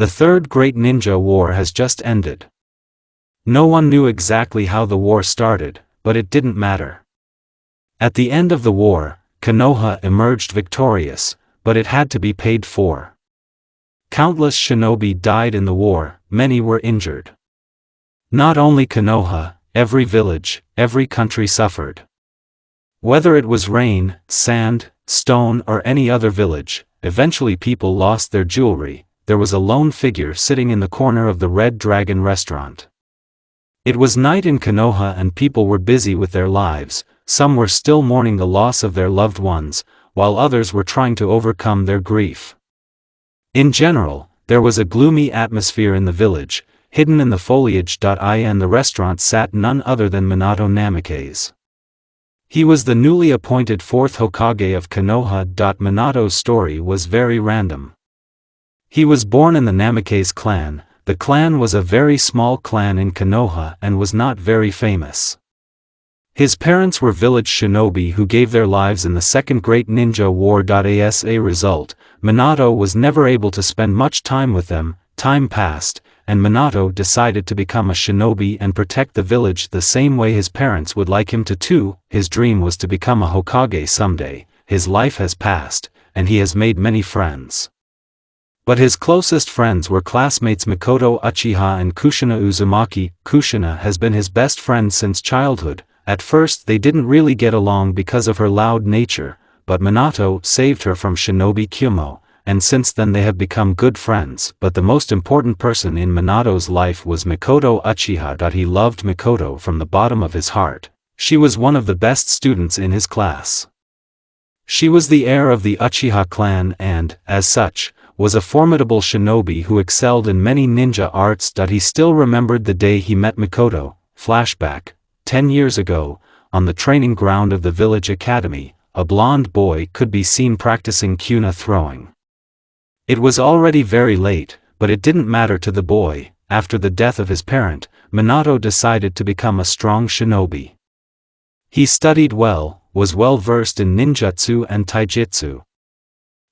The Third Great Ninja War has just ended. No one knew exactly how the war started, but it didn't matter. At the end of the war, Konoha emerged victorious, but it had to be paid for. Countless shinobi died in the war, many were injured. Not only Konoha, every village, every country suffered. Whether it was rain, sand, stone or any other village, eventually people lost their jewelry. There was a lone figure sitting in the corner of the Red Dragon restaurant. It was night in Konoha and people were busy with their lives. Some were still mourning the loss of their loved ones, while others were trying to overcome their grief. In general, there was a gloomy atmosphere in the village. Hidden in the foliage. In the restaurant sat none other than Minato Namikaze. He was the newly appointed fourth Hokage of Konoha. Minato's story was very random. He was born in the Namikaze clan. The clan was a very small clan in Konoha and was not very famous. His parents were village shinobi who gave their lives in the Second Great Ninja War. As a result, Minato was never able to spend much time with them. Time passed, and Minato decided to become a shinobi and protect the village the same way his parents would like him to too. His dream was to become a Hokage someday. His life has passed, and he has made many friends. But his closest friends were classmates Mikoto Uchiha and Kushina Uzumaki. Kushina has been his best friend since childhood. At first they didn't really get along because of her loud nature, but Minato saved her from Shinobi Kyumo, and since then they have become good friends. But the most important person in Minato's life was Mikoto Uchiha. He loved Mikoto from the bottom of his heart. She was one of the best students in his class. She was the heir of the Uchiha clan and, as such, was a formidable shinobi who excelled in many ninja arts. He still remembered the day he met Mikoto. Flashback, 10 years ago, on the training ground of the village academy, a blonde boy could be seen practicing kuna throwing. It was already very late, but it didn't matter to the boy. After the death of his parent, Minato decided to become a strong shinobi. He studied well, was well versed in ninjutsu and taijutsu.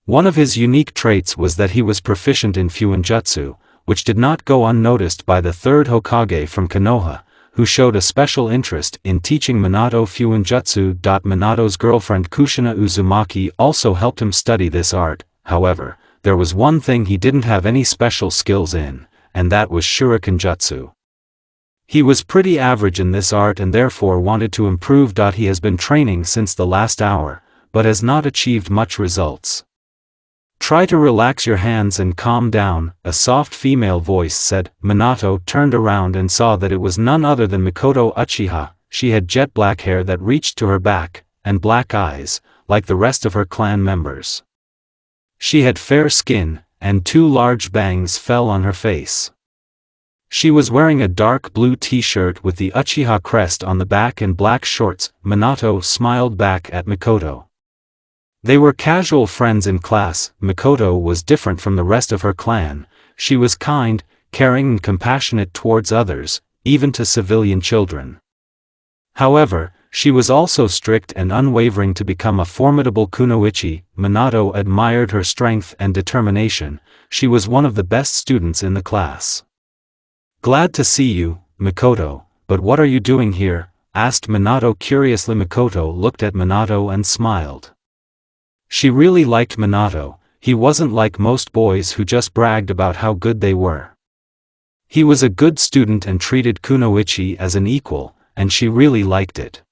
One of his unique traits was that he was proficient in fuinjutsu, which did not go unnoticed by the third Hokage from Konoha, who showed a special interest in teaching Minato fuinjutsu. Minato's girlfriend Kushina Uzumaki also helped him study this art. However, there was one thing he didn't have any special skills in, and that was shuriken jutsu. He was pretty average in this art and therefore wanted to improve. He has been training since the last hour, but has not achieved much results. Try to relax your hands and calm down, a soft female voice said. Minato turned around and saw that it was none other than Mikoto Uchiha. She had jet black hair that reached to her back, and black eyes, like the rest of her clan members. She had fair skin, and 2 large bangs fell on her face. She was wearing a dark blue t-shirt with the Uchiha crest on the back and black shorts. Minato smiled back at Mikoto. They were casual friends in class. Mikoto was different from the rest of her clan. She was kind, caring and compassionate towards others, even to civilian children. However, she was also strict and unwavering to become a formidable kunoichi. Minato admired her strength and determination. She was one of the best students in the class. "Glad to see you, Mikoto, but what are you doing here?" asked Minato curiously. Mikoto looked at Minato and smiled. She really liked Minato. He wasn't like most boys who just bragged about how good they were. He was a good student and treated kunoichi as an equal, and she really liked it.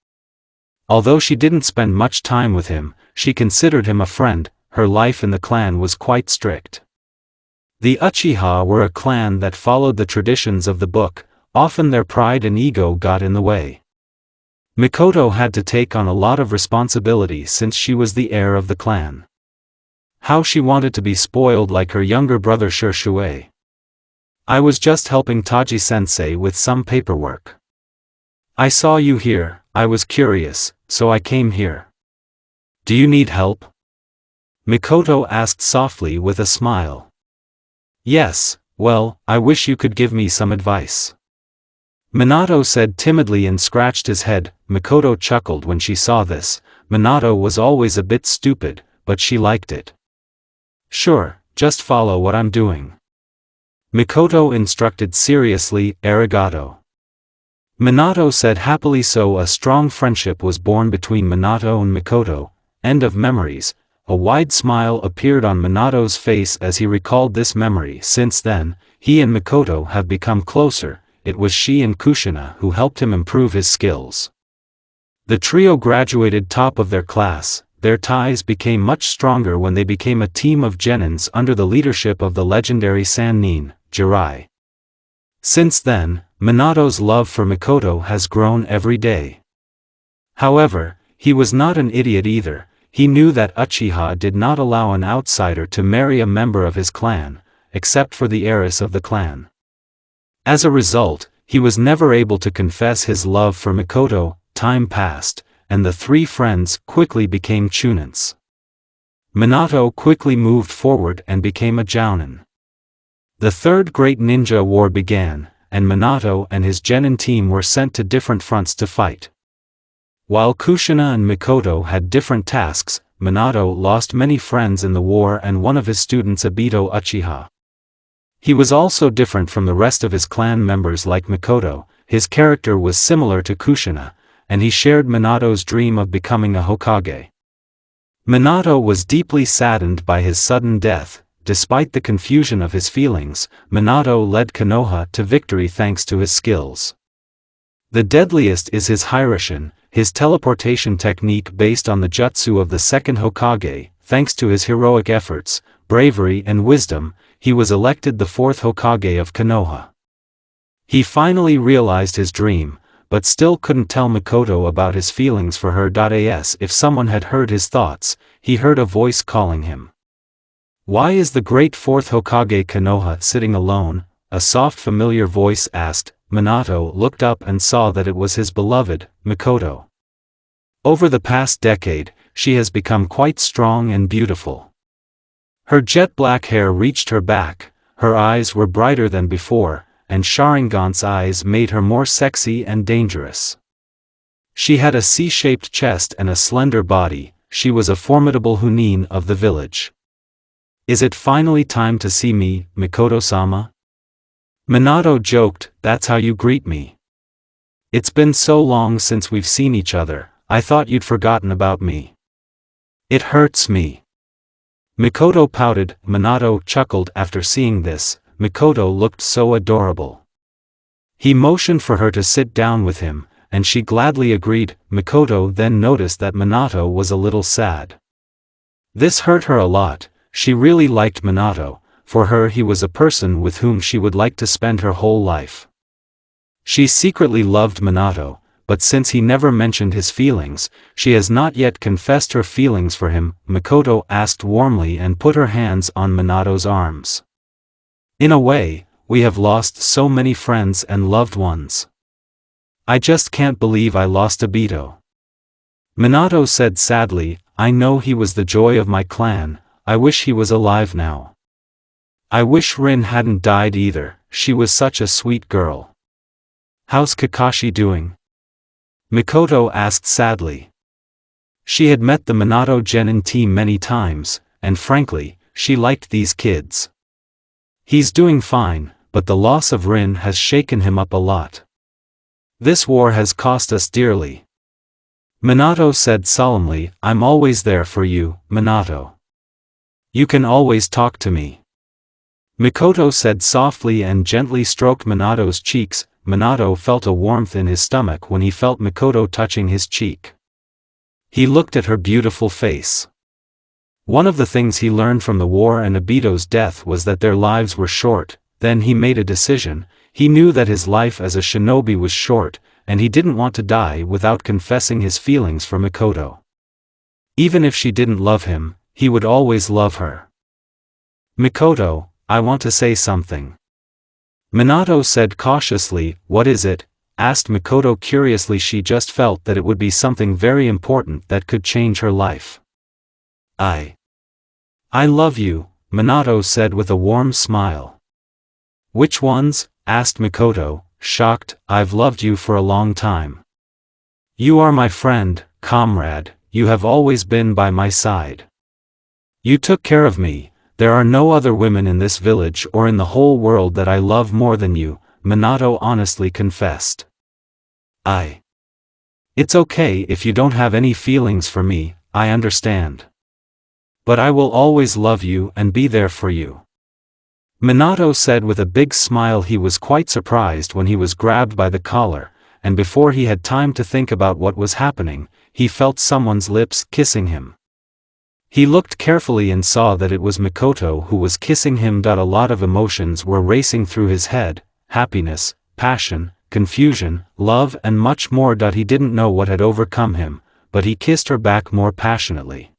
Although she didn't spend much time with him, she considered him a friend. Her life in the clan was quite strict. The Uchiha were a clan that followed the traditions of the book. Often their pride and ego got in the way. Mikoto had to take on a lot of responsibility since she was the heir of the clan. How she wanted to be spoiled like her younger brother Shirshue. "I was just helping Taji-sensei with some paperwork. I saw you here, I was curious, so I came here. Do you need help?" Mikoto asked softly with a smile. "Yes, well, I wish you could give me some advice," Minato said timidly and scratched his head. Mikoto chuckled when she saw this. Minato was always a bit stupid, but she liked it. "Sure, just follow what I'm doing." Mikoto instructed seriously, arigato. Minato said happily. So a strong friendship was born between Minato and Mikoto. End of memories. A wide smile appeared on Minato's face as he recalled this memory. Since then, he and Mikoto have become closer. It was she and Kushina who helped him improve his skills. The trio graduated top of their class. Their ties became much stronger when they became a team of genins under the leadership of the legendary Sannin, Jirai. Since then, Minato's love for Mikoto has grown every day. However, he was not an idiot either. He knew that Uchiha did not allow an outsider to marry a member of his clan, except for the heiress of the clan. As a result, he was never able to confess his love for Mikoto. Time passed, and the three friends quickly became chunins. Minato quickly moved forward and became a jounin. The Third Great Ninja War began, and Minato and his genin team were sent to different fronts to fight. While Kushina and Mikoto had different tasks, Minato lost many friends in the war and one of his students Obito Uchiha. He was also different from the rest of his clan members like Mikoto. His character was similar to Kushina, and he shared Minato's dream of becoming a hokage. Minato was deeply saddened by his sudden death. Despite the confusion of his feelings, Minato led Konoha to victory thanks to his skills. The deadliest is his Hiraishin, his teleportation technique based on the jutsu of the second Hokage. Thanks to his heroic efforts, bravery and wisdom, he was elected the fourth Hokage of Konoha. He finally realized his dream, but still couldn't tell Mikoto about his feelings for her. As if someone had heard his thoughts, he heard a voice calling him. Why is the great fourth Hokage Konoha sitting alone? A soft familiar voice asked. Minato looked up and saw that it was his beloved, Mikoto. Over the past decade, she has become quite strong and beautiful. Her jet black hair reached her back, her eyes were brighter than before, and Sharingan's eyes made her more sexy and dangerous. She had a C-shaped chest and a slender body. She was a formidable Chunin of the village. Is it finally time to see me, Mikoto-sama? Minato joked, that's how you greet me. It's been so long since we've seen each other, I thought you'd forgotten about me. It hurts me. Mikoto pouted. Minato chuckled after seeing this. Mikoto looked so adorable. He motioned for her to sit down with him, and she gladly agreed. Mikoto then noticed that Minato was a little sad. This hurt her a lot. She really liked Minato. For her he was a person with whom she would like to spend her whole life. She secretly loved Minato, but since he never mentioned his feelings, she has not yet confessed her feelings for him. Mikoto asked warmly and put her hands on Minato's arms. In a way, we have lost so many friends and loved ones. I just can't believe I lost Obito. Minato said sadly, I know he was the joy of my clan. I wish he was alive now. I wish Rin hadn't died either, she was such a sweet girl. How's Kakashi doing? Mikoto asked sadly. She had met the Minato genin team many times, and frankly, she liked these kids. He's doing fine, but the loss of Rin has shaken him up a lot. This war has cost us dearly. Minato said solemnly, I'm always there for you, Minato. You can always talk to me. Mikoto said softly and gently stroked Minato's cheeks. Minato felt a warmth in his stomach when he felt Mikoto touching his cheek. He looked at her beautiful face. One of the things he learned from the war and Obito's death was that their lives were short. Then he made a decision. He knew that his life as a shinobi was short, and he didn't want to die without confessing his feelings for Mikoto. Even if she didn't love him, he would always love her. Mikoto, I want to say something. Minato said cautiously. What is it? Asked Mikoto curiously. She just felt that it would be something very important that could change her life. I love you, Minato said with a warm smile. Which ones? Asked Mikoto, shocked. I've loved you for a long time. You are my friend, comrade, you have always been by my side. You took care of me, There are no other women in this village or in the whole world that I love more than you, Minato honestly confessed. It's okay if you don't have any feelings for me, I understand. But I will always love you and be there for you. Minato said with a big smile. He was quite surprised when he was grabbed by the collar, and before he had time to think about what was happening, he felt someone's lips kissing him. He looked carefully and saw that it was Mikoto who was kissing him. A lot of emotions were racing through his head: happiness, passion, confusion, love and much more. He didn't know what had overcome him, but he kissed her back more passionately.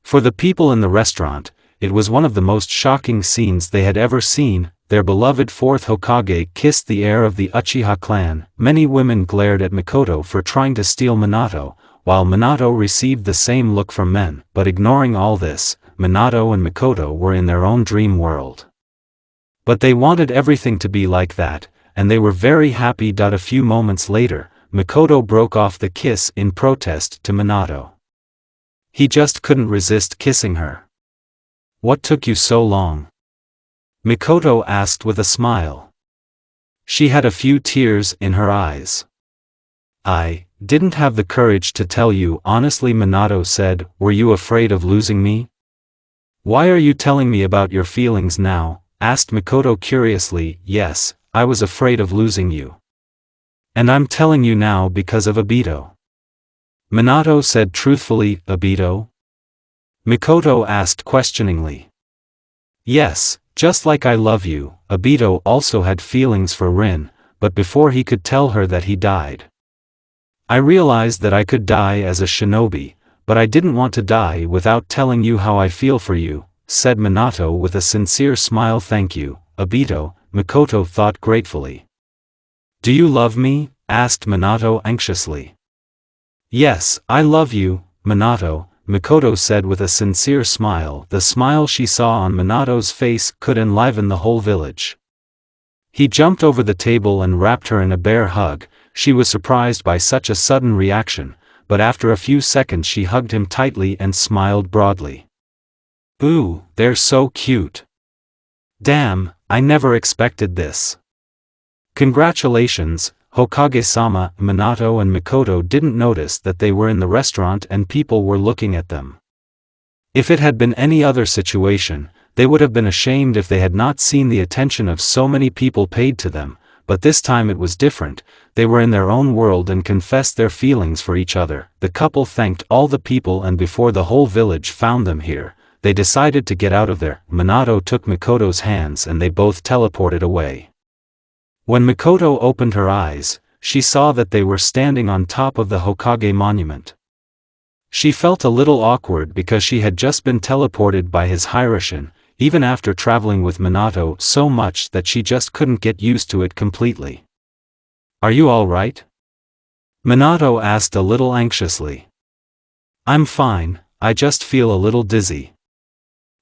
For the people in the restaurant, it was one of the most shocking scenes they had ever seen. Their beloved fourth Hokage kissed the heir of the Uchiha clan. Many women glared at Mikoto for trying to steal Minato, while Minato received the same look from men. But ignoring all this, Minato and Mikoto were in their own dream world. But they wanted everything to be like that, and they were very happy. A few moments later, Mikoto broke off the kiss in protest to Minato. He just couldn't resist kissing her. What took you so long? Mikoto asked with a smile. She had a few tears in her eyes. I didn't have the courage to tell you honestly, Minato said. Were you afraid of losing me? Why are you telling me about your feelings now? Asked Mikoto curiously. Yes, I was afraid of losing you. And I'm telling you now because of Obito. Minato said truthfully. Obito? Mikoto asked questioningly. Yes, just like I love you. Obito also had feelings for Rin, but before he could tell her that he died. I realized that I could die as a shinobi, but I didn't want to die without telling you how I feel for you, said Minato with a sincere smile. Thank you, Obito, Mikoto thought gratefully. Do you love me? Asked Minato anxiously. Yes, I love you, Minato, Mikoto said with a sincere smile. The smile she saw on Minato's face could enliven the whole village. He jumped over the table and wrapped her in a bear hug. She was surprised by such a sudden reaction, but after a few seconds she hugged him tightly and smiled broadly. Ooh, they're so cute. Damn, I never expected this. Congratulations, Hokage-sama. Minato and Mikoto didn't notice that they were in the restaurant and people were looking at them. If it had been any other situation, they would have been ashamed if they had not seen the attention of so many people paid to them, but this time it was different. They were in their own world and confessed their feelings for each other. The couple thanked all the people, and before the whole village found them here, they decided to get out of there. Minato took Mikoto's hands and they both teleported away. When Mikoto opened her eyes, she saw that they were standing on top of the Hokage monument. She felt a little awkward because she had just been teleported by his Hiroshin, even after traveling with Minato so much that she just couldn't get used to it completely. Are you all right? Minato asked a little anxiously. I'm fine, I just feel a little dizzy.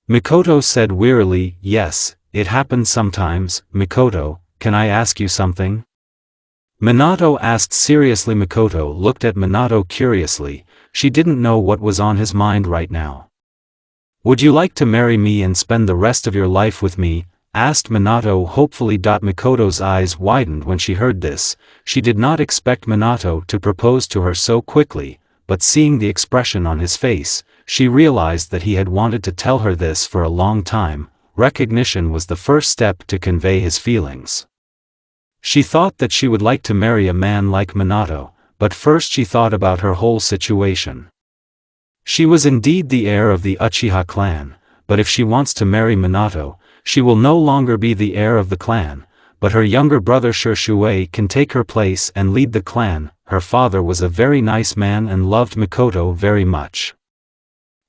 Mikoto said wearily. Yes, it happens sometimes. Mikoto, can I ask you something? Minato asked seriously. Mikoto looked at Minato curiously. She didn't know what was on his mind right now. Would you like to marry me and spend the rest of your life with me? Asked Minato hopefully. Mikoto's eyes widened when she heard this. She did not expect Minato to propose to her so quickly, but seeing the expression on his face, she realized that he had wanted to tell her this for a long time. Recognition was the first step to convey his feelings. She thought that she would like to marry a man like Minato, but first she thought about her whole situation. She was indeed the heir of the Uchiha clan, but if she wants to marry Minato, she will no longer be the heir of the clan, but her younger brother Shisui can take her place and lead the clan. Her father was a very nice man and loved Mikoto very much.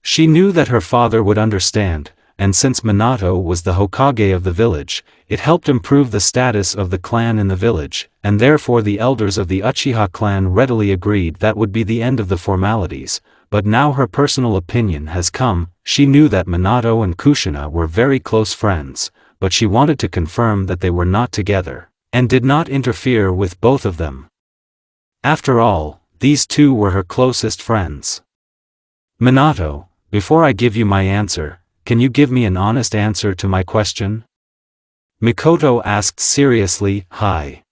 She knew that her father would understand, and since Minato was the Hokage of the village, it helped improve the status of the clan in the village, and therefore the elders of the Uchiha clan readily agreed that would be the end of the formalities. But now her personal opinion has come. She knew that Minato and Kushina were very close friends, but she wanted to confirm that they were not together, and did not interfere with both of them. After all, these two were her closest friends. Minato, before I give you my answer, can you give me an honest answer to my question? Mikoto asked seriously. Hi.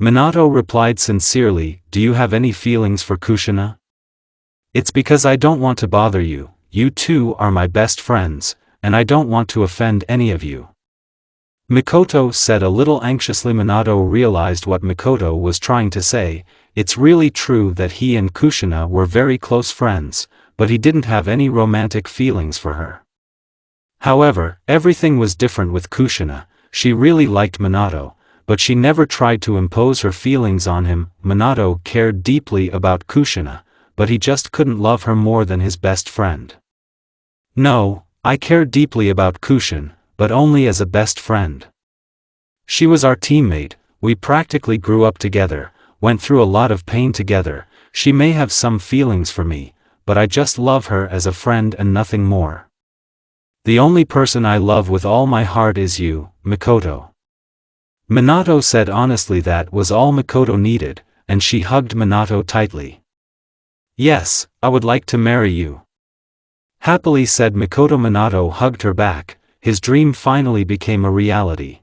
Minato replied sincerely, do you have any feelings for Kushina? It's because I don't want to bother you, you two are my best friends, and I don't want to offend any of you. Mikoto said a little anxiously. Minato realized what Mikoto was trying to say. It's really true that he and Kushina were very close friends, but he didn't have any romantic feelings for her. However, everything was different with Kushina. She really liked Minato, but she never tried to impose her feelings on him. Minato cared deeply about Kushina, but he just couldn't love her more than his best friend. No, I cared deeply about Kushina, but only as a best friend. She was our teammate, we practically grew up together, went through a lot of pain together. She may have some feelings for me, but I just love her as a friend and nothing more. The only person I love with all my heart is you, Mikoto. Minato said honestly. That was all Mikoto needed, and she hugged Minato tightly. Yes, I would like to marry you. Happily said Mikoto. Minato hugged her back. His dream finally became a reality.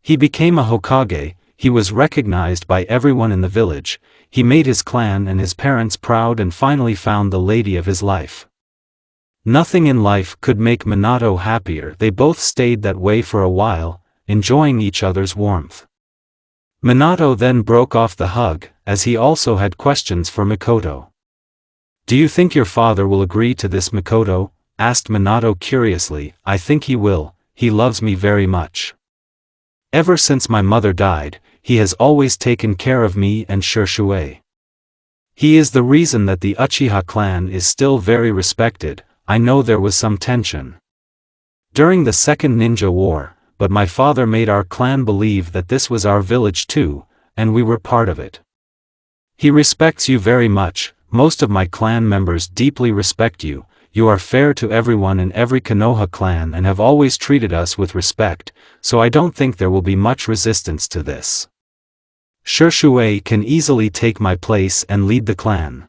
He became a Hokage, he was recognized by everyone in the village, he made his clan and his parents proud and finally found the lady of his life. Nothing in life could make Minato happier. They both stayed that way for a while, enjoying each other's warmth. Minato then broke off the hug, as he also had questions for Mikoto. Do you think your father will agree to this, Mikoto? Asked Minato curiously. I think he will, he loves me very much. Ever since my mother died, he has always taken care of me and Sasuke. He is the reason that the Uchiha clan is still very respected. I know there was some tension during the Second Ninja War, but my father made our clan believe that this was our village too, and we were part of it. He respects you very much, most of my clan members deeply respect you. You are fair to everyone in every Konoha clan and have always treated us with respect, so I don't think there will be much resistance to this. Sasuke can easily take my place and lead the clan.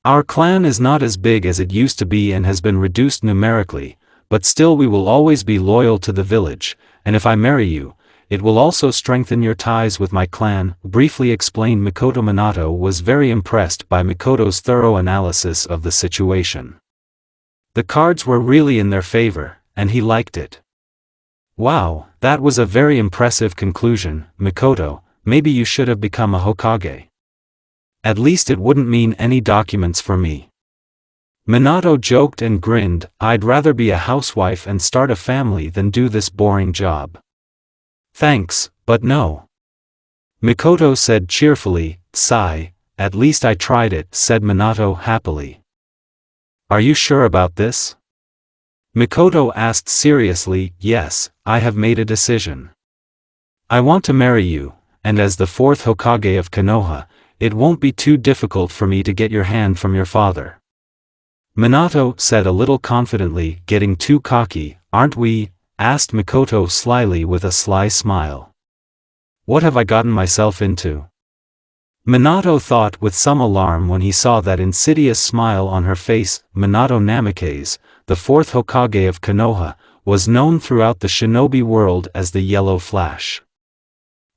Our clan is not as big as it used to be and has been reduced numerically, but still we will always be loyal to the village, and if I marry you, it will also strengthen your ties with my clan, briefly explained Mikoto. Minato was very impressed by Mikoto's thorough analysis of the situation. The cards were really in their favor, and he liked it. Wow, that was a very impressive conclusion, Mikoto. Maybe you should have become a Hokage. At least it wouldn't mean any documents for me. Minato joked and grinned. I'd rather be a housewife and start a family than do this boring job. Thanks, but no. Mikoto said cheerfully. Sigh, at least I tried it, said Minato happily. Are you sure about this? Mikoto asked seriously. Yes, I have made a decision. I want to marry you, and as the fourth Hokage of Konoha, it won't be too difficult for me to get your hand from your father. Minato said a little confidently. Getting too cocky, aren't we? Asked Mikoto slyly with a sly smile. What have I gotten myself into? Minato thought with some alarm when he saw that insidious smile on her face. Minato Namikaze, the fourth Hokage of Konoha, was known throughout the shinobi world as the Yellow Flash.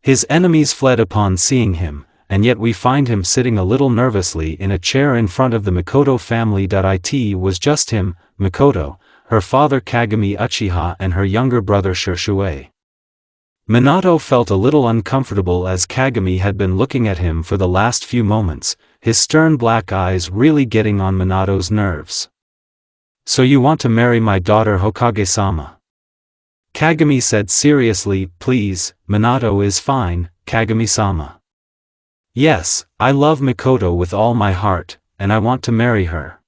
His enemies fled upon seeing him, and yet we find him sitting a little nervously in a chair in front of the Mikoto family. It was just him, Mikoto, her father Kagami Uchiha and her younger brother Sasuke. Minato felt a little uncomfortable as Kagami had been looking at him for the last few moments, his stern black eyes really getting on Minato's nerves. So you want to marry my daughter Hokage-sama? Kagami said seriously. Please, Minato is fine, Kagami-sama. Yes, I love Mikoto with all my heart, and I want to marry her.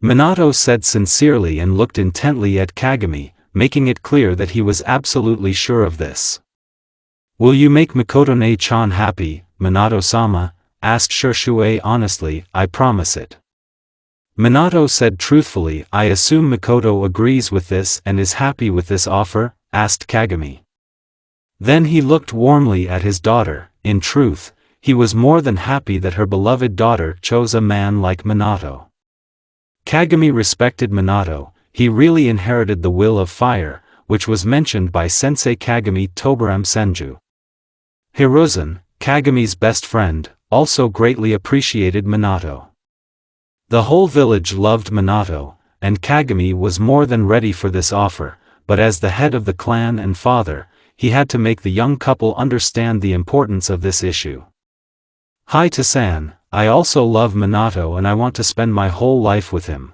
Minato said sincerely and looked intently at Kagami, making it clear that he was absolutely sure of this. Will you make Mikoto-ne-chan happy, Minato-sama? Asked Sasuke honestly. I promise it. Minato said truthfully. I assume Mikoto agrees with this and is happy with this offer? Asked Kagami. Then he looked warmly at his daughter. In truth, he was more than happy that her beloved daughter chose a man like Minato. Kagami respected Minato. he really inherited the will of fire, which was mentioned by Sensei Kagami Tobaram Senju. Hiruzen, Kagami's best friend, also greatly appreciated Minato. The whole village loved Minato, and Kagami was more than ready for this offer, but as the head of the clan and father, he had to make the young couple understand the importance of this issue. "Hi to San, I also love Minato and I want to spend my whole life with him.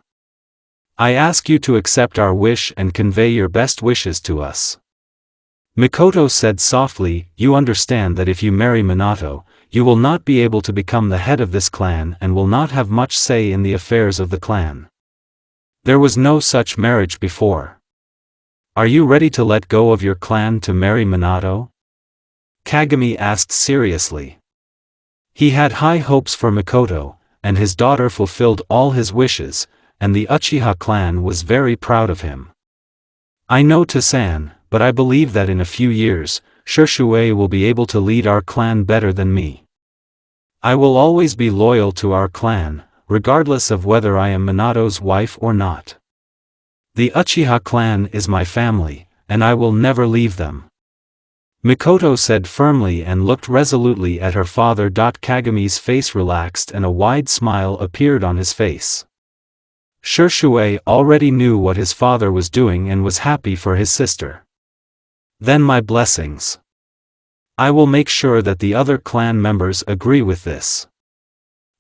I ask you to accept our wish and convey your best wishes to us." Mikoto said softly, "You understand that if you marry Minato, you will not be able to become the head of this clan and will not have much say in the affairs of the clan. There was no such marriage before. Are you ready to let go of your clan to marry Minato?" Kagami asked seriously. He had high hopes for Mikoto, and his daughter fulfilled all his wishes, and the Uchiha clan was very proud of him. "I know To-san, but I believe that in a few years, Shisui will be able to lead our clan better than me. I will always be loyal to our clan, regardless of whether I am Minato's wife or not. The Uchiha clan is my family, and I will never leave them," Mikoto said firmly and looked resolutely at her father. Kagami's face relaxed and a wide smile appeared on his face. Shisui already knew what his father was doing and was happy for his sister. "Then my blessings. I will make sure that the other clan members agree with this.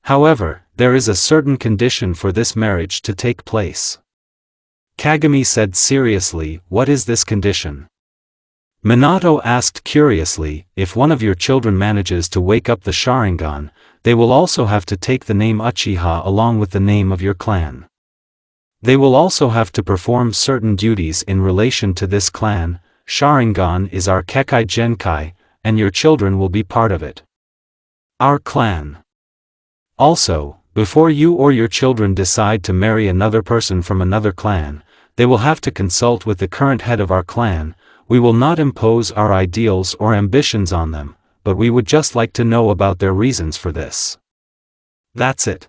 However, there is a certain condition for this marriage to take place," Kagami said seriously. "What is this condition?" Minato asked curiously. "If one of your children manages to wake up the Sharingan, they will also have to take the name Uchiha along with the name of your clan. They will also have to perform certain duties in relation to this clan. Sharingan is our Kekai Genkai, and your children will be part of it. Our clan. Also, before you or your children decide to marry another person from another clan, they will have to consult with the current head of our clan. We will not impose our ideals or ambitions on them, but we would just like to know about their reasons for this. That's it."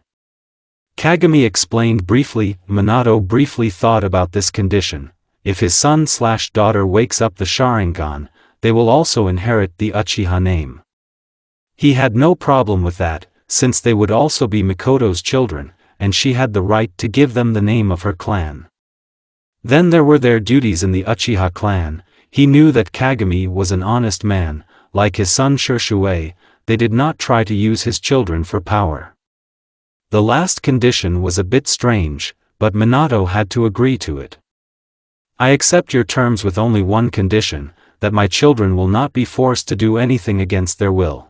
Kagami explained briefly. Minato briefly thought about this condition. If his son/daughter wakes up the Sharingan, they will also inherit the Uchiha name. He had no problem with that, since they would also be Mikoto's children, and she had the right to give them the name of her clan. Then there were their duties in the Uchiha clan. He knew that Kagami was an honest man. Like his son Shisui, they did not try to use his children for power. The last condition was a bit strange, but Minato had to agree to it. "I accept your terms with only one condition, that my children will not be forced to do anything against their will.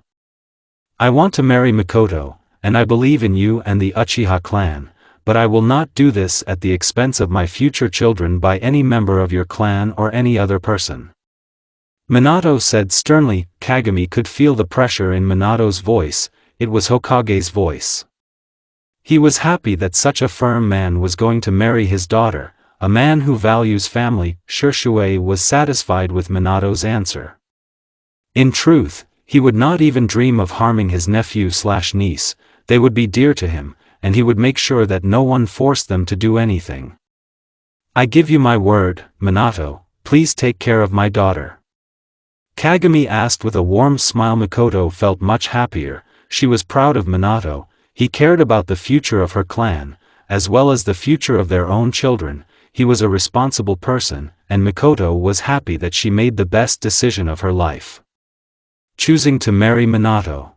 I want to marry Mikoto, and I believe in you and the Uchiha clan, but I will not do this at the expense of my future children by any member of your clan or any other person," Minato said sternly. Kagami could feel the pressure in Minato's voice. It was Hokage's voice. He was happy that such a firm man was going to marry his daughter, a man who values family. Shisui was satisfied with Minato's answer. In truth, he would not even dream of harming his nephew/niece. They would be dear to him, and he would make sure that no one forced them to do anything. "I give you my word, Minato, please take care of my daughter," Kagami asked with a warm smile. Mikoto felt much happier. She was proud of Minato. He cared about the future of her clan, as well as the future of their own children. He was a responsible person, and Mikoto was happy that she made the best decision of her life, choosing to marry Minato.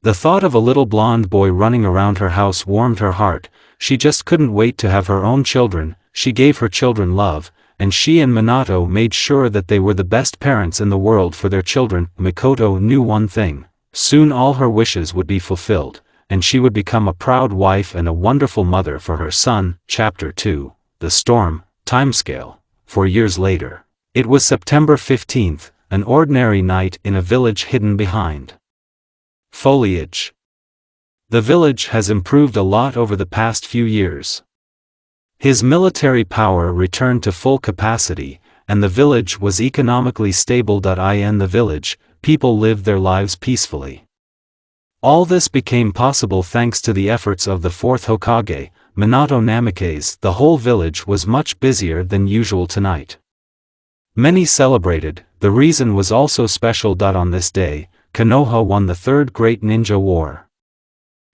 The thought of a little blonde boy running around her house warmed her heart. She just couldn't wait to have her own children. She gave her children love, and she and Minato made sure that they were the best parents in the world for their children. Mikoto knew one thing: soon all her wishes would be fulfilled, and she would become a proud wife and a wonderful mother for her son. Chapter 2, The Storm, Timescale. 4 years later. It was September 15th, an ordinary night in a village hidden behind foliage. The village has improved a lot over the past few years. His military power returned to full capacity, and the village was economically stable. In the village, people lived their lives peacefully. All this became possible thanks to the efforts of the fourth Hokage, Minato Namikaze, the whole village was much busier than usual tonight. Many celebrated. The reason was also special. On this day, Konoha won the Third Great Ninja War.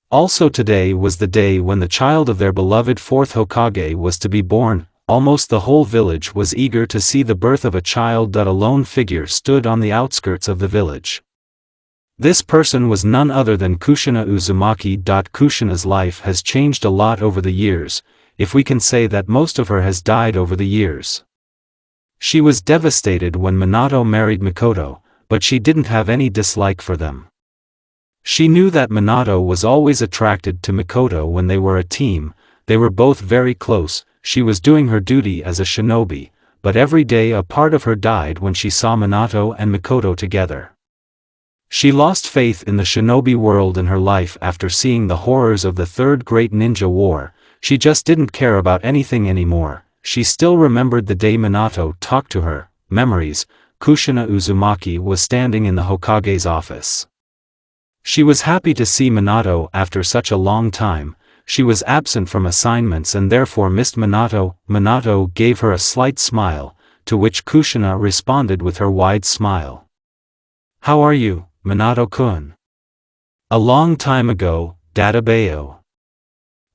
Also today was the day when the child of their beloved fourth Hokage was to be born. Almost the whole village was eager to see the birth of a child. A lone figure stood on the outskirts of the village. This person was none other than Kushina Uzumaki. Kushina's life has changed a lot over the years, if we can say that most of her has died over the years. She was devastated when Minato married Mikoto, but she didn't have any dislike for them. She knew that Minato was always attracted to Mikoto when they were a team. They were both very close. She was doing her duty as a shinobi, but every day a part of her died when she saw Minato and Mikoto together. She lost faith in the shinobi world in her life after seeing the horrors of the Third Great Ninja War. She just didn't care about anything anymore. She still remembered the day Minato talked to her. Memories. Kushina Uzumaki was standing in the Hokage's office. She was happy to see Minato after such a long time. She was absent from assignments and therefore missed Minato. Minato gave her a slight smile, to which Kushina responded with her wide smile. "How are you, Minato-kun?" "A long time ago, Dadabayo."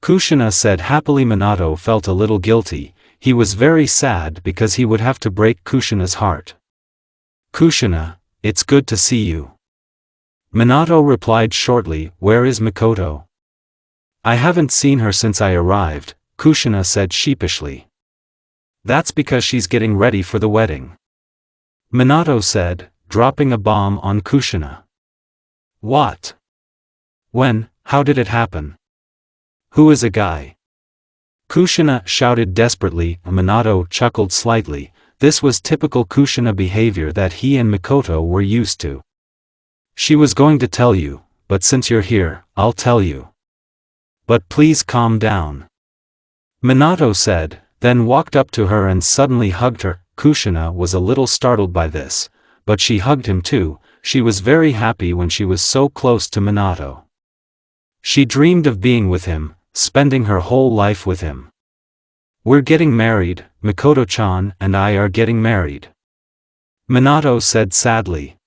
Kushina said happily. Minato felt a little guilty. He was very sad because he would have to break Kushina's heart. "Kushina, it's good to see you." Minato replied shortly, "Where is Mikoto?" "I haven't seen her since I arrived," Kushina said sheepishly. "That's because she's getting ready for the wedding," Minato said, dropping a bomb on Kushina. "What? When? How did it happen? Who is a guy?" Kushina shouted desperately. Minato chuckled slightly. This was typical Kushina behavior that he and Mikoto were used to. "She was going to tell you, but since you're here, I'll tell you. But please calm down," Minato said, then walked up to her and suddenly hugged her. Kushina was a little startled by this, but she hugged him too. She was very happy when she was so close to Minato. She dreamed of being with him, spending her whole life with him. "We're getting married, Mikoto-chan and I are getting married," Minato said sadly.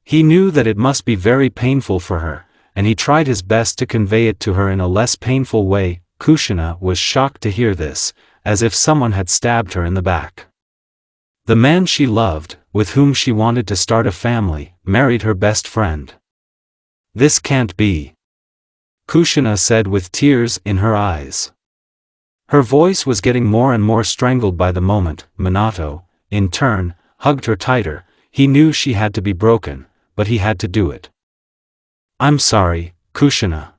He knew that it must be very painful for her, and he tried his best to convey it to her in a less painful way. Kushina was shocked to hear this, as if someone had stabbed her in the back. The man she loved, with whom she wanted to start a family, married her best friend. "This can't be," Kushina said with tears in her eyes. Her voice was getting more and more strangled by the moment. Minato, in turn, hugged her tighter. He knew she had to be broken, but he had to do it. "I'm sorry, Kushina.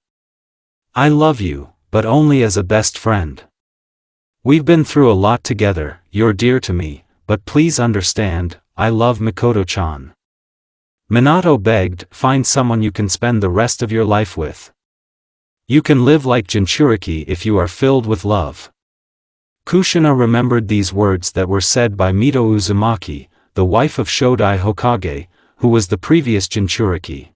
I love you, but only as a best friend. We've been through a lot together. You're dear to me, but please understand, I love Mikoto-chan." Minato begged, "Find someone you can spend the rest of your life with. You can live like Jinchuriki if you are filled with love." Kushina remembered these words that were said by Mito Uzumaki, the wife of Shodai Hokage, who was the previous Jinchuriki.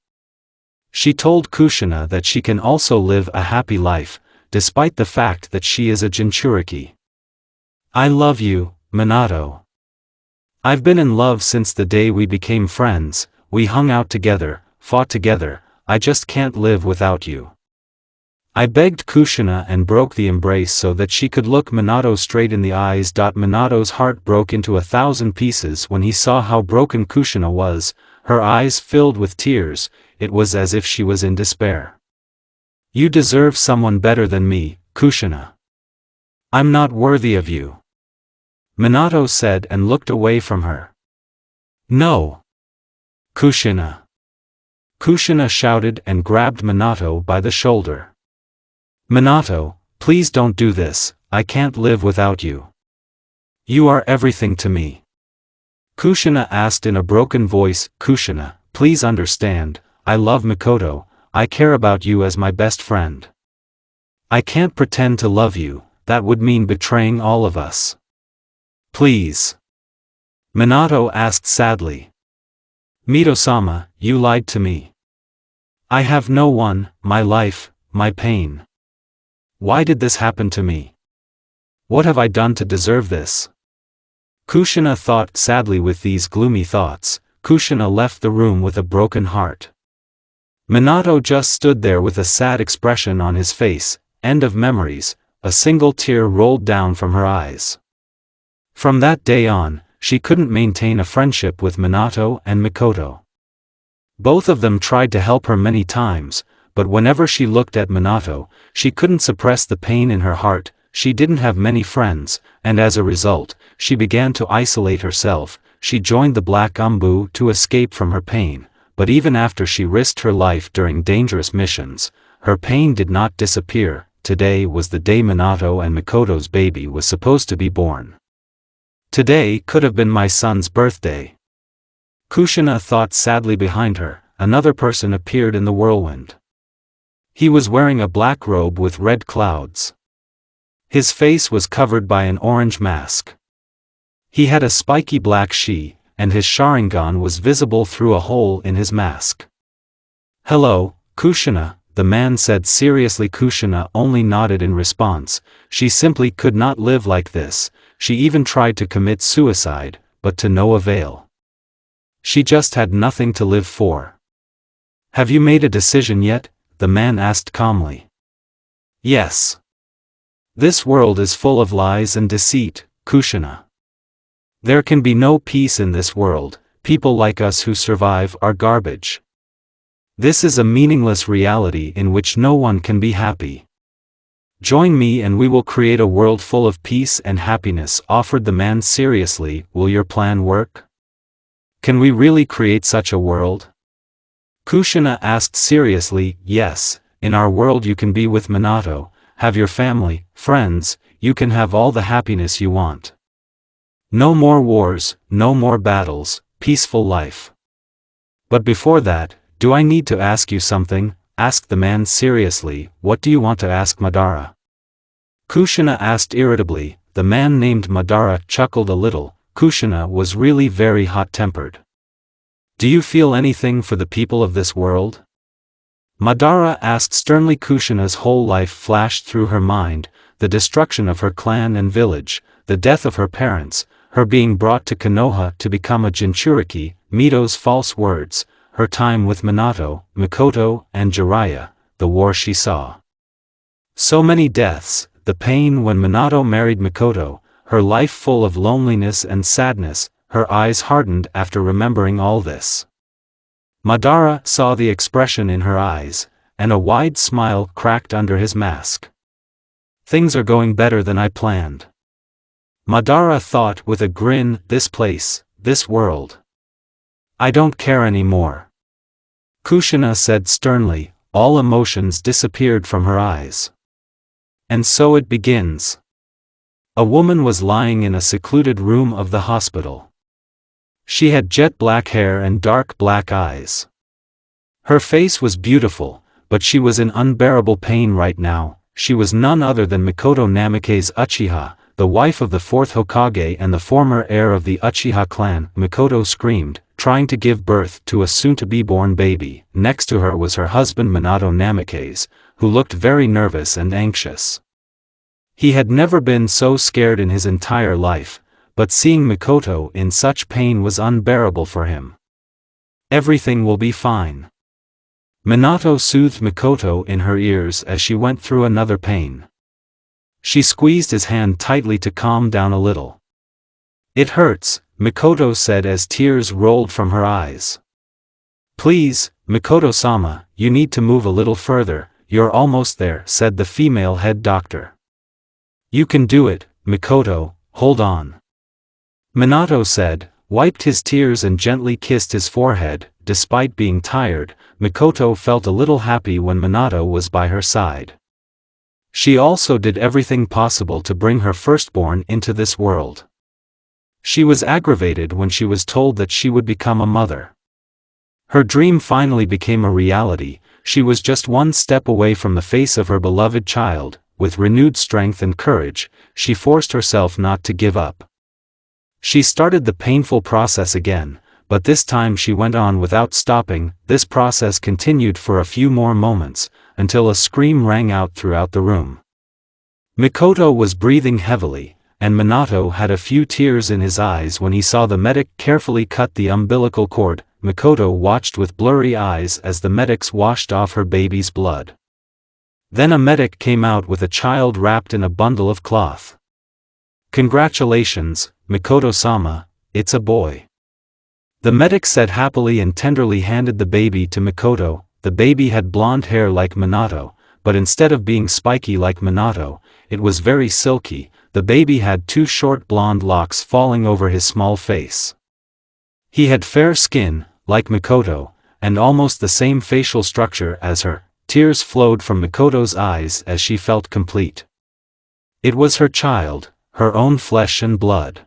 She told Kushina that she can also live a happy life, despite the fact that she is a Jinchuriki. "I love you, Minato. I've been in love since the day we became friends. We hung out together, fought together. I just can't live without you." I begged Kushina and broke the embrace so that she could look Minato straight in the eyes. Minato's heart broke into 1,000 pieces when he saw how broken Kushina was. Her eyes filled with tears. It was as if she was in despair. "You deserve someone better than me, Kushina. I'm not worthy of you," Minato said and looked away from her. "No, Kushina!" Kushina shouted and grabbed Minato by the shoulder. "Minato, please don't do this. I can't live without you. You are everything to me." Kushina asked in a broken voice. "Kushina, please understand, I love Mikoto. I care about you as my best friend. I can't pretend to love you, that would mean betraying all of us. Please." Minato asked sadly. "Mito-sama, you lied to me. I have no one, my life, my pain. Why did this happen to me? What have I done to deserve this? Kushina thought sadly. With these gloomy thoughts, Kushina left the room with a broken heart. Minato just stood there with a sad expression on his face. End of memories. A single tear rolled down from her eyes. From that day on, she couldn't maintain a friendship with Minato and Mikoto. Both of them tried to help her many times, but whenever she looked at Minato, she couldn't suppress the pain in her heart. She didn't have many friends, and as a result, she began to isolate herself. She joined the Black Umbu to escape from her pain, but even after she risked her life during dangerous missions, her pain did not disappear. Today was the day Minato and Mikoto's baby was supposed to be born. Today could have been my son's birthday. Kushina thought sadly. Behind her, another person appeared in the whirlwind. He was wearing a black robe with red clouds. His face was covered by an orange mask. He had a spiky black shi, and his Sharingan was visible through a hole in his mask. "Hello, Kushina," the man said seriously. Kushina only nodded in response. She simply could not live like this. She even tried to commit suicide, but to no avail. She just had nothing to live for. "Have you made a decision yet?" the man asked calmly. "Yes. This world is full of lies and deceit, Kushina. There can be no peace in this world. People like us who survive are garbage. This is a meaningless reality in which no one can be happy. Join me and we will create a world full of peace and happiness," offered the man seriously. "Will your plan work? Can we really create such a world?" Kushina asked seriously. "Yes, in our world you can be with Minato, have your family, friends, you can have all the happiness you want. No more wars, no more battles, peaceful life. But before that, do I need to ask you something?" asked the man seriously. "What do you want to ask, Madara?" Kushina asked irritably. The man named Madara chuckled a little. Kushina was really very hot-tempered. "Do you feel anything for the people of this world?" Madara asked sternly. Kushina's whole life flashed through her mind, the destruction of her clan and village, the death of her parents, her being brought to Konoha to become a Jinchuriki, Mito's false words, her time with Minato, Mikoto, and Jiraiya, the war she saw. So many deaths, the pain when Minato married Mikoto, her life full of loneliness and sadness. Her eyes hardened after remembering all this. Madara saw the expression in her eyes, and a wide smile cracked under his mask. "Things are going better than I planned." Madara thought with a grin. "This place, this world. I don't care anymore." Kushina said sternly. All emotions disappeared from her eyes. "And so it begins." A woman was lying in a secluded room of the hospital. She had jet black hair and dark black eyes. Her face was beautiful, but she was in unbearable pain right now. She was none other than Mikoto Namake's Uchiha, the wife of the fourth Hokage and the former heir of the Uchiha clan. Mikoto screamed, trying to give birth to a soon-to-be-born baby. Next to her was her husband Minato Namake's, who looked very nervous and anxious. He had never been so scared in his entire life, but seeing Mikoto in such pain was unbearable for him. "Everything will be fine." Minato soothed Mikoto in her ears as she went through another pain. She squeezed his hand tightly to calm down a little. "It hurts," Mikoto said as tears rolled from her eyes. "Please, Mikoto-sama, you need to move a little further, you're almost there," said the female head doctor. "You can do it, Mikoto, hold on." Minato said, wiped his tears and gently kissed his forehead. Despite being tired, Mikoto felt a little happy when Minato was by her side. She also did everything possible to bring her firstborn into this world. She was aggravated when she was told that she would become a mother. Her dream finally became a reality. She was just one step away from the face of her beloved child. With renewed strength and courage, she forced herself not to give up. She started the painful process again, but this time she went on without stopping. This process continued for a few more moments, until a scream rang out throughout the room. Mikoto was breathing heavily, and Minato had a few tears in his eyes when he saw the medic carefully cut the umbilical cord. Mikoto watched with blurry eyes as the medics washed off her baby's blood. Then a medic came out with a child wrapped in a bundle of cloth. "Congratulations, Mikoto-sama, it's a boy," the medic said happily and tenderly handed the baby to Mikoto. The baby had blonde hair like Minato, but instead of being spiky like Minato, it was very silky. The baby had two short blonde locks falling over his small face. He had fair skin, like Mikoto, and almost the same facial structure as her. Tears flowed from Mikoto's eyes as she felt complete. It was her child, her own flesh and blood.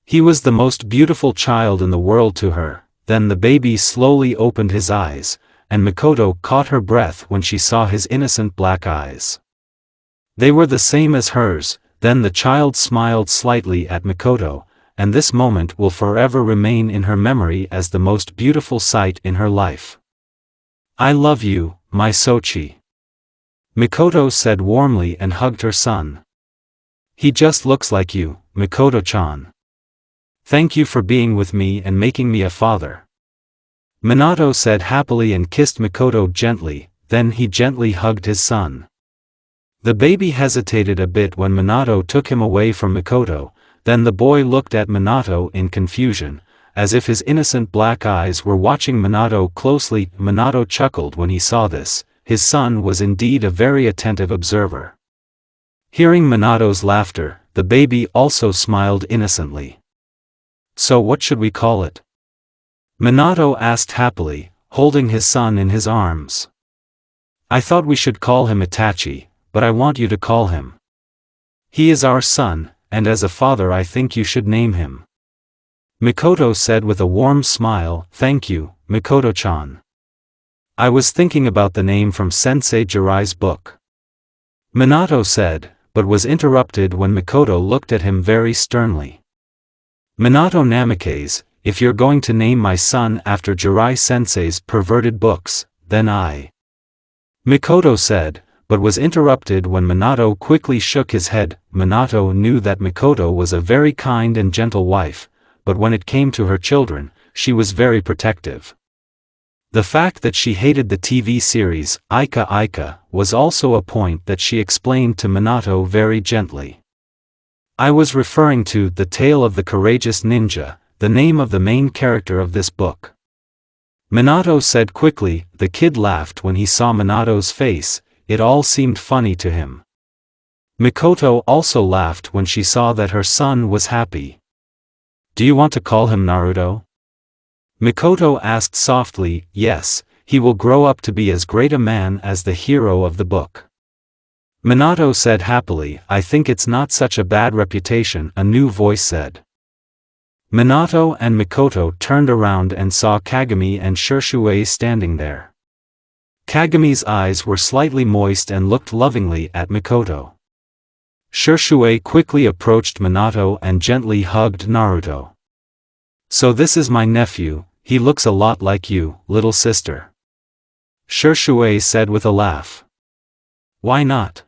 He was the most beautiful child in the world to her. Then the baby slowly opened his eyes, and Mikoto caught her breath when she saw his innocent black eyes. They were the same as hers. Then the child smiled slightly at Mikoto, and this moment will forever remain in her memory as the most beautiful sight in her life. "I love you, my Sochi," Mikoto said warmly and hugged her son. "He just looks like you, Mikoto-chan. Thank you for being with me and making me a father," Minato said happily and kissed Mikoto gently. Then he gently hugged his son. The baby hesitated a bit when Minato took him away from Mikoto. Then the boy looked at Minato in confusion, as if his innocent black eyes were watching Minato closely. Minato chuckled when he saw this. His son was indeed a very attentive observer. Hearing Minato's laughter, the baby also smiled innocently. "So what should we call it?" Minato asked happily, holding his son in his arms. "I thought we should call him Itachi, but I want you to call him. He is our son, and as a father I think you should name him," Mikoto said with a warm smile. "Thank you, Mikoto-chan. I was thinking about the name from Sensei Jiraiya's book," Minato said, but was interrupted when Mikoto looked at him very sternly. "Minato Namikaze, if you're going to name my son after Jiraiya-sensei's perverted books, then I..." Mikoto said, but was interrupted when Minato quickly shook his head. Minato knew that Mikoto was a very kind and gentle wife, but when it came to her children, she was very protective. The fact that she hated the TV series, Ika Ika, was also a point that she explained to Minato very gently. "I was referring to The Tale of the Courageous Ninja, the name of the main character of this book," Minato said quickly. The kid laughed when he saw Minato's face. It all seemed funny to him. Mikoto also laughed when she saw that her son was happy. "Do you want to call him Naruto?" Mikoto asked softly. "Yes, he will grow up to be as great a man as the hero of the book," Minato said happily. "I think it's not such a bad reputation," a new voice said. Minato and Mikoto turned around and saw Kagami and Shisui standing there. Kagami's eyes were slightly moist and looked lovingly at Mikoto. Shisui quickly approached Minato and gently hugged Naruto. "So this is my nephew, he looks a lot like you, little sister," Shisui said with a laugh. "Why not?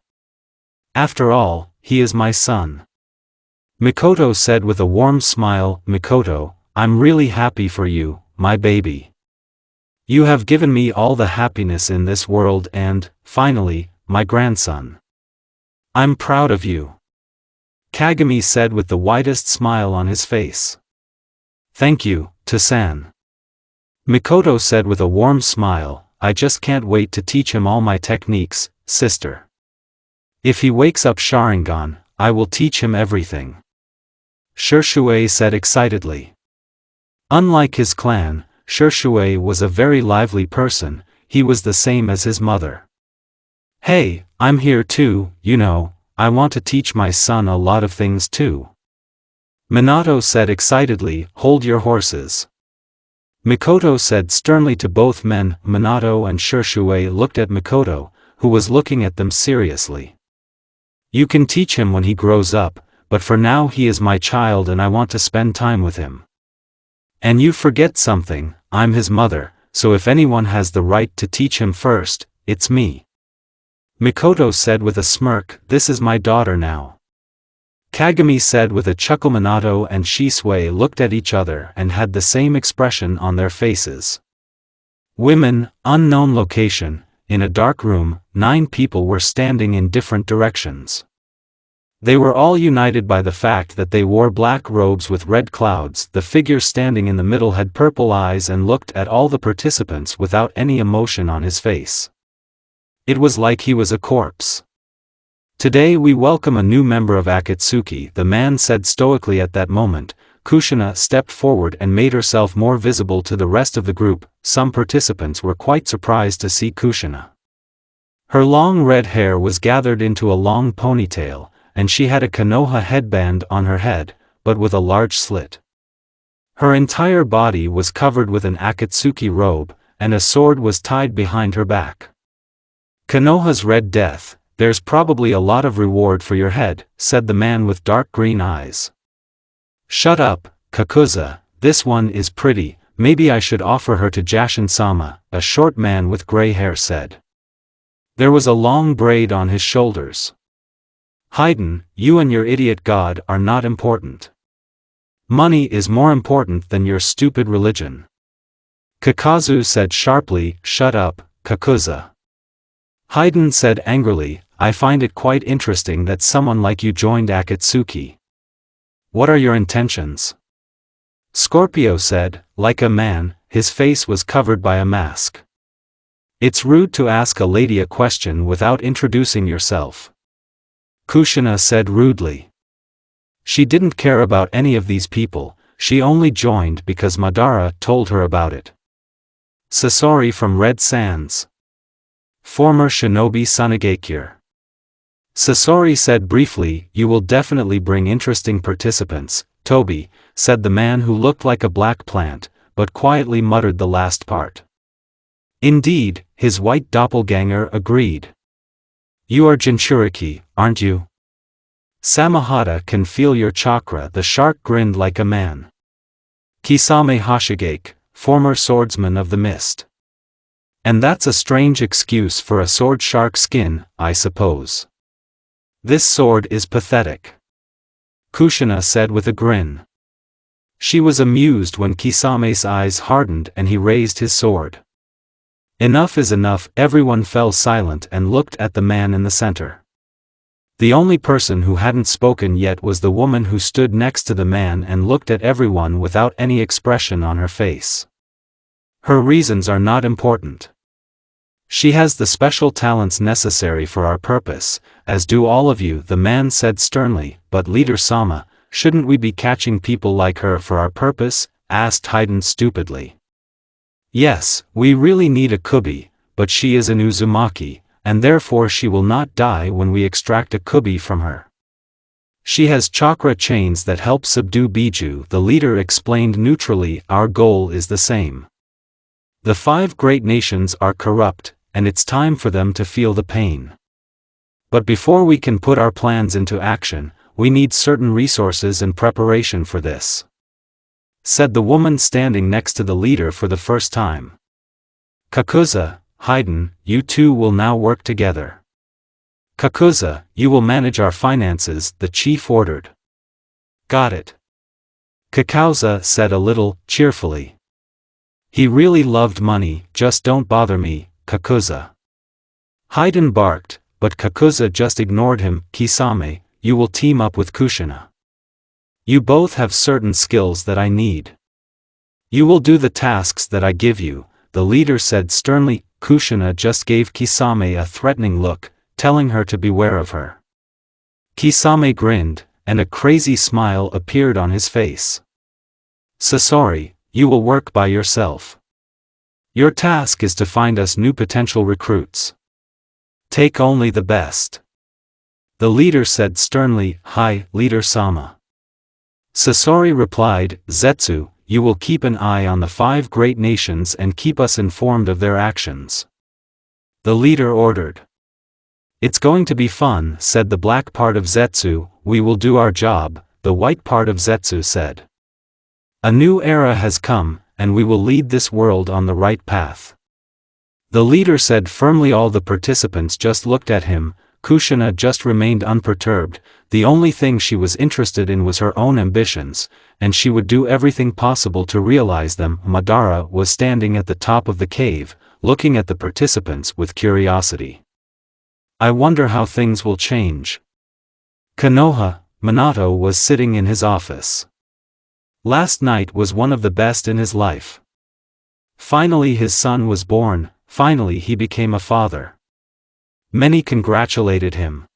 After all, he is my son," Mikoto said with a warm smile. "Mikoto, I'm really happy for you, my baby. You have given me all the happiness in this world and, finally, my grandson. I'm proud of you," Kagami said with the widest smile on his face. "Thank you, Tasan," Mikoto said with a warm smile. "I just can't wait to teach him all my techniques, sister. If he wakes up Sharingan, I will teach him everything," Shisui said excitedly. Unlike his clan, Shisui was a very lively person. He was the same as his mother. "Hey, I'm here too, you know, I want to teach my son a lot of things too," Minato said excitedly. "Hold your horses," Mikoto said sternly to both men. Minato and Shisui looked at Mikoto, who was looking at them seriously. "You can teach him when he grows up, but for now he is my child and I want to spend time with him. And you forget something, I'm his mother, so if anyone has the right to teach him first, it's me," Mikoto said with a smirk, "This is my daughter now." Kagami said with a chuckle. Minato and Shisui looked at each other and had the same expression on their faces. Women, unknown location, in a dark room, 9 people were standing in different directions. They were all united by the fact that they wore black robes with red clouds. The figure standing in the middle had purple eyes and looked at all the participants without any emotion on his face. It was like he was a corpse. "Today we welcome a new member of Akatsuki," the man said stoically. At that moment, Kushina stepped forward and made herself more visible to the rest of the group. Some participants were quite surprised to see Kushina. Her long red hair was gathered into a long ponytail, and she had a Konoha headband on her head, but with a large slit. Her entire body was covered with an Akatsuki robe, and a sword was tied behind her back. "Konoha's Red Death, there's probably a lot of reward for your head," said the man with dark green eyes. "Shut up, Kakuza, this one is pretty, maybe I should offer her to Jashin-sama," a short man with gray hair said. There was a long braid on his shoulders. "Haydn, you and your idiot god are not important. Money is more important than your stupid religion." Kakazu said sharply, "Shut up, Kakuza." Haydn said angrily, "I find it quite interesting that someone like you joined Akatsuki. What are your intentions?" Scorpio said, like a man, his face was covered by a mask. "It's rude to ask a lady a question without introducing yourself," Kushina said rudely. She didn't care about any of these people, she only joined because Madara told her about it. "Sasori from Red Sands. Former shinobi Sunagakure." Sasori said briefly, "You will definitely bring interesting participants, Toby," said the man who looked like a black plant, but quietly muttered the last part. Indeed, his white doppelganger agreed. "You are Jinchuriki, aren't you? Samahata can feel your chakra." The shark grinned like a man. "Kisame Hoshigake, former swordsman of the mist. And that's a strange excuse for a sword shark skin, I suppose. This sword is pathetic," Kushina said with a grin. She was amused when Kisame's eyes hardened and he raised his sword. "Enough is enough." Everyone fell silent and looked at the man in the center. The only person who hadn't spoken yet was the woman who stood next to the man and looked at everyone without any expression on her face. "Her reasons are not important. She has the special talents necessary for our purpose, as do all of you," the man said sternly. "But Leader Sama, shouldn't we be catching people like her for our purpose?" asked Haydn stupidly. "Yes, we really need a kubi, but she is an uzumaki, and therefore she will not die when we extract a kubi from her. She has chakra chains that help subdue Biju," the leader explained neutrally. "Our goal is the same. The 5 great nations are corrupt, and it's time for them to feel the pain. But before we can put our plans into action, we need certain resources and preparation for this," said the woman standing next to the leader for the first time. "Kakuza, Haydn, you two will now work together. Kakuza, you will manage our finances," the chief ordered. "Got it," Kakauza said a little cheerfully. He really loved money. "Just don't bother me, Kakuza." Haydn barked, but Kakuza just ignored him. "Kisame, you will team up with Kushina. You both have certain skills that I need. You will do the tasks that I give you," the leader said sternly. Kushina just gave Kisame a threatening look, telling her to beware of her. Kisame grinned, and a crazy smile appeared on his face. "Sasori, you will work by yourself. Your task is to find us new potential recruits. Take only the best," the leader said sternly. "Hi, Leader Sama." Sasori replied, "Zetsu, you will keep an eye on the 5 great nations and keep us informed of their actions," the leader ordered. "It's going to be fun," said the black part of Zetsu. "We will do our job," the white part of Zetsu said. "A new era has come, and we will lead this world on the right path." The leader said firmly. All the participants just looked at him. Kushina just remained unperturbed. The only thing she was interested in was her own ambitions, and she would do everything possible to realize them. Madara was standing at the top of the cave, looking at the participants with curiosity. I wonder how things will change. Konoha, Minato was sitting in his office. Last night was one of the best in his life. Finally his son was born, finally he became a father. Many congratulated him.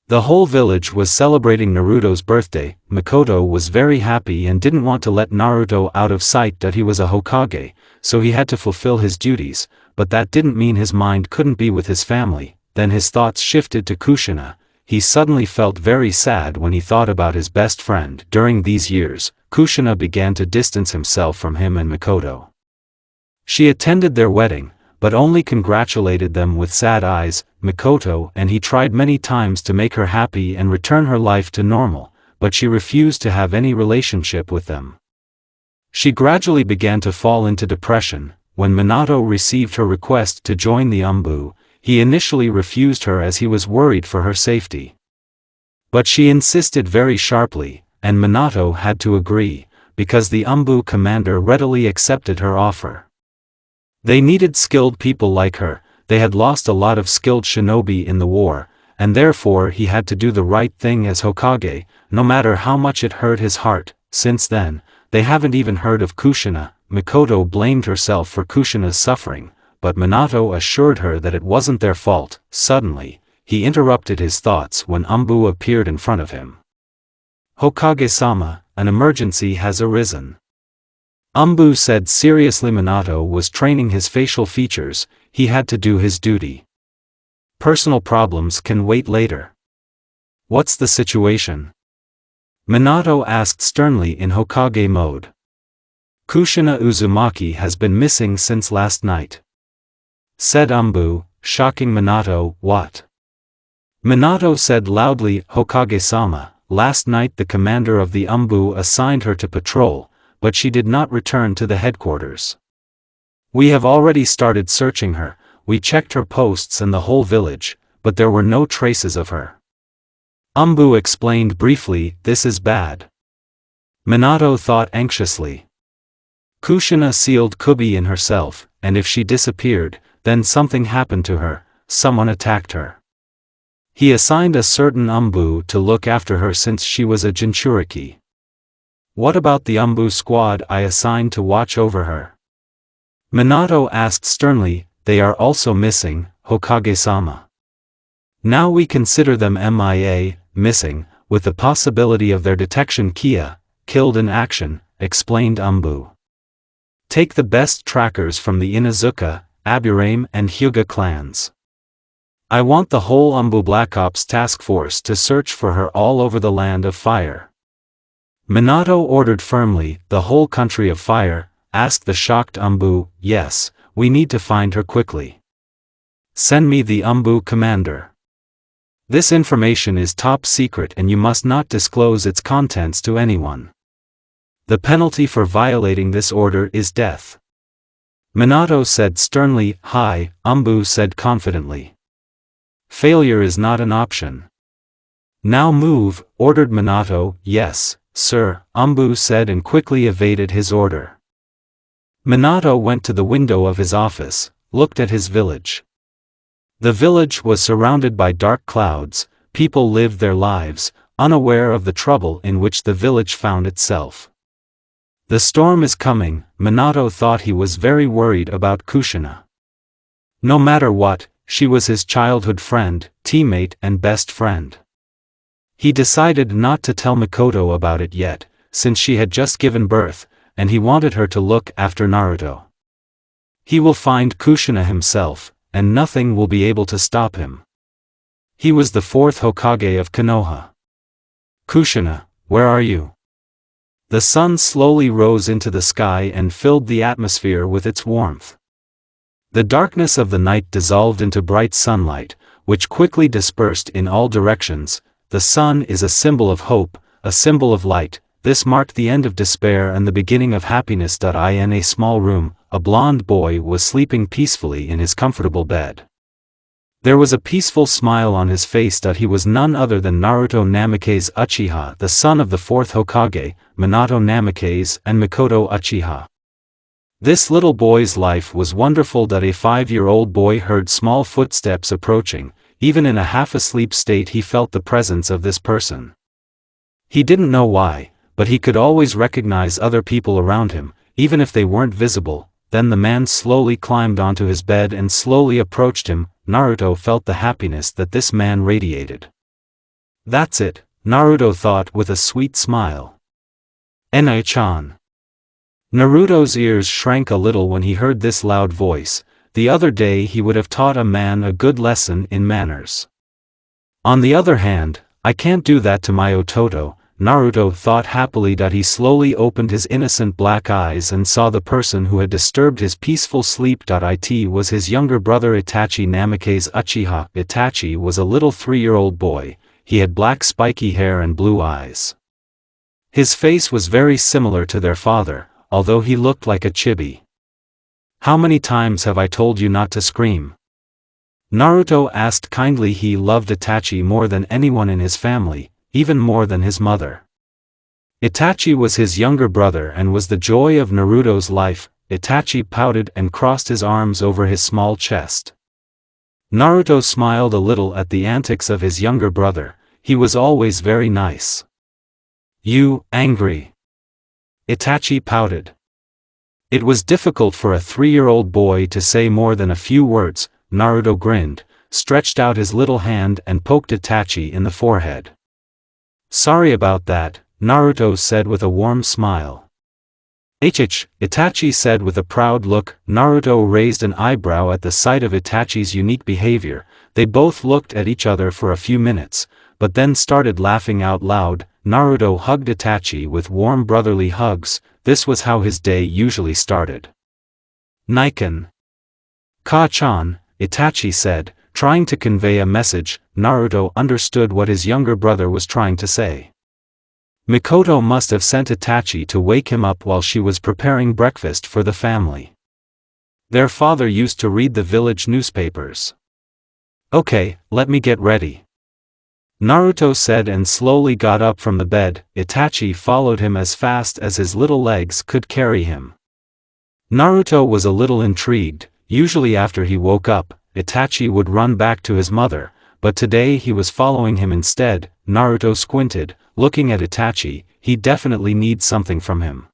The whole village was celebrating Naruto's birthday. Mikoto was very happy and didn't want to let Naruto out of sight that he was a Hokage, so he had to fulfill his duties, but that didn't mean his mind couldn't be with his family. Then his thoughts shifted to Kushina. He suddenly felt very sad when he thought about his best friend. During these years, Kushina began to distance himself from him and Mikoto. She attended their wedding, but only congratulated them with sad eyes. Mikoto and he tried many times to make her happy and return her life to normal, but she refused to have any relationship with them. She gradually began to fall into depression. When Minato received her request to join the Umbu, he initially refused her as he was worried for her safety. But she insisted very sharply, and Minato had to agree, because the Umbu commander readily accepted her offer. They needed skilled people like her. They had lost a lot of skilled shinobi in the war, and therefore he had to do the right thing as Hokage, no matter how much it hurt his heart. Since then, they haven't even heard of Kushina. Mikoto blamed herself for Kushina's suffering, but Minato assured her that it wasn't their fault. Suddenly, he interrupted his thoughts when Umbu appeared in front of him. Hokage-sama, an emergency has arisen. Umbu said seriously. Minato was training his facial features. He had to do his duty. Personal problems can wait later. What's the situation? Minato asked sternly in Hokage mode. Kushina Uzumaki has been missing since last night, said Umbu, shocking Minato. What? Minato said loudly, Hokage-sama, last night the commander of the Umbu assigned her to patrol, but she did not return to the headquarters. We have already started searching her. We checked her posts and the whole village, but there were no traces of her. Umbu explained briefly. This is bad. Minato thought anxiously. Kushina sealed Kubi in herself, and if she disappeared, then something happened to her. Someone attacked her. He assigned a certain Umbu to look after her since she was a Jinchuriki. What about the Umbu squad I assigned to watch over her? Minato asked sternly. They are also missing, Hokage-sama. Now we consider them MIA, missing, with the possibility of their detection killed in action, explained Umbu. Take the best trackers from the Inuzuka, Aburame and Hyuga clans. I want the whole Umbu Black Ops task force to search for her all over the land of fire. Minato ordered firmly. The whole country of fire? Asked the shocked Umbu. Yes, we need to find her quickly. Send me the Umbu commander. This information is top secret and you must not disclose its contents to anyone. The penalty for violating this order is death. Minato said sternly. Hi, Umbu said confidently. Failure is not an option. Now move, ordered Minato. Yes, sir, Umbu said and quickly evaded his order. Minato went to the window of his office, looked at his village. The village was surrounded by dark clouds. People lived their lives, unaware of the trouble in which the village found itself. The storm is coming. Minato thought. He was very worried about Kushina. No matter what, she was his childhood friend, teammate and best friend. He decided not to tell Mikoto about it yet, since she had just given birth, and he wanted her to look after Naruto. He will find Kushina himself, and nothing will be able to stop him. He was the fourth Hokage of Konoha. Kushina, where are you? The sun slowly rose into the sky and filled the atmosphere with its warmth. The darkness of the night dissolved into bright sunlight, which quickly dispersed in all directions. The sun is a symbol of hope, a symbol of light. this marked the end of despair and the beginning of happiness. In a small room, a blond boy was sleeping peacefully in his comfortable bed. There was a peaceful smile on his face. He was none other than Naruto Namake's Uchiha, the son of the fourth Hokage, Minato Namake's and Mikoto Uchiha. This little boy's life was wonderful. A 5-year-old boy heard small footsteps approaching. Even in a half-asleep state he felt the presence of this person. He didn't know why, but he could always recognize other people around him, even if they weren't visible. Then the man slowly climbed onto his bed and slowly approached him. Naruto felt the happiness that this man radiated. That's it, Naruto thought with a sweet smile. Enai-chan. Naruto's ears shrank a little when he heard this loud voice. The other day he would have taught a man a good lesson in manners. On the other hand, I can't do that to my Ototo, Naruto thought happily. He slowly opened his innocent black eyes and saw the person who had disturbed his peaceful sleep. It was his younger brother Itachi Namake's Uchiha. Itachi was a little 3-year-old boy. He had black spiky hair and blue eyes. His face was very similar to their father, although he looked like a chibi. How many times have I told you not to scream? Naruto asked kindly. He loved Itachi more than anyone in his family, even more than his mother. Itachi was his younger brother and was the joy of Naruto's life. Itachi pouted and crossed his arms over his small chest. Naruto smiled a little at the antics of his younger brother. He was always very nice. You, angry? Itachi pouted. It was difficult for a 3-year-old boy to say more than a few words. Naruto grinned, stretched out his little hand and poked Itachi in the forehead. Sorry about that, Naruto said with a warm smile. Itachi said with a proud look. Naruto raised an eyebrow at the sight of Itachi's unique behavior. They both looked at each other for a few minutes, but then started laughing out loud. Naruto hugged Itachi with warm brotherly hugs. This was how his day usually started. Niken. Ka-chan, Itachi said, trying to convey a message. Naruto understood what his younger brother was trying to say. Mikoto must have sent Itachi to wake him up while she was preparing breakfast for the family. Their father used to read the village newspapers. Okay, let me get ready, Naruto said and slowly got up from the bed. Itachi followed him as fast as his little legs could carry him. Naruto was a little intrigued. Usually after he woke up, Itachi would run back to his mother, but today he was following him instead. Naruto squinted, looking at Itachi. He definitely needs something from him.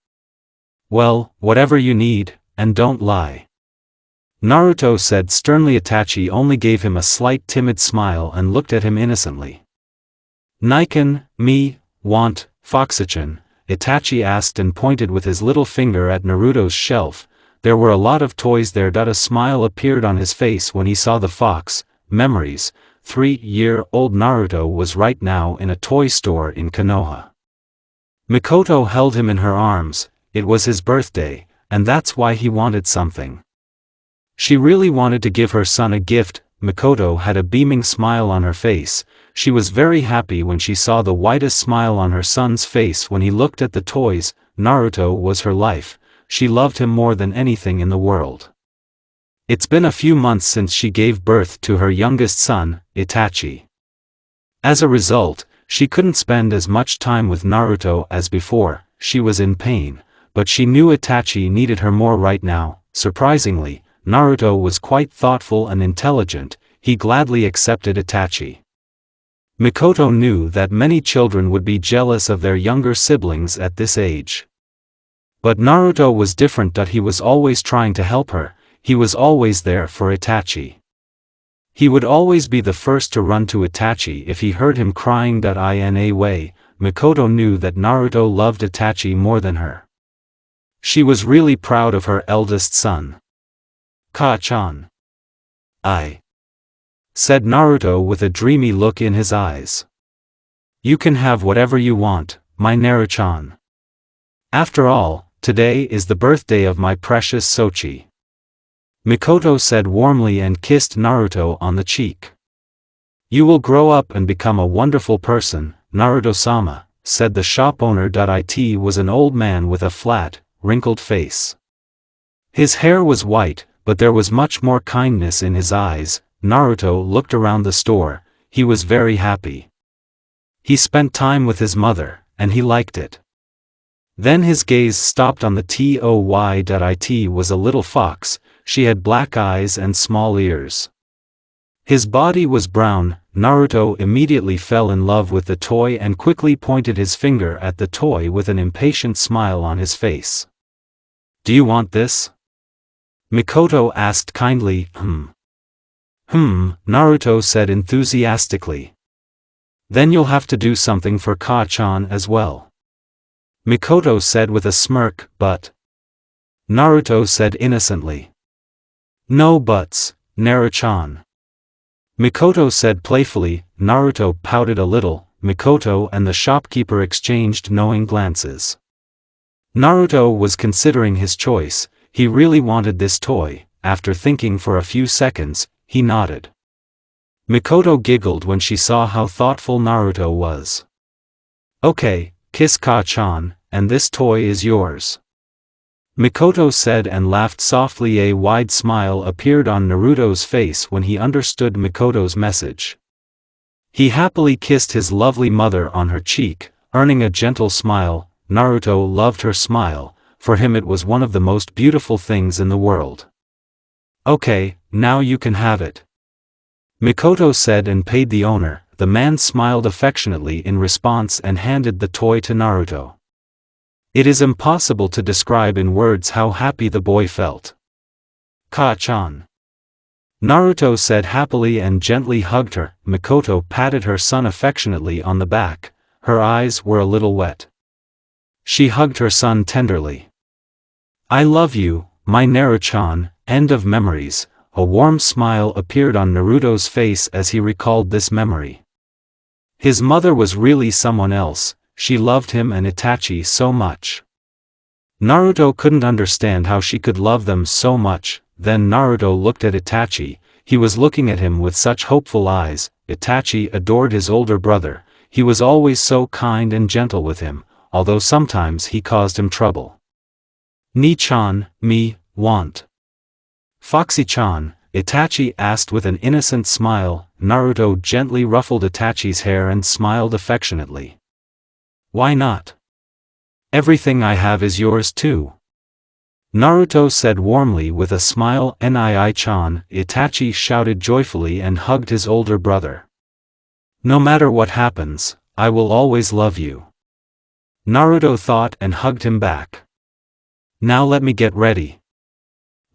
Well, whatever you need, and don't lie, Naruto said sternly. Itachi only gave him a slight timid smile and looked at him innocently. Niken, me, want, Foxichan? Itachi asked and pointed with his little finger at Naruto's shelf. There were a lot of toys there. A smile appeared on his face when he saw the fox. Memories. 3-year-old Naruto was right now in a toy store in Konoha. Mikoto held him in her arms. It was his birthday, and that's why he wanted something. She really wanted to give her son a gift. Mikoto had a beaming smile on her face. She was very happy when she saw the widest smile on her son's face when he looked at the toys. Naruto was her life. She loved him more than anything in the world. It's been a few months since she gave birth to her youngest son, Itachi. As a result, she couldn't spend as much time with Naruto as before. She was in pain, but she knew Itachi needed her more right now. Surprisingly, Naruto was quite thoughtful and intelligent. He gladly accepted Itachi. Mikoto knew that many children would be jealous of their younger siblings at this age. But Naruto was different. He was always trying to help her. He was always there for Itachi. He would always be the first to run to Itachi if he heard him crying. In a way, Mikoto knew that Naruto loved Itachi more than her. She was really proud of her eldest son. Ka-chan. I. Said Naruto with a dreamy look in his eyes. You can have whatever you want, my Naru-chan. After all, today is the birthday of my precious Sochi. Mikoto said warmly and kissed Naruto on the cheek. You will grow up and become a wonderful person, Naruto-sama, said the shop owner. It was an old man with a flat, wrinkled face. His hair was white, but there was much more kindness in his eyes. Naruto looked around the store. He was very happy. He spent time with his mother, and he liked it. Then his gaze stopped on the toy. It was a little fox. She had black eyes and small ears. His body was brown. Naruto immediately fell in love with the toy and quickly pointed his finger at the toy with an impatient smile on his face. "Do you want this?" Mikoto asked kindly. Naruto said enthusiastically. "Then you'll have to do something for Ka-chan as well." Mikoto said with a smirk. "But..." Naruto said innocently. "No buts, Naru-chan." Mikoto said playfully. Naruto pouted a little. Mikoto and the shopkeeper exchanged knowing glances. Naruto was considering his choice. He really wanted this toy. After thinking for a few seconds, he nodded. Mikoto giggled when she saw how thoughtful Naruto was. "Okay, kiss Ka-chan, and this toy is yours," Mikoto said and laughed softly. A wide smile appeared on Naruto's face when he understood Mikoto's message. He happily kissed his lovely mother on her cheek, earning a gentle smile. Naruto loved her smile. For him it was one of the most beautiful things in the world. "Okay, now you can have it," Mikoto said and paid the owner. The man smiled affectionately in response and handed the toy to Naruto. It is impossible to describe in words how happy the boy felt. "Ka-chan," Naruto said happily and gently hugged her. Mikoto patted her son affectionately on the back. Her eyes were a little wet. She hugged her son tenderly. "I love you, my Naru-chan." End of memories. A warm smile appeared on Naruto's face as he recalled this memory. His mother was really someone else. She loved him and Itachi so much. Naruto couldn't understand how she could love them so much. Then Naruto looked at Itachi. He was looking at him with such hopeful eyes. Itachi adored his older brother. He was always so kind and gentle with him, although sometimes he caused him trouble. "Ni-chan, me, want Foxy-chan?" Itachi asked with an innocent smile. Naruto gently ruffled Itachi's hair and smiled affectionately. "Why not? Everything I have is yours too," Naruto said warmly with a smile. "Nii-chan," Itachi shouted joyfully and hugged his older brother. "No matter what happens, I will always love you," Naruto thought and hugged him back. "Now let me get ready,"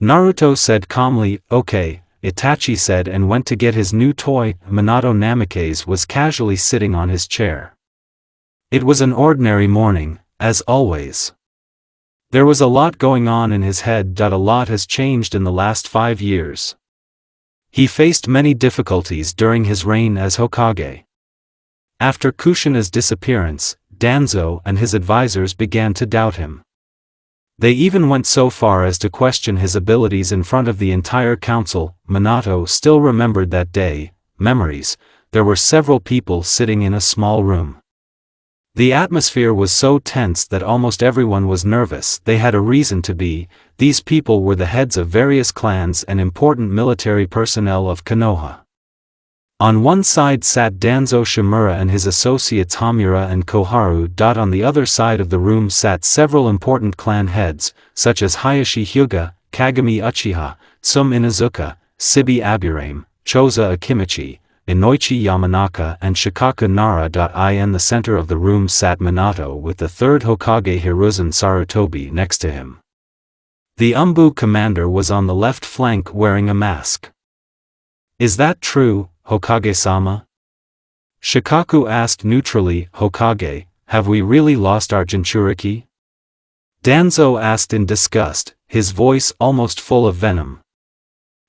Naruto said calmly. "Okay," Itachi said and went to get his new toy. Minato Namikaze was casually sitting on his chair. It was an ordinary morning, as always. There was a lot going on in his head. A lot has changed in the last 5 years. He faced many difficulties during his reign as Hokage. After Kushina's disappearance, Danzo and his advisors began to doubt him. They even went so far as to question his abilities in front of the entire council. Minato still remembered that day. Memories. There were several people sitting in a small room. The atmosphere was so tense that almost everyone was nervous. They had a reason to be. These people were the heads of various clans and important military personnel of Konoha. On one side sat Danzo Shimura and his associates Hamura and Koharu. On the other side of the room sat several important clan heads, such as Hayashi Hyuga, Kagami Uchiha, Tsum Inuzuka, Sibi Aburame, Choza Akimichi, Inoichi Yamanaka and Shikaku Nara. In the center of the room sat Minato with the third Hokage Hiruzen Sarutobi next to him. The Umbu commander was on the left flank wearing a mask. "Is that true, Hokage-sama?" Shikaku asked neutrally. "Hokage, have we really lost our Jinchuriki?" Danzo asked in disgust, his voice almost full of venom.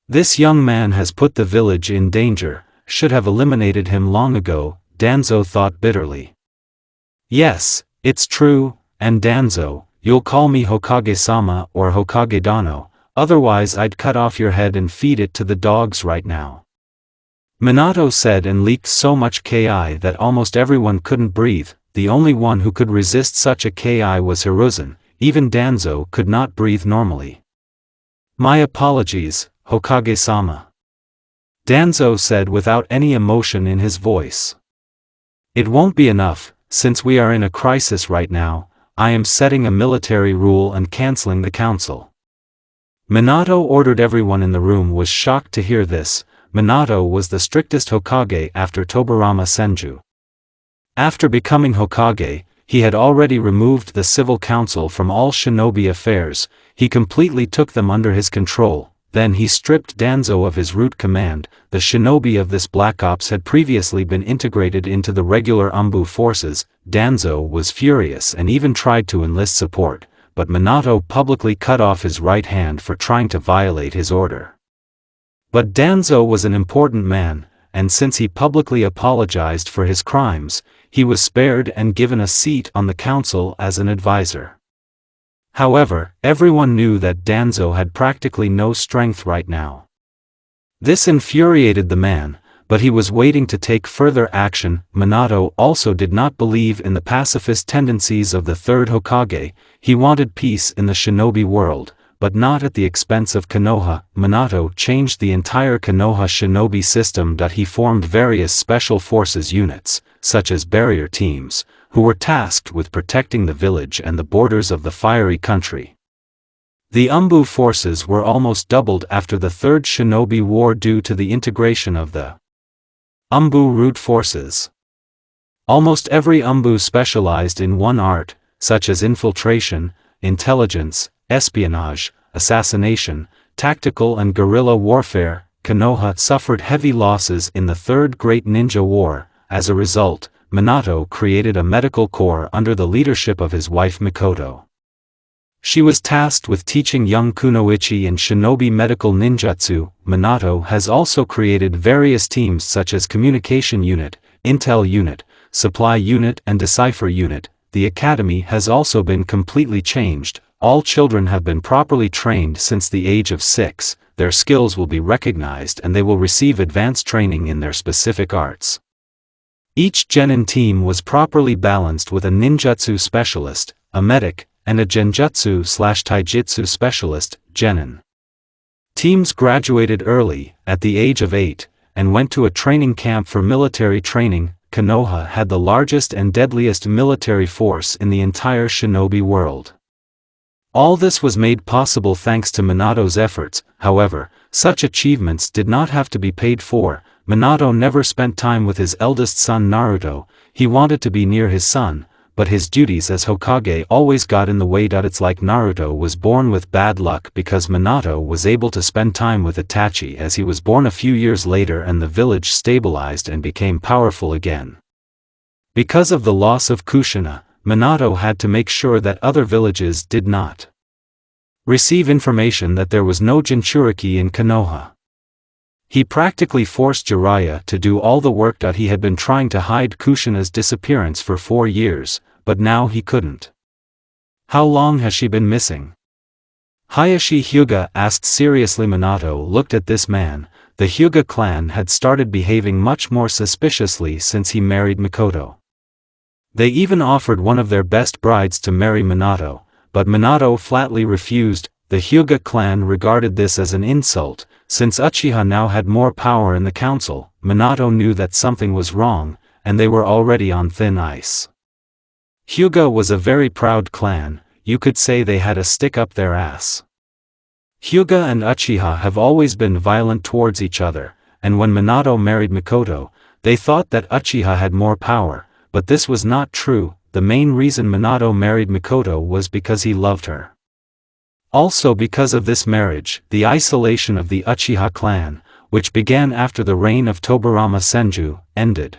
"This young man has put the village in danger, should have eliminated him long ago," Danzo thought bitterly. "Yes, it's true, and Danzo, you'll call me Hokage-sama or Hokage-dano, otherwise I'd cut off your head and feed it to the dogs right now," Minato said and leaked so much ki that almost everyone couldn't breathe. the only one who could resist such a ki was Hiruzen. Even Danzo could not breathe normally. "My apologies, Hokage-sama," Danzo said without any emotion in his voice. "It won't be enough, since we are in a crisis right now. I am setting a military rule and canceling the council." Minato ordered. Everyone in the room was shocked to hear this. Minato was the strictest Hokage after Tobirama Senju. After becoming Hokage, he had already removed the civil council from all shinobi affairs. He completely took them under his control. Then he stripped Danzo of his root command. The shinobi of this Black Ops had previously been integrated into the regular Anbu forces. Danzo was furious and even tried to enlist support, but Minato publicly cut off his right hand for trying to violate his order. But Danzo was an important man, and since he publicly apologized for his crimes, he was spared and given a seat on the council as an advisor. However, everyone knew that Danzo had practically no strength right now. This infuriated the man, but he was waiting to take further action. Minato also did not believe in the pacifist tendencies of the third Hokage. He wanted peace in the shinobi world, but not at the expense of Konoha. Minato changed the entire Konoha shinobi system. He formed various special forces units, such as barrier teams, who were tasked with protecting the village and the borders of the fiery country. The Anbu forces were almost doubled after the Third Shinobi War due to the integration of the Anbu root forces. Almost every Anbu specialized in one art, such as infiltration, intelligence, espionage, assassination, tactical and guerrilla warfare. Konoha suffered heavy losses in the Third Great Ninja War. As a result, Minato created a medical corps under the leadership of his wife Mikoto. She was tasked with teaching young kunoichi and shinobi medical ninjutsu. Minato has also created various teams such as Communication Unit, Intel Unit, Supply Unit and Decipher Unit. The academy has also been completely changed. All children have been properly trained since the age of 6, their skills will be recognized and they will receive advanced training in their specific arts. Each genin team was properly balanced with a ninjutsu specialist, a medic, and a genjutsu/taijutsu specialist, genin. Teams graduated early, at the age of 8, and went to a training camp for military training. Konoha had the largest and deadliest military force in the entire shinobi world. All this was made possible thanks to Minato's efforts. However, such achievements did not have to be paid for. Minato never spent time with his eldest son Naruto. He wanted to be near his son, but his duties as Hokage always got in the way. It's like Naruto was born with bad luck because Minato was able to spend time with Itachi as he was born a few years later and the village stabilized and became powerful again. Because of the loss of Kushina, Minato had to make sure that other villages did not receive information that there was no Jinchuriki in Konoha. He practically forced Jiraiya to do all the work. He had been trying to hide Kushina's disappearance for 4 years, but now he couldn't. "How long has she been missing?" Hayashi Hyuga asked seriously. Minato looked at this man. The Hyuga clan had started behaving much more suspiciously since he married Mikoto. They even offered one of their best brides to marry Minato, but Minato flatly refused. The Hyuga clan regarded this as an insult. Since Uchiha now had more power in the council, Minato knew that something was wrong, and they were already on thin ice. Hyuga was a very proud clan. You could say they had a stick up their ass. Hyuga and Uchiha have always been violent towards each other, and when Minato married Mikoto, they thought that Uchiha had more power, but this was not true. The main reason Minato married Mikoto was because he loved her. Also because of this marriage, the isolation of the Uchiha clan, which began after the reign of Tobirama Senju, ended.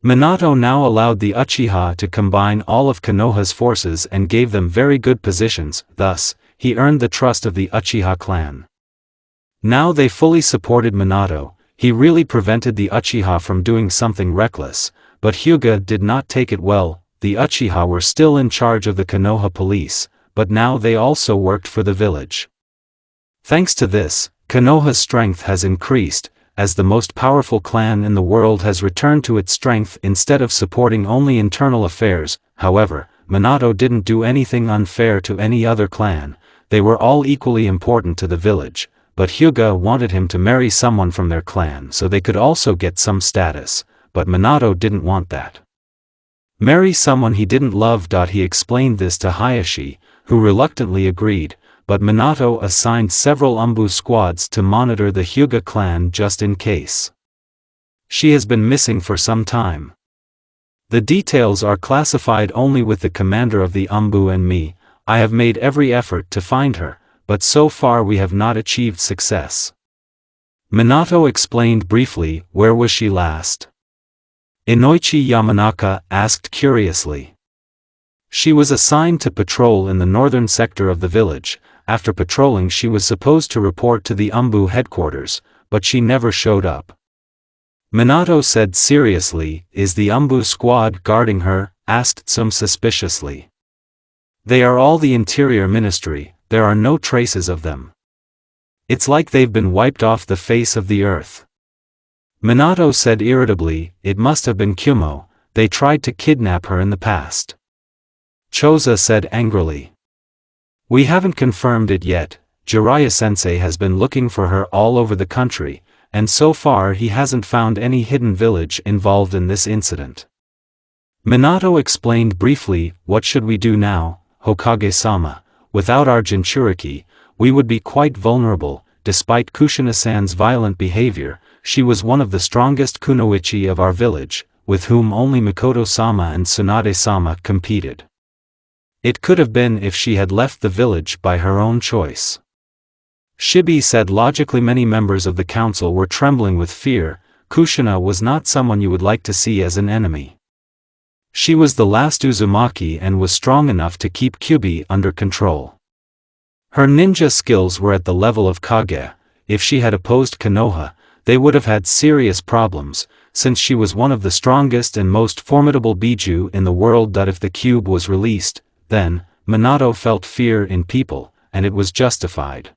Minato now allowed the Uchiha to combine all of Konoha's forces and gave them very good positions. Thus, he earned the trust of the Uchiha clan. Now they fully supported Minato. He really prevented the Uchiha from doing something reckless, but Hyuga did not take it well. The Uchiha were still in charge of the Konoha police, but now they also worked for the village. Thanks to this, Konoha's strength has increased. as the most powerful clan in the world, has returned to its strength instead of supporting only internal affairs. However, Minato didn't do anything unfair to any other clan. They were all equally important to the village, but Hyuga wanted him to marry someone from their clan so they could also get some status, but Minato didn't want that. Marry someone he didn't love. He explained this to Hayashi, who reluctantly agreed, but Minato assigned several Umbu squads to monitor the Hyuga clan just in case. She has been missing for some time. The details are classified only with the commander of the Umbu and me. I have made every effort to find her, but so far we have not achieved success. Minato explained briefly. Where was she last? Inoichi Yamanaka asked curiously. She was assigned to patrol in the northern sector of the village. After patrolling, she was supposed to report to the Umbu headquarters, but she never showed up. Minato said seriously. Is the Umbu squad guarding her? Asked Tsum suspiciously. They are all the interior ministry. There are no traces of them. It's like they've been wiped off the face of the earth. Minato said irritably. It must have been Kumo. They tried to kidnap her in the past. Choza said angrily. We haven't confirmed it yet. Jiraiya-sensei has been looking for her all over the country, and so far he hasn't found any hidden village involved in this incident. Minato explained briefly. What should we do now, Hokage-sama? Without our Jinchuriki, we would be quite vulnerable. Despite Kushina-san's violent behavior, she was one of the strongest kunoichi of our village, with whom only Mikoto-sama and Tsunade-sama competed. It could have been if she had left the village by her own choice. Shibi said logically. Many members of the council were trembling with fear. Kushina was not someone you would like to see as an enemy. She was the last Uzumaki and was strong enough to keep Kyubi under control. Her ninja skills were at the level of Kage. If she had opposed Konoha, they would have had serious problems, since she was one of the strongest and most formidable Biju in the world. If the cube was released, then, Minato felt fear in people, and it was justified.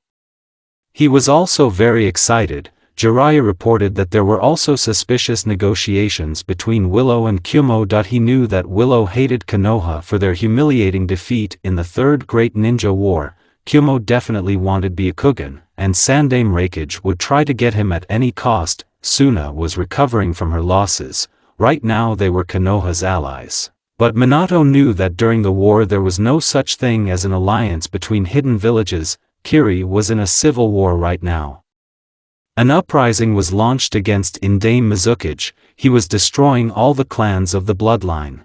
He was also very excited. Jiraiya reported that there were also suspicious negotiations between Willow and Kumo. He knew that Willow hated Konoha for their humiliating defeat in the Third Great Ninja War. Kumo definitely wanted Byakugan, and Sandaime Raikage would try to get him at any cost. Suna was recovering from her losses. Right now they were Konoha's allies. But Minato knew that during the war there was no such thing as an alliance between hidden villages. Kiri was in a civil war right now. An uprising was launched against Indaime Mizukage. He was destroying all the clans of the bloodline.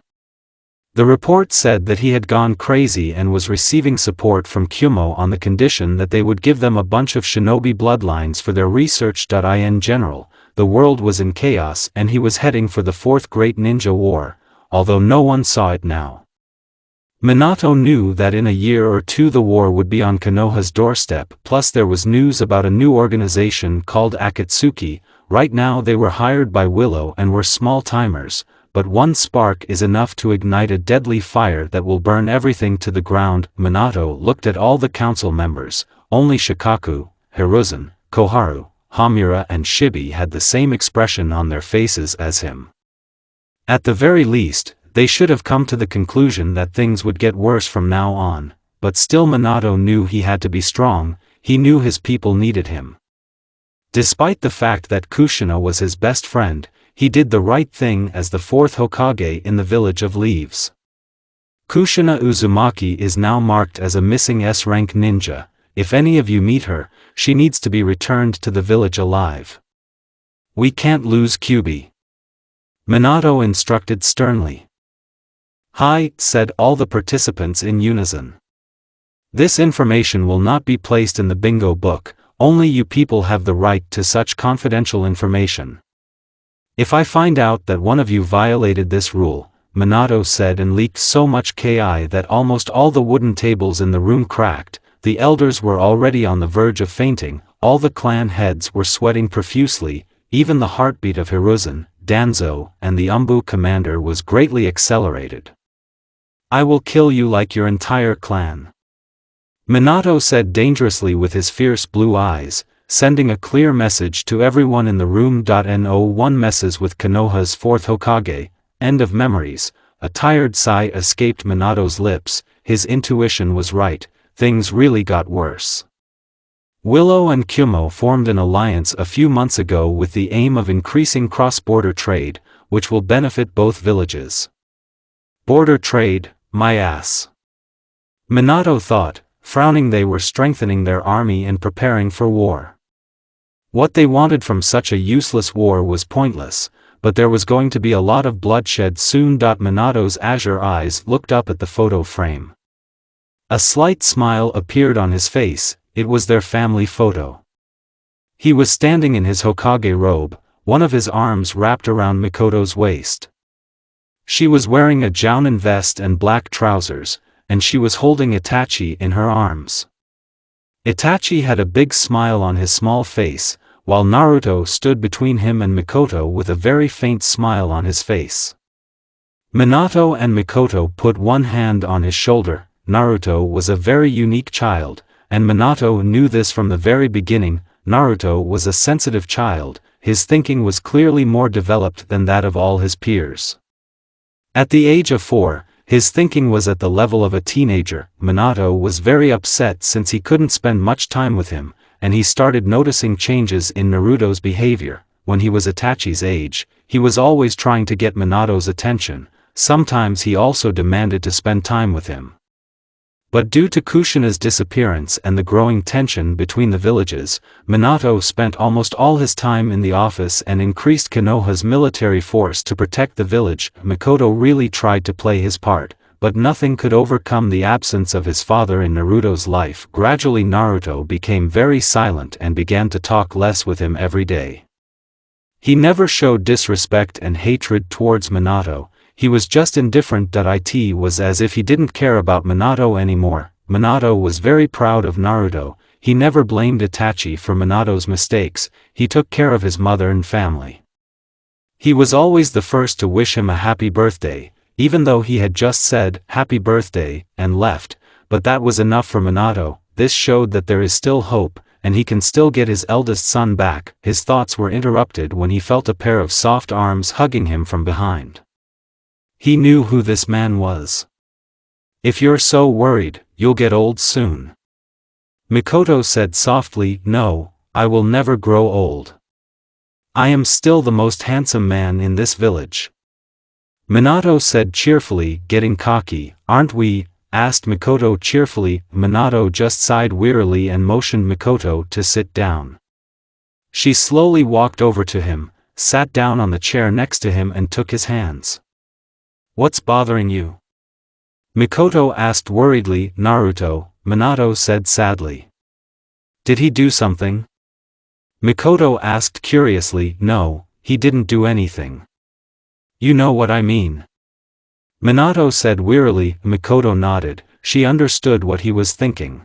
The report said that he had gone crazy and was receiving support from Kumo on the condition that they would give them a bunch of shinobi bloodlines for their research. In general, the world was in chaos and he was heading for the Fourth Great Ninja War, although no one saw it now. Minato knew that in a year or two the war would be on Konoha's doorstep. Plus there was news about a new organization called Akatsuki. Right now they were hired by Willow and were small-timers, but one spark is enough to ignite a deadly fire that will burn everything to the ground. Minato looked at all the council members. Only Shikaku, Hiruzen, Koharu, Hamura and Shibi had the same expression on their faces as him. At the very least, they should have come to the conclusion that things would get worse from now on, but still Minato knew he had to be strong. He knew his people needed him. Despite the fact that Kushina was his best friend, he did the right thing as the fourth Hokage in the Village of Leaves. Kushina Uzumaki is now marked as a missing S-rank ninja. If any of you meet her, she needs to be returned to the village alive. We can't lose Kyubi. Minato instructed sternly. "Hi," said all the participants in unison. "This information will not be placed in the bingo book. Only you people have the right to such confidential information. If I find out that one of you violated this rule," Minato said, and leaked so much ki that almost all the wooden tables in the room cracked. The elders were already on the verge of fainting. All the clan heads were sweating profusely. Even the heartbeat of Hiruzen, Danzo, and the Umbu commander was greatly accelerated. "I will kill you like your entire clan," Minato said dangerously with his fierce blue eyes. sending a clear message to everyone in the room. No one messes with Konoha's fourth Hokage. End of memories. A tired sigh escaped Minato's lips. His intuition was right, things really got worse. Willow and Kumo formed an alliance a few months ago with the aim of increasing cross-border trade, which will benefit both villages. Border trade, my ass. Minato thought, frowning. They were strengthening their army and preparing for war. What they wanted from such a useless war was pointless, but there was going to be a lot of bloodshed soon. Minato's azure eyes looked up at the photo frame. A slight smile appeared on his face. It was their family photo. He was standing in his Hokage robe, one of his arms wrapped around Mikoto's waist. She was wearing a jounin vest and black trousers, and she was holding Itachi in her arms. Itachi had a big smile on his small face, while Naruto stood between him and Mikoto with a very faint smile on his face. Minato and Mikoto put one hand on his shoulder. Naruto was a very unique child, and Minato knew this from the very beginning. Naruto was a sensitive child, his thinking was clearly more developed than that of all his peers. At the age of 4, his thinking was at the level of a teenager. Minato was very upset since he couldn't spend much time with him, and he started noticing changes in Naruto's behavior. When he was Itachi's age, he was always trying to get Minato's attention. Sometimes he also demanded to spend time with him. But due to Kushina's disappearance and the growing tension between the villages, Minato spent almost all his time in the office and increased Konoha's military force to protect the village. Mikoto really tried to play his part, but nothing could overcome the absence of his father in Naruto's life. Gradually Naruto became very silent and began to talk less with him every day. He never showed disrespect and hatred towards Minato. He was just indifferent. It was as if he didn't care about Minato anymore. Minato was very proud of Naruto. He never blamed Itachi for Minato's mistakes. He took care of his mother and family. He was always the first to wish him a happy birthday, even though he had just said, "Happy birthday," and left, but that was enough for Minato. This showed that there is still hope, and he can still get his eldest son back. His thoughts were interrupted when he felt a pair of soft arms hugging him from behind. He knew who this man was. "If you're so worried, you'll get old soon." Mikoto said softly, "No, I will never grow old. I am still the most handsome man in this village." Minato said cheerfully, getting cocky. "Aren't we?" asked Mikoto cheerfully. Minato just sighed wearily and motioned Mikoto to sit down. She slowly walked over to him, sat down on the chair next to him and took his hands. "What's bothering you?" Mikoto asked worriedly. "Naruto," Minato said sadly. "Did he do something?" Mikoto asked curiously. "No, he didn't do anything." "You know what I mean." Minato said wearily. Mikoto nodded. She understood what he was thinking.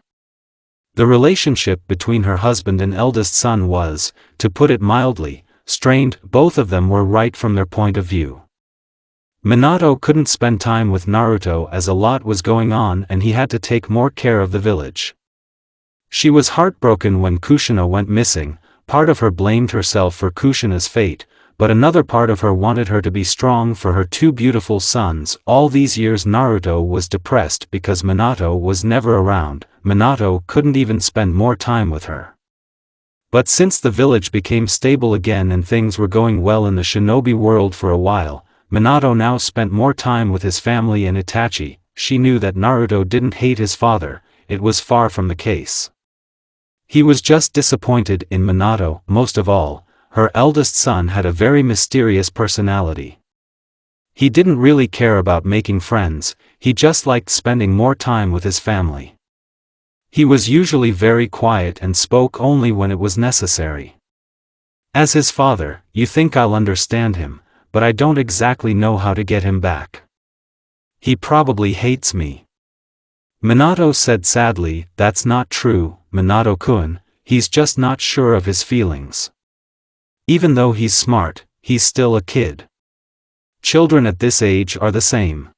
The relationship between her husband and eldest son was, to put it mildly, strained. Both of them were right from their point of view. Minato couldn't spend time with Naruto as a lot was going on and he had to take more care of the village. She was heartbroken when Kushina went missing. Part of her blamed herself for Kushina's fate, but another part of her wanted her to be strong for her two beautiful sons. All these years Naruto was depressed because Minato was never around. Minato couldn't even spend more time with her. But since the village became stable again and things were going well in the shinobi world for a while, Minato now spent more time with his family and Itachi. She knew that Naruto didn't hate his father. It was far from the case. He was just disappointed in Minato. Most of all, her eldest son had a very mysterious personality. He didn't really care about making friends, he just liked spending more time with his family. He was usually very quiet and spoke only when it was necessary. As his father, you think I'll understand him, but I don't exactly know how to get him back. He probably hates me. Minato said sadly. That's not true, Minato-kun, he's just not sure of his feelings. Even though he's smart, he's still a kid. Children at this age are the same.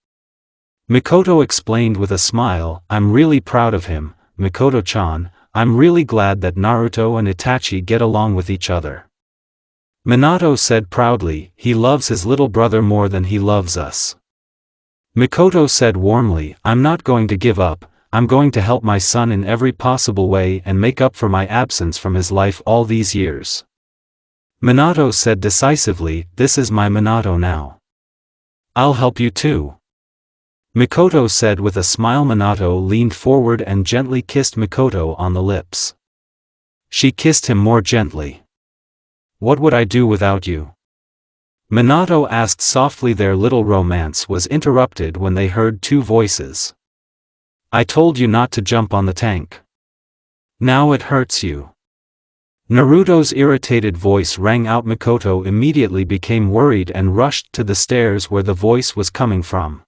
Mikoto explained with a smile. I'm really proud of him, Mikoto-chan, I'm really glad that Naruto and Itachi get along with each other. Minato said proudly, he loves his little brother more than he loves us. Mikoto said warmly, I'm not going to give up, I'm going to help my son in every possible way and make up for my absence from his life all these years. Minato said decisively, this is my Minato now. I'll help you too. Mikoto said with a smile. Minato leaned forward and gently kissed Mikoto on the lips. She kissed him more gently. What would I do without you? Minato asked softly. Their little romance was interrupted when they heard two voices. I told you not to jump on the tank. Now it hurts you. Naruto's irritated voice rang out. Mikoto immediately became worried and rushed to the stairs where the voice was coming from.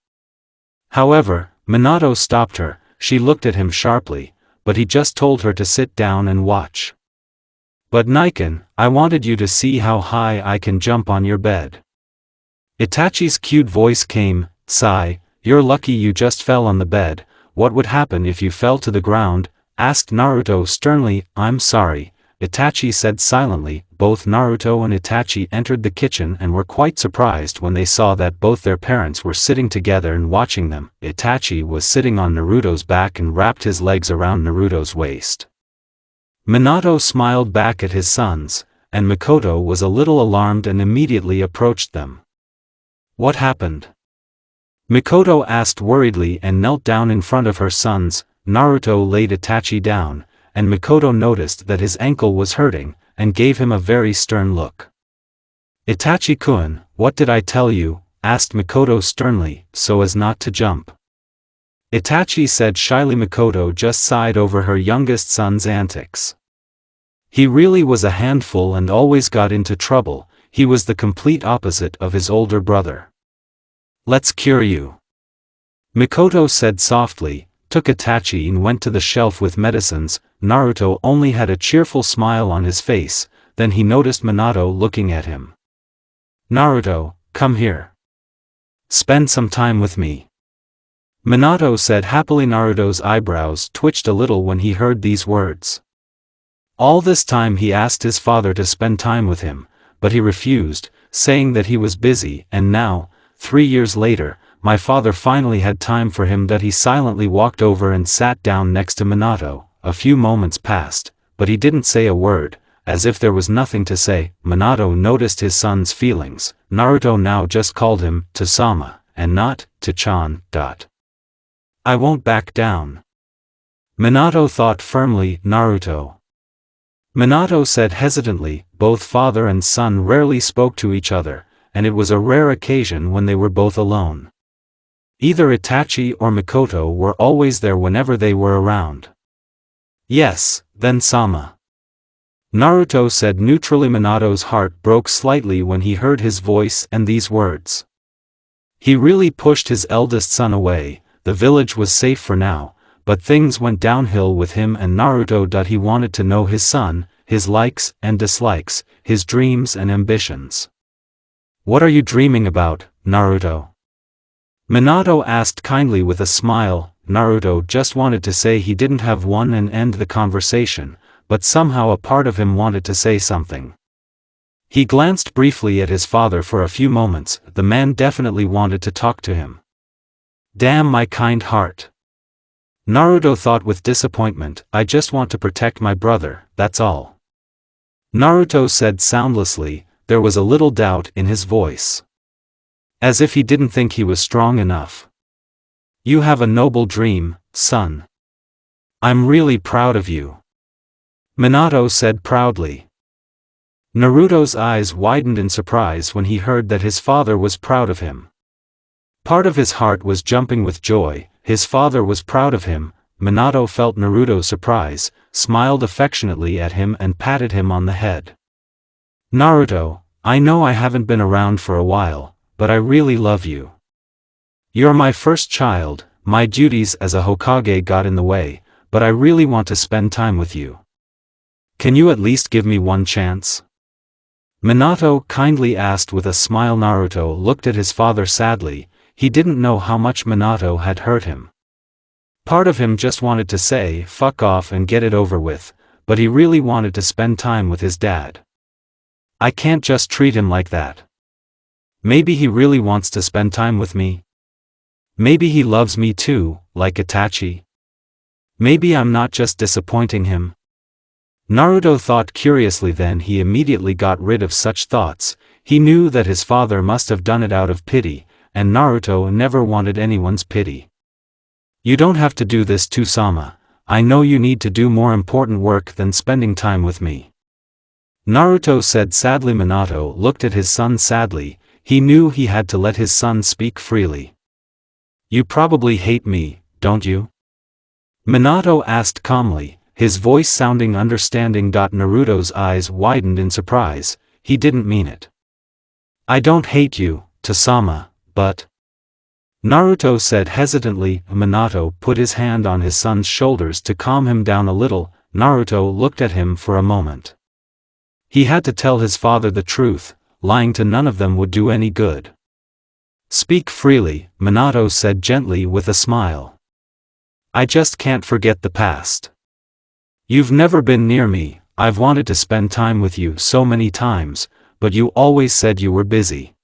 However, Minato stopped her. She looked at him sharply, but he just told her to sit down and watch. But Niken, I wanted you to see how high I can jump on your bed. Itachi's cute voice came. Sigh, you're lucky you just fell on the bed. What would happen if you fell to the ground? Asked Naruto sternly. I'm sorry, Itachi said silently. Both Naruto and Itachi entered the kitchen and were quite surprised when they saw that both their parents were sitting together and watching them. Itachi was sitting on Naruto's back and wrapped his legs around Naruto's waist. Minato smiled back at his sons, and Mikoto was a little alarmed and immediately approached them. What happened? Mikoto asked worriedly and knelt down in front of her sons. Naruto laid Itachi down, and Mikoto noticed that his ankle was hurting, and gave him a very stern look. Itachi-kun, what did I tell you? Asked Mikoto sternly, so as not to jump. Itachi said shyly. Mikoto just sighed over her youngest son's antics. He really was a handful and always got into trouble. He was the complete opposite of his older brother. Let's cure you. Mikoto said softly, took Itachi and went to the shelf with medicines. Naruto only had a cheerful smile on his face, then he noticed Minato looking at him. Naruto, come here. Spend some time with me. Minato said happily. Naruto's eyebrows twitched a little when he heard these words. All this time he asked his father to spend time with him, but he refused, saying that he was busy, and now, 3 years later, my father finally had time for him. That he silently walked over and sat down next to Minato. A few moments passed, but he didn't say a word, as if there was nothing to say. Minato noticed his son's feelings. Naruto now just called him to-sama, and not to-chan. I won't back down. Minato thought firmly. Naruto. Minato said hesitantly. Both father and son rarely spoke to each other, and it was a rare occasion when they were both alone. Either Itachi or Mikoto were always there whenever they were around. Yes, then Sama. Naruto said neutrally. Minato's heart broke slightly when he heard his voice and these words. He really pushed his eldest son away. The village was safe for now, but things went downhill with him and Naruto. He wanted to know his son, his likes and dislikes, his dreams and ambitions. What are you dreaming about, Naruto? Minato asked kindly with a smile. Naruto just wanted to say he didn't have one and end the conversation, but somehow a part of him wanted to say something. He glanced briefly at his father for a few moments. The man definitely wanted to talk to him. Damn my kind heart. Naruto thought with disappointment. I just want to protect my brother, that's all. Naruto said soundlessly. There was a little doubt in his voice. As if he didn't think he was strong enough. You have a noble dream, son. I'm really proud of you. Minato said proudly. Naruto's eyes widened in surprise when he heard that his father was proud of him. Part of his heart was jumping with joy. His father was proud of him. Minato felt Naruto's surprise, smiled affectionately at him and patted him on the head. Naruto, I know I haven't been around for a while, but I really love you. You're my first child. My duties as a Hokage got in the way, but I really want to spend time with you. Can you at least give me one chance? Minato kindly asked with a smile. Naruto looked at his father sadly. He didn't know how much Minato had hurt him. Part of him just wanted to say fuck off and get it over with, but he really wanted to spend time with his dad. I can't just treat him like that. Maybe he really wants to spend time with me. Maybe he loves me too, like Itachi. Maybe I'm not just disappointing him. Naruto thought curiously, then he immediately got rid of such thoughts. He knew that his father must have done it out of pity, and Naruto never wanted anyone's pity. You don't have to do this too, Sama. I know you need to do more important work than spending time with me. Naruto said sadly. Minato looked at his son sadly. He knew he had to let his son speak freely. You probably hate me, don't you? Minato asked calmly, his voice sounding understanding. Naruto's eyes widened in surprise. He didn't mean it. I don't hate you, Tasama, but... Naruto said hesitantly. Minato put his hand on his son's shoulders to calm him down a little. Naruto looked at him for a moment. He had to tell his father the truth. Lying to none of them would do any good. Speak freely, Minato said gently with a smile. I just can't forget the past. You've never been near me. I've wanted to spend time with you so many times, but you always said you were busy.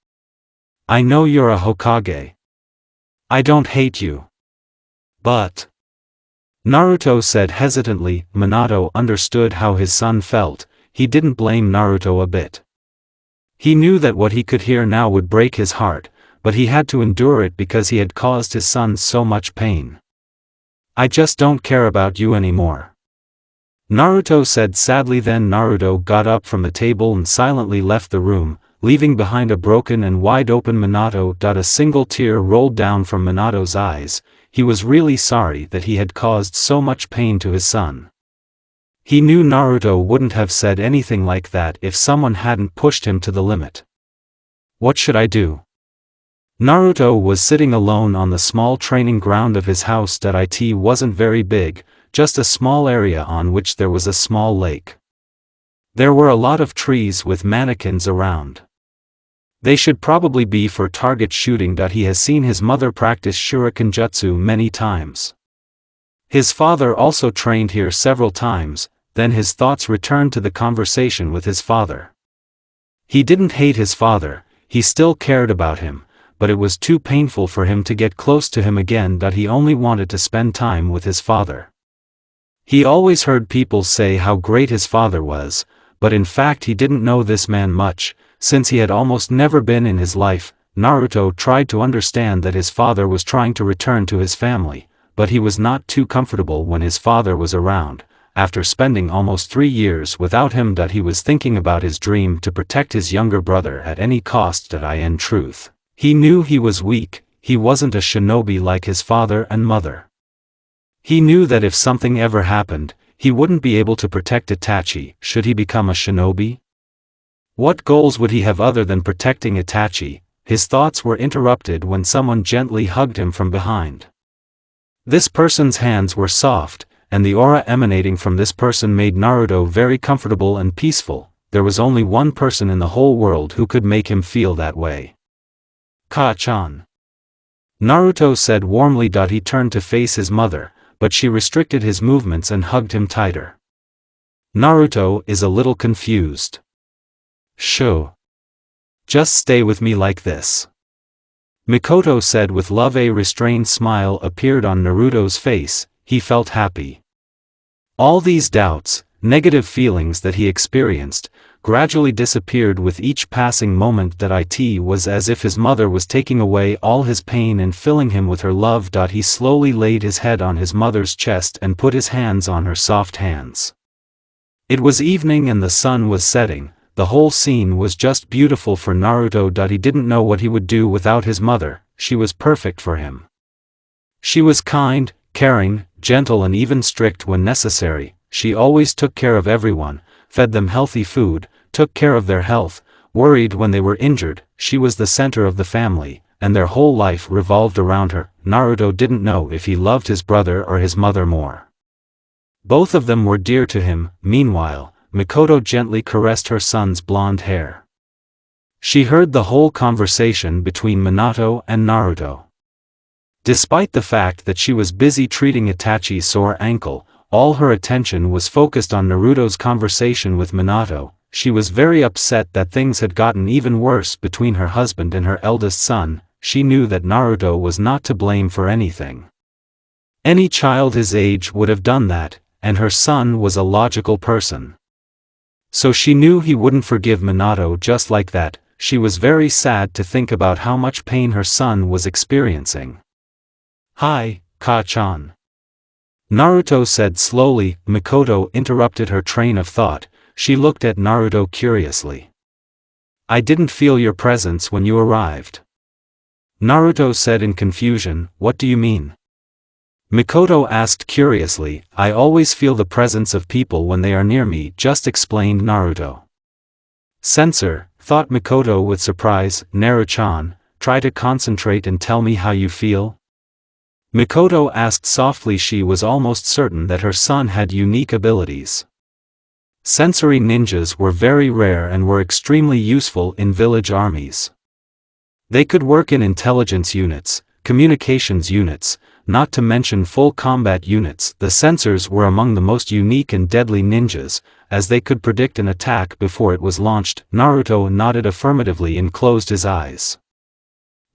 I know you're a Hokage. I don't hate you. But... Naruto said hesitantly. Minato understood how his son felt. He didn't blame Naruto a bit. He knew that what he could hear now would break his heart, but he had to endure it because he had caused his son so much pain. I just don't care about you anymore. Naruto said sadly. Then Naruto got up from the table and silently left the room, leaving behind a broken and wide-open Minato. A single tear rolled down from Minato's eyes. He was really sorry that he had caused so much pain to his son. He knew Naruto wouldn't have said anything like that if someone hadn't pushed him to the limit. What should I do? Naruto was sitting alone on the small training ground of his house. It wasn't very big, just a small area on which there was a small lake. There were a lot of trees with mannequins around. They should probably be for target shooting. He has seen his mother practice shuriken jutsu many times. His father also trained here several times. Then his thoughts returned to the conversation with his father. He didn't hate his father, he still cared about him, but it was too painful for him to get close to him again. He only wanted to spend time with his father. He always heard people say how great his father was, but in fact he didn't know this man much, since he had almost never been in his life. Naruto tried to understand that his father was trying to return to his family, but he was not too comfortable when his father was around. After spending almost 3 years without him, he was thinking about his dream to protect his younger brother at any cost. In truth, he knew he was weak. He wasn't a shinobi like his father and mother. He knew that if something ever happened, he wouldn't be able to protect Itachi should he become a shinobi. What goals would he have other than protecting Itachi? His thoughts were interrupted when someone gently hugged him from behind. This person's hands were soft, and the aura emanating from this person made Naruto very comfortable and peaceful. There was only one person in the whole world who could make him feel that way. Ka-chan. Naruto said warmly. He turned to face his mother, but she restricted his movements and hugged him tighter. Naruto is a little confused. Sho. Just stay with me like this. Mikoto said with love. A restrained smile appeared on Naruto's face. He felt happy. All these doubts, negative feelings that he experienced, gradually disappeared with each passing moment. It was as if his mother was taking away all his pain and filling him with her love. He slowly laid his head on his mother's chest and put his hands on her soft hands. It was evening and the sun was setting. The whole scene was just beautiful for Naruto. He didn't know what he would do without his mother. She was perfect for him. She was kind, caring, gentle and even strict when necessary. She always took care of everyone, fed them healthy food, took care of their health, worried when they were injured. She was the center of the family, and their whole life revolved around her. Naruto didn't know if he loved his brother or his mother more. Both of them were dear to him. Meanwhile, Mikoto gently caressed her son's blonde hair. She heard the whole conversation between Minato and Naruto. Despite the fact that she was busy treating Itachi's sore ankle, all her attention was focused on Naruto's conversation with Minato. She was very upset that things had gotten even worse between her husband and her eldest son. She knew that Naruto was not to blame for anything. Any child his age would have done that, and her son was a logical person. So she knew he wouldn't forgive Minato just like that. She was very sad to think about how much pain her son was experiencing. "Hi, Ka-chan," Naruto said slowly. Mikoto interrupted her train of thought. She looked at Naruto curiously. "I didn't feel your presence when you arrived," Naruto said in confusion. "What do you mean?" Mikoto asked curiously. "I always feel the presence of people when they are near me," just explained Naruto. "Censor," thought Mikoto with surprise. "Naru-chan, try to concentrate and tell me how you feel?" Mikoto asked softly. She was almost certain that her son had unique abilities. Sensory ninjas were very rare and were extremely useful in village armies. They could work in intelligence units, communications units, not to mention full combat units. The sensors were among the most unique and deadly ninjas, as they could predict an attack before it was launched. Naruto nodded affirmatively and closed his eyes.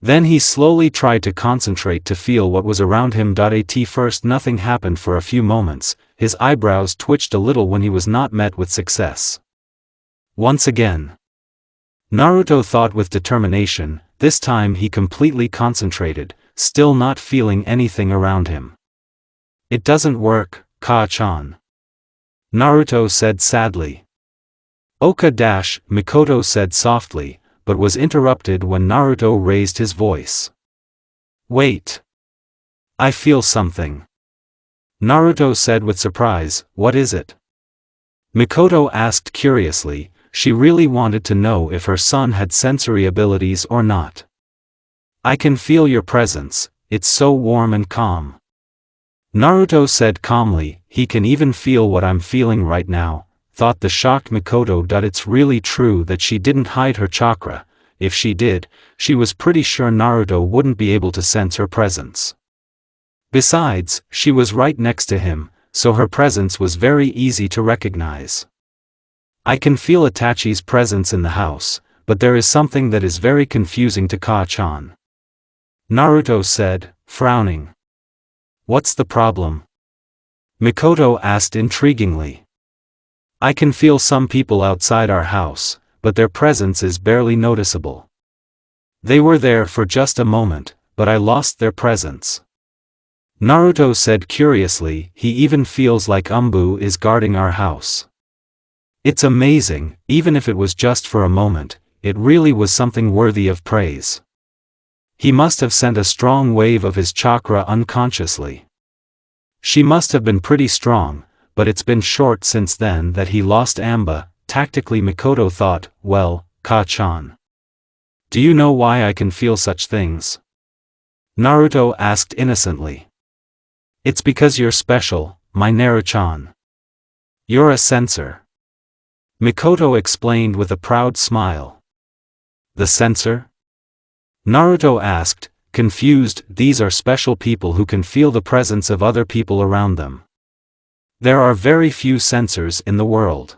Then he slowly tried to concentrate to feel what was around him. At first nothing happened for a few moments. His eyebrows twitched a little when he was not met with success. Once again, Naruto thought with determination. This time he completely concentrated, still not feeling anything around him. "It doesn't work, Ka-chan," Naruto said sadly. Mikoto said softly, but was interrupted when Naruto raised his voice. "Wait. I feel something," Naruto said with surprise. "What is it?" Mikoto asked curiously. She really wanted to know if her son had sensory abilities or not. "I can feel your presence, it's so warm and calm," Naruto said calmly. "He can even feel what I'm feeling right now," thought the shocked Mikoto. It's really true that she didn't hide her chakra. If she did, she was pretty sure Naruto wouldn't be able to sense her presence. Besides, she was right next to him, so her presence was very easy to recognize. "I can feel Itachi's presence in the house, but there is something that is very confusing to Ka-chan," Naruto said, frowning. "What's the problem?" Mikoto asked intriguingly. "I can feel some people outside our house, but their presence is barely noticeable. They were there for just a moment, but I lost their presence," Naruto said curiously. "He even feels like Umbu is guarding our house. It's amazing. Even if it was just for a moment, it really was something worthy of praise. He must have sent a strong wave of his chakra unconsciously. She must have been pretty strong, but it's been short since then that he lost Amba." Tactically Mikoto thought. "Well, Ka-chan, do you know why I can feel such things?" Naruto asked innocently. "It's because you're special, my Naru-chan. You're a censor," Mikoto explained with a proud smile. "The censor?" Naruto asked, confused. "These are special people who can feel the presence of other people around them. There are very few censors in the world.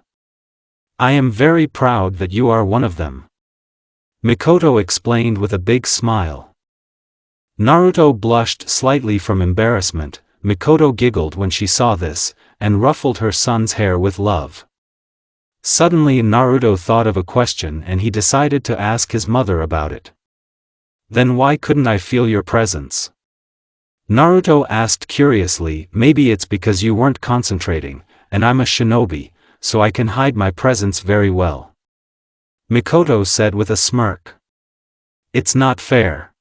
I am very proud that you are one of them," Mikoto explained with a big smile. Naruto blushed slightly from embarrassment. Mikoto giggled when she saw this, and ruffled her son's hair with love. Suddenly Naruto thought of a question and he decided to ask his mother about it. "Then why couldn't I feel your presence?" Naruto asked curiously. "Maybe it's because you weren't concentrating, and I'm a shinobi, so I can hide my presence very well," Mikoto said with a smirk. "It's not fair,"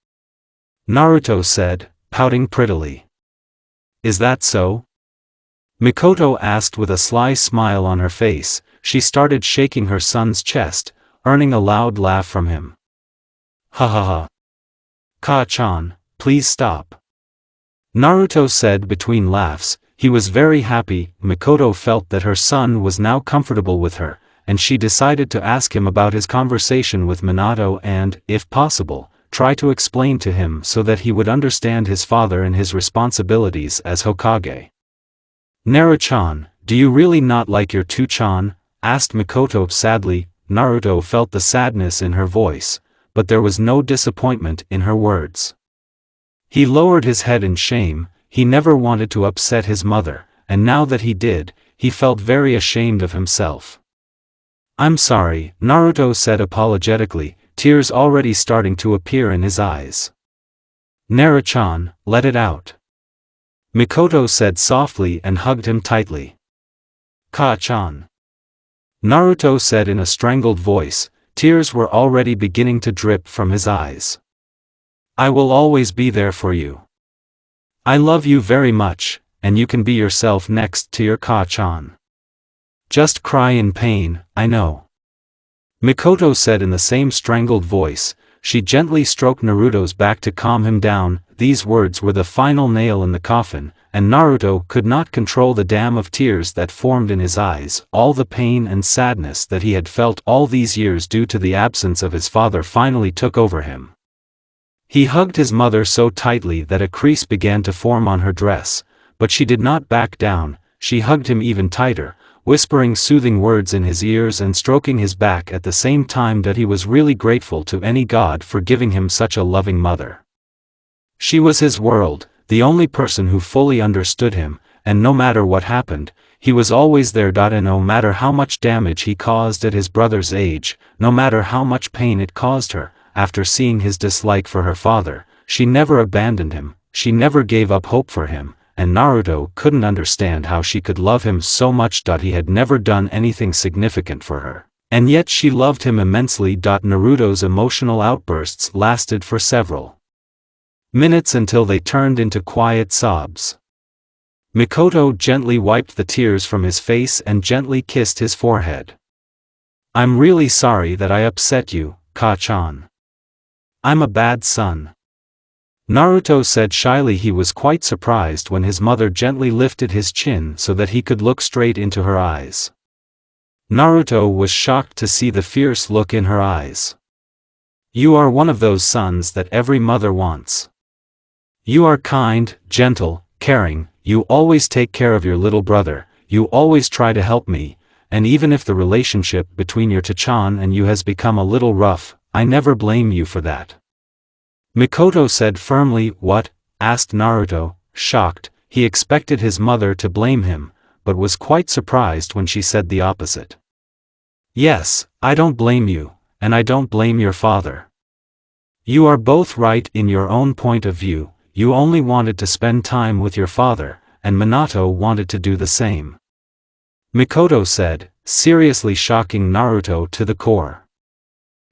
Naruto said, pouting prettily. "Is that so?" Mikoto asked with a sly smile on her face. She started shaking her son's chest, earning a loud laugh from him. "Ha ha ha. Ka-chan, please stop," Naruto said between laughs. He was very happy. Mikoto felt that her son was now comfortable with her, and she decided to ask him about his conversation with Minato and, if possible, try to explain to him so that he would understand his father and his responsibilities as Hokage. "Naruto-chan, do you really not like your two-chan?" asked Mikoto sadly. Naruto felt the sadness in her voice, but there was no disappointment in her words. He lowered his head in shame. He never wanted to upset his mother, and now that he did, he felt very ashamed of himself. "I'm sorry," Naruto said apologetically, tears already starting to appear in his eyes. "Naruto-chan, let it out," Mikoto said softly and hugged him tightly. "Ka-chan," Naruto said in a strangled voice. Tears were already beginning to drip from his eyes. "I will always be there for you. I love you very much, and you can be yourself next to your Ka-chan. Just cry in pain, I know," Mikoto said in the same strangled voice. She gently stroked Naruto's back to calm him down. These words were the final nail in the coffin, and Naruto could not control the dam of tears that formed in his eyes. All the pain and sadness that he had felt all these years due to the absence of his father finally took over him. He hugged his mother so tightly that a crease began to form on her dress, but she did not back down. She hugged him even tighter, whispering soothing words in his ears and stroking his back at the same time that he was really grateful to any god for giving him such a loving mother. She was his world, the only person who fully understood him, and no matter what happened, he was always there. And no matter how much damage he caused at his brother's age, no matter how much pain it caused her, after seeing his dislike for her father, she never abandoned him, she never gave up hope for him, and Naruto couldn't understand how she could love him so much. He had never done anything significant for her, and yet she loved him immensely. Naruto's emotional outbursts lasted for several minutes until they turned into quiet sobs. Mikoto gently wiped the tears from his face and gently kissed his forehead. "I'm really sorry that I upset you, Ka-chan. I'm a bad son," Naruto said shyly. He was quite surprised when his mother gently lifted his chin so that he could look straight into her eyes. Naruto was shocked to see the fierce look in her eyes. "You are one of those sons that every mother wants. You are kind, gentle, caring, you always take care of your little brother, you always try to help me, and even if the relationship between your Tachan and you has become a little rough, I never blame you for that," Mikoto said firmly. "What?" asked Naruto, shocked. He expected his mother to blame him, but was quite surprised when she said the opposite. "Yes, I don't blame you, and I don't blame your father. You are both right in your own point of view. You only wanted to spend time with your father, and Minato wanted to do the same," Mikoto said, seriously shocking Naruto to the core.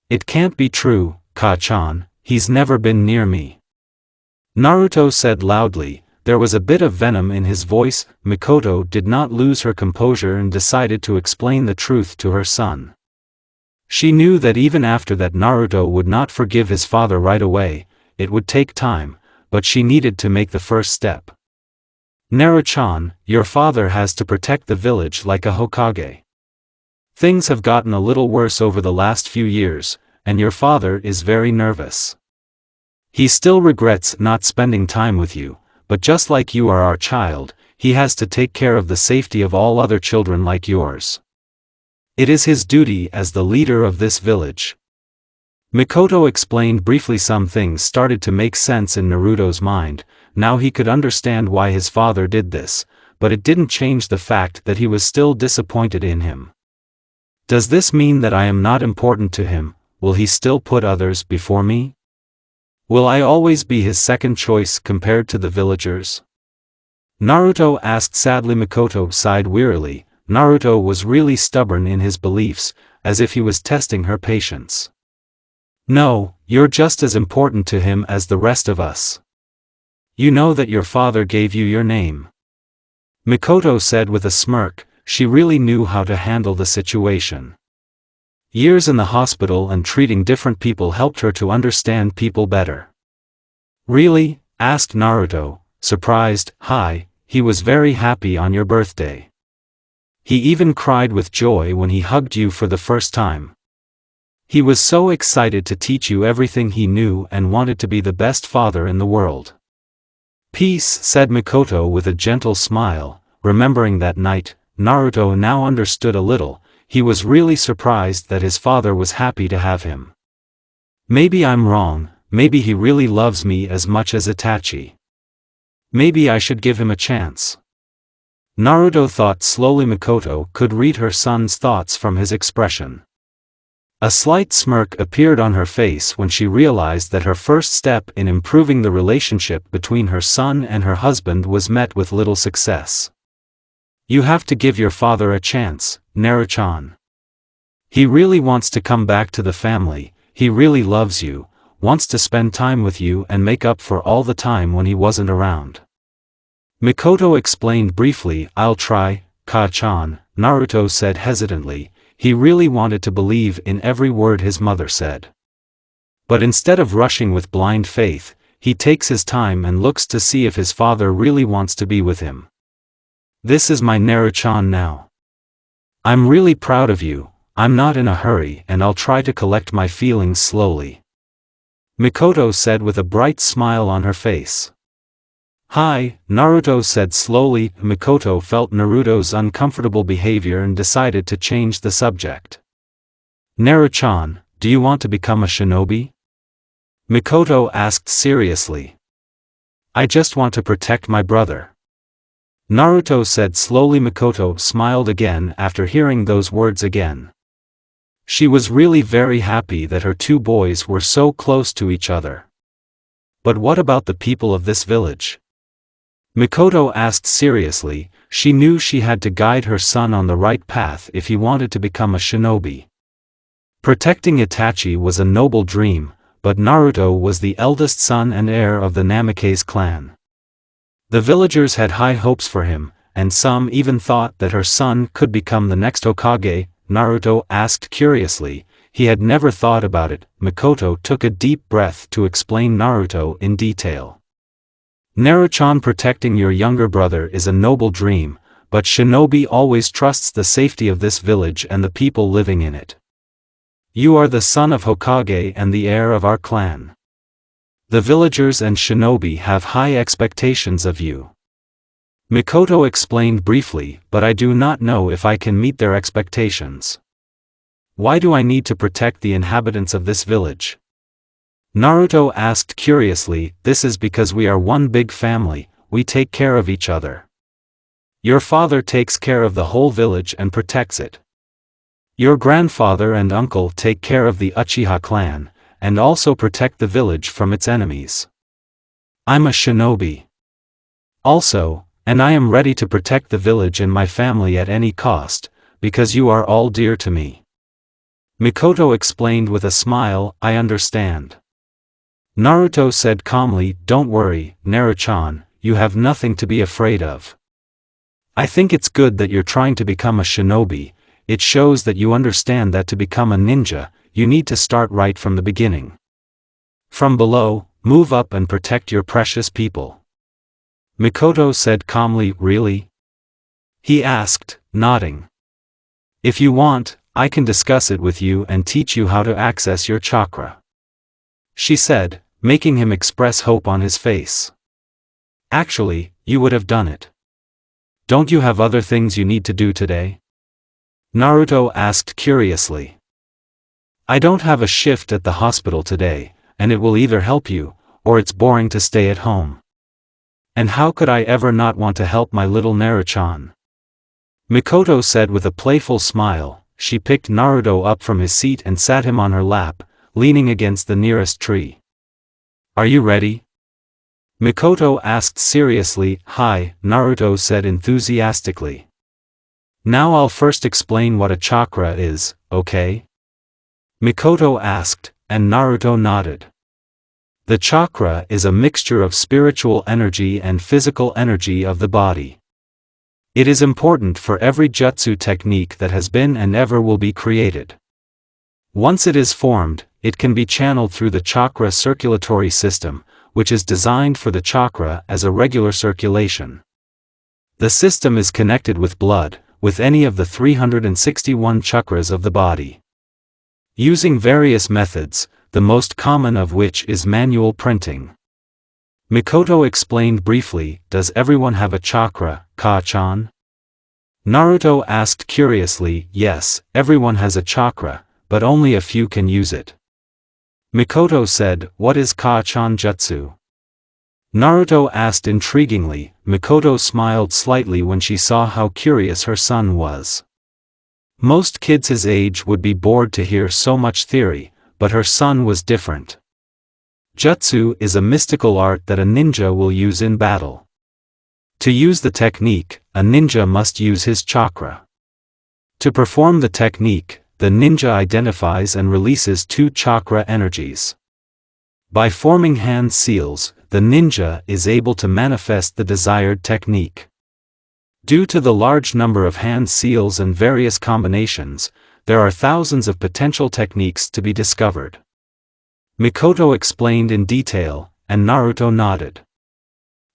"It can't be true, Ka-chan, he's never been near me," Naruto said loudly. There was a bit of venom in his voice. Mikoto did not lose her composure and decided to explain the truth to her son. She knew that even after that Naruto would not forgive his father right away. It would take time, but she needed to make the first step. "Naruto-chan, your father has to protect the village like a Hokage. Things have gotten a little worse over the last few years, and your father is very nervous. He still regrets not spending time with you, but just like you are our child, he has to take care of the safety of all other children like yours. It is his duty as the leader of this village." Mikoto explained briefly. Some things started to make sense in Naruto's mind. Now he could understand why his father did this, but it didn't change the fact that he was still disappointed in him. "Does this mean that I am not important to him? Will he still put others before me? Will I always be his second choice compared to the villagers?" Naruto asked sadly. Mikoto sighed wearily. Naruto was really stubborn in his beliefs, as if he was testing her patience. "No, you're just as important to him as the rest of us. You know that your father gave you your name," Mikoto said with a smirk. She really knew how to handle the situation. Years in the hospital and treating different people helped her to understand people better. "Really?" asked Naruto, surprised. "Hi, he was very happy on your birthday. He even cried with joy when he hugged you for the first time. He was so excited to teach you everything he knew and wanted to be the best father in the world. Peace, said Mikoto with a gentle smile, remembering that night. Naruto now understood a little. He was really surprised that his father was happy to have him. Maybe I'm wrong, maybe he really loves me as much as Itachi. Maybe I should give him a chance. Naruto thought slowly. Mikoto could read her son's thoughts from his expression. A slight smirk appeared on her face when she realized that her first step in improving the relationship between her son and her husband was met with little success. You have to give your father a chance, Naruto-chan. He really wants to come back to the family, he really loves you, wants to spend time with you and make up for all the time when he wasn't around. Mikoto explained briefly. I'll try, Ka-chan, Naruto said hesitantly. He really wanted to believe in every word his mother said. But instead of rushing with blind faith, he takes his time and looks to see if his father really wants to be with him. This is my Naruto-chan now. I'm really proud of you, I'm not in a hurry and I'll try to collect my feelings slowly. Mikoto said with a bright smile on her face. Hi, Naruto said slowly. Mikoto felt Naruto's uncomfortable behavior and decided to change the subject. Naruto-chan, do you want to become a shinobi? Mikoto asked seriously. I just want to protect my brother. Naruto said slowly. Mikoto smiled again after hearing those words again. She was really very happy that her two boys were so close to each other. But what about the people of this village? Mikoto asked seriously. She knew she had to guide her son on the right path if he wanted to become a shinobi. Protecting Itachi was a noble dream, but Naruto was the eldest son and heir of the Namikaze clan. The villagers had high hopes for him, and some even thought that her son could become the next Hokage. Naruto asked curiously. He had never thought about it. Mikoto took a deep breath to explain Naruto in detail. Naruto-chan, protecting your younger brother is a noble dream, but shinobi always trusts the safety of this village and the people living in it. You are the son of Hokage and the heir of our clan. The villagers and shinobi have high expectations of you. Mikoto explained briefly, but I do not know if I can meet their expectations. Why do I need to protect the inhabitants of this village? Naruto asked curiously. This is because we are one big family, we take care of each other. Your father takes care of the whole village and protects it. Your grandfather and uncle take care of the Uchiha clan, and also protect the village from its enemies. I'm a shinobi. Also, and I am ready to protect the village and my family at any cost, because you are all dear to me. Mikoto explained with a smile. I understand. Naruto said calmly. Don't worry, Naruto-chan, you have nothing to be afraid of. I think it's good that you're trying to become a shinobi. It shows that you understand that to become a ninja, you need to start right from the beginning. From below, move up and protect your precious people. Mikoto said calmly. Really? He asked, nodding. If you want, I can discuss it with you and teach you how to access your chakra. She said, making him express hope on his face. Actually, you would have done it. Don't you have other things you need to do today? Naruto asked curiously. I don't have a shift at the hospital today, and it will either help you, or it's boring to stay at home. And how could I ever not want to help my little Naruto-chan? Mikoto said with a playful smile. She picked Naruto up from his seat and sat him on her lap, leaning against the nearest tree. Are you ready? Mikoto asked seriously. Hi, Naruto said enthusiastically. Now I'll first explain what a chakra is, okay? Mikoto asked, and Naruto nodded. The chakra is a mixture of spiritual energy and physical energy of the body. It is important for every jutsu technique that has been and ever will be created. Once it is formed, it can be channeled through the chakra circulatory system, which is designed for the chakra as a regular circulation. The system is connected with blood, with any of the 361 chakras of the body. using various methods, the most common of which is manual printing. Mikoto explained briefly, does everyone have a chakra, Ka-chan? Naruto asked curiously, yes, everyone has a chakra, but only a few can use it. Mikoto said, what is Ka-chan jutsu? Naruto asked intriguingly. Mikoto smiled slightly when she saw how curious her son was. Most kids his age would be bored to hear so much theory, but her son was different. Jutsu is a mystical art that a ninja will use in battle. To use the technique, a ninja must use his chakra. To perform the technique, the ninja identifies and releases 2 chakra energies. By forming hand seals, the ninja is able to manifest the desired technique. Due to the large number of hand seals and various combinations, there are thousands of potential techniques to be discovered. Mikoto explained in detail, and Naruto nodded.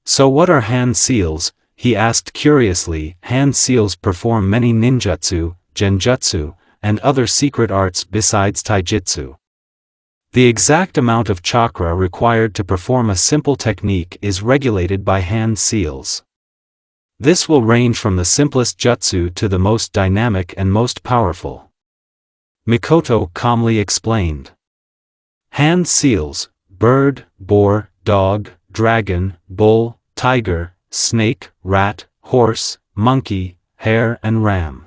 So what are hand seals? He asked curiously. Hand seals perform many ninjutsu, genjutsu, and other secret arts besides taijutsu. The exact amount of chakra required to perform a simple technique is regulated by hand seals. This will range from the simplest jutsu to the most dynamic and most powerful. Mikoto calmly explained. Hand seals: bird, boar, dog, dragon, bull, tiger, snake, rat, horse, monkey, hare and ram.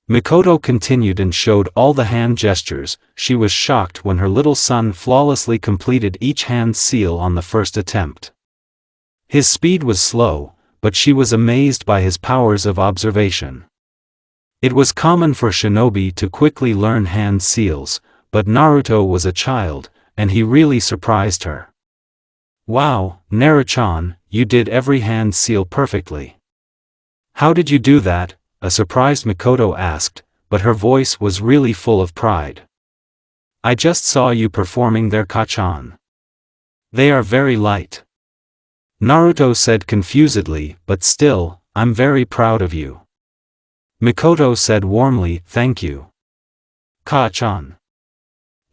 Mikoto continued and showed all the hand gestures. She was shocked when her little son flawlessly completed each hand seal on the first attempt. His speed was slow, but she was amazed by his powers of observation. It was common for shinobi to quickly learn hand seals, but Naruto was a child, and he really surprised her. Wow, Naruto-chan, you did every hand seal perfectly. How did you do that? A surprised Mikoto asked, but her voice was really full of pride. I just saw you performing their Ka-chan. They are very light. Naruto said confusedly, but still, I'm very proud of you. Mikoto said warmly, thank you. Ka-chan.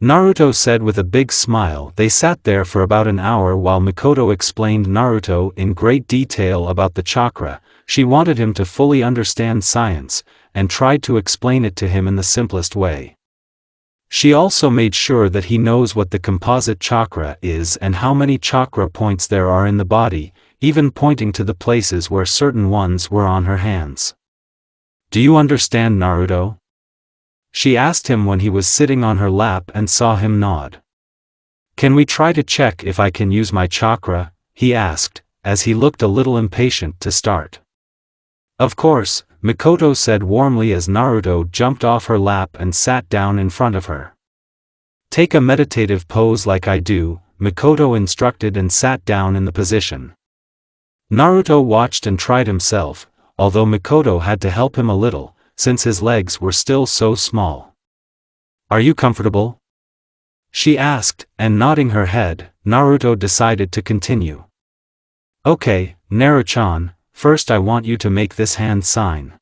Naruto said with a big smile. They sat there for about an hour while Mikoto explained Naruto in great detail about the chakra. She wanted him to fully understand science, and tried to explain it to him in the simplest way. She also made sure that he knows what the composite chakra is and how many chakra points there are in the body, even pointing to the places where certain ones were on her hands. Do you understand, Naruto? She asked him when he was sitting on her lap and saw him nod. Can we try to check if I can use my chakra? He asked, as he looked a little impatient to start. Of course, Mikoto said warmly as Naruto jumped off her lap and sat down in front of her. Take a meditative pose like I do, Mikoto instructed and sat down in the position. Naruto watched and tried himself, although Mikoto had to help him a little, since his legs were still so small. Are you comfortable? She asked, and nodding her head, Naruto decided to continue. Okay, Naruto-chan, first I want you to make this hand sign.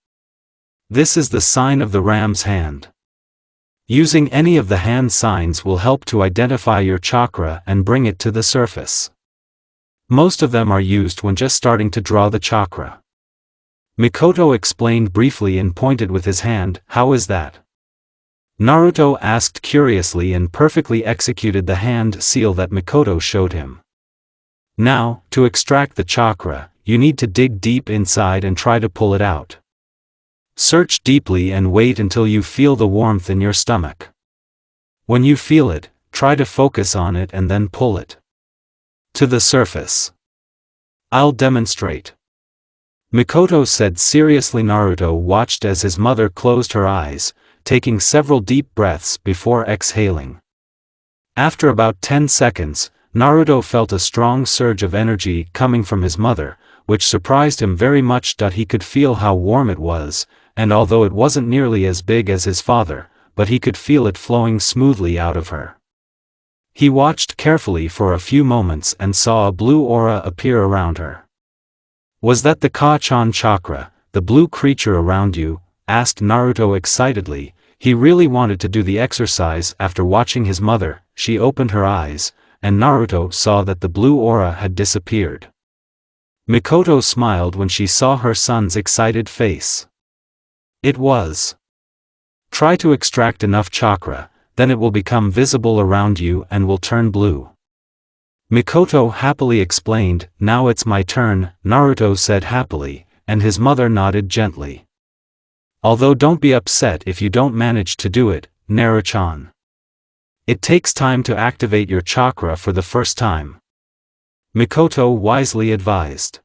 This is the sign of the ram's hand. Using any of the hand signs will help to identify your chakra and bring it to the surface. Most of them are used when just starting to draw the chakra. Mikoto explained briefly and pointed with his hand. How is that? Naruto asked curiously and perfectly executed the hand seal that Mikoto showed him. Now, to extract the chakra, you need to dig deep inside and try to pull it out. Search deeply and wait until you feel the warmth in your stomach. When you feel it, try to focus on it and then pull it to the surface. I'll demonstrate. Mikoto said seriously. Naruto watched as his mother closed her eyes, taking several deep breaths before exhaling. After about 10 seconds, Naruto felt a strong surge of energy coming from his mother, which surprised him very much. He could feel how warm it was, and although it wasn't nearly as big as his father, but he could feel it flowing smoothly out of her. He watched carefully for a few moments and saw a blue aura appear around her. Was that the Ka-chan chakra, the blue creature around you? Asked Naruto excitedly. he really wanted to do the exercise. After watching his mother, she opened her eyes, and Naruto saw that the blue aura had disappeared. Mikoto smiled when she saw her son's excited face. It was. Try to extract enough chakra, then it will become visible around you and will turn blue. Mikoto happily explained. Now it's my turn, Naruto said happily, and his mother nodded gently. Although don't be upset if you don't manage to do it, Naruto-chan. It takes time to activate your chakra for the first time. Mikoto wisely advised.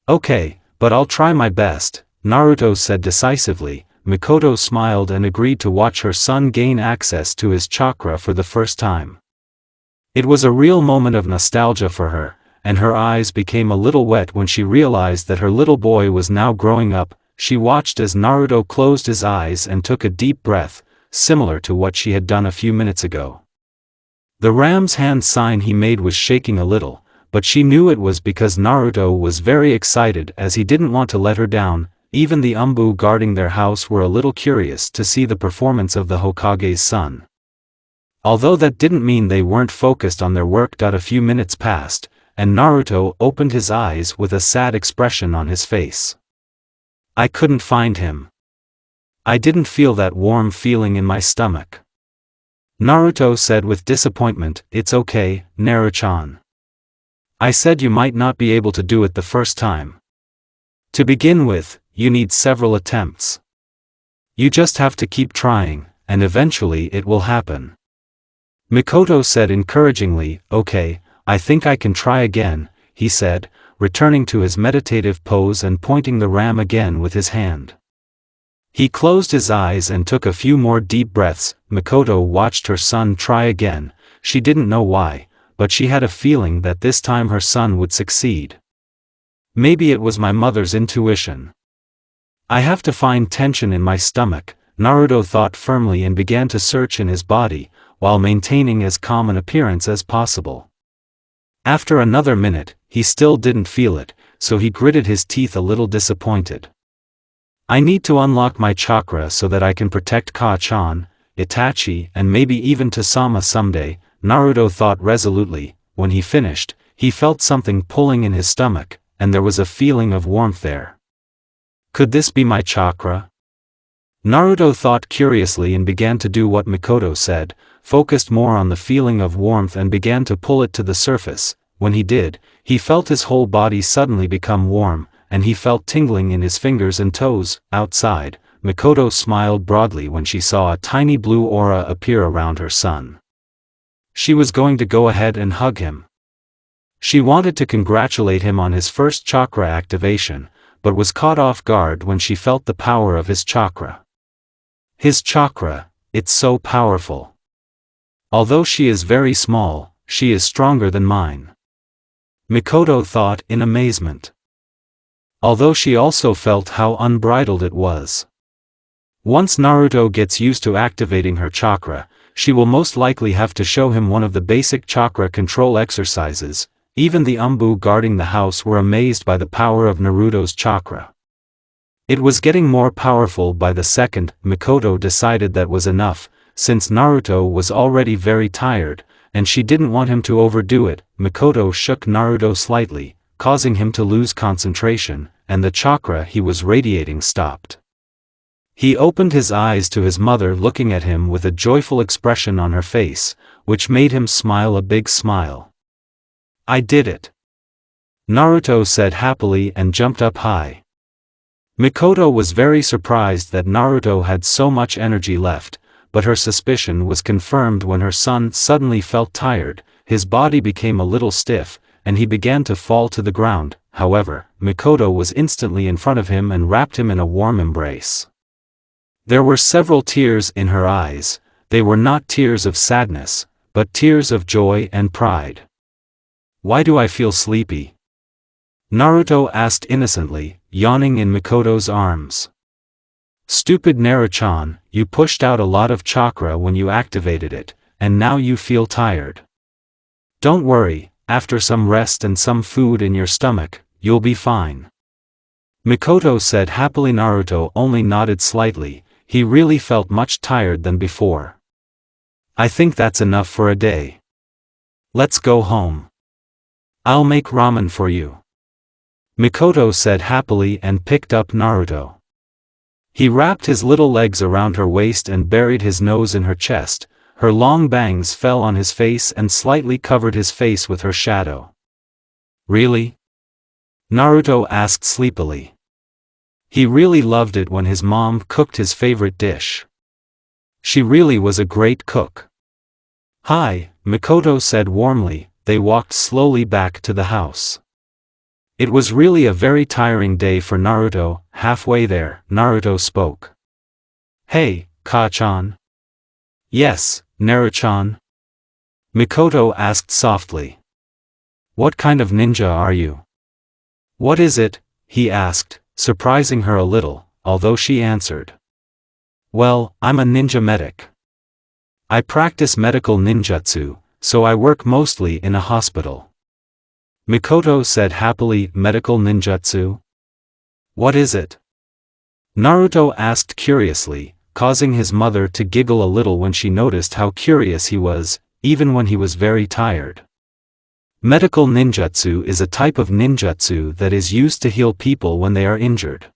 Okay, but I'll try my best, Naruto said decisively. Mikoto smiled and agreed to watch her son gain access to his chakra for the first time. It was a real moment of nostalgia for her, and her eyes became a little wet when she realized that her little boy was now growing up. She watched as Naruto closed his eyes and took a deep breath, similar to what she had done a few minutes ago. The ram's hand sign he made was shaking a little, but she knew it was because Naruto was very excited as he didn't want to let her down. Even the Umbu guarding their house were a little curious to see the performance of the Hokage's son. Although that didn't mean they weren't focused on their work. A few minutes passed, and Naruto opened his eyes with a sad expression on his face. I couldn't find him. I didn't feel that warm feeling in my stomach. Naruto said with disappointment. It's okay, Naruto-chan. I said you might not be able to do it the first time. To begin with, you need several attempts. You just have to keep trying, and eventually it will happen. Mikoto said encouragingly. Okay, I think I can try again, he said, returning to his meditative pose and pointing the ram again with his hand. He closed his eyes and took a few more deep breaths. Mikoto watched her son try again. She didn't know why, but she had a feeling that this time her son would succeed. Maybe it was my mother's intuition. I have to find tension in my stomach, Naruto thought firmly and began to search in his body, while maintaining as calm an appearance as possible. After another minute, he still didn't feel it, so he gritted his teeth a little disappointed. I need to unlock my chakra so that I can protect Ka-chan, Itachi and maybe even Tasama someday, Naruto thought resolutely. When he finished, he felt something pulling in his stomach, and there was a feeling of warmth there. Could this be my chakra? Naruto thought curiously and began to do what Mikoto said, focused more on the feeling of warmth and began to pull it to the surface. When he did, he felt his whole body suddenly become warm, and he felt tingling in his fingers and toes. Outside, Mikoto smiled broadly when she saw a tiny blue aura appear around her son. She was going to go ahead and hug him. She wanted to congratulate him on his first chakra activation, but was caught off guard when she felt the power of his chakra. His chakra, it's so powerful. Although she is very small, she is stronger than mine. Mikoto thought in amazement. Although she also felt how unbridled it was. Once Naruto gets used to activating her chakra, she will most likely have to show him one of the basic chakra control exercises. Even the Umbu guarding the house were amazed by the power of Naruto's chakra. It was getting more powerful by the second. Mikoto decided that was enough, since Naruto was already very tired, and she didn't want him to overdo it. Mikoto shook Naruto slightly, causing him to lose concentration, and the chakra he was radiating stopped. He opened his eyes to his mother looking at him with a joyful expression on her face, which made him smile a big smile. I did it. Naruto said happily and jumped up high. Mikoto was very surprised that Naruto had so much energy left, but her suspicion was confirmed when her son suddenly felt tired. His body became a little stiff, and he began to fall to the ground. However, Mikoto was instantly in front of him and wrapped him in a warm embrace. There were several tears in her eyes. They were not tears of sadness, but tears of joy and pride. Why do I feel sleepy? Naruto asked innocently, yawning in Mikoto's arms. Stupid Naruto-chan, you pushed out a lot of chakra when you activated it, and now you feel tired. Don't worry, after some rest and some food in your stomach, you'll be fine. Mikoto said happily. Naruto only nodded slightly. he really felt much tired than before. I think that's enough for a day. Let's go home. I'll make ramen for you. Mikoto said happily and picked up Naruto. He wrapped his little legs around her waist and buried his nose in her chest. Her long bangs fell on his face and slightly covered his face with her shadow. Really? Naruto asked sleepily. He really loved it when his mom cooked his favorite dish. She really was a great cook. Hi, Mikoto said warmly. They walked slowly back to the house. It was really a very tiring day for Naruto. Halfway there, Naruto spoke. Hey, Ka-chan. Yes, Naru-chan. Mikoto asked softly. What kind of ninja are you? What is it? He asked, surprising her a little, although she answered. Well, I'm a ninja medic. I practice medical ninjutsu, so I work mostly in a hospital. Mikoto said happily. Medical ninjutsu? What is it? Naruto asked curiously, causing his mother to giggle a little when she noticed how curious he was, even when he was very tired. Medical ninjutsu is a type of ninjutsu that is used to heal people when they are injured.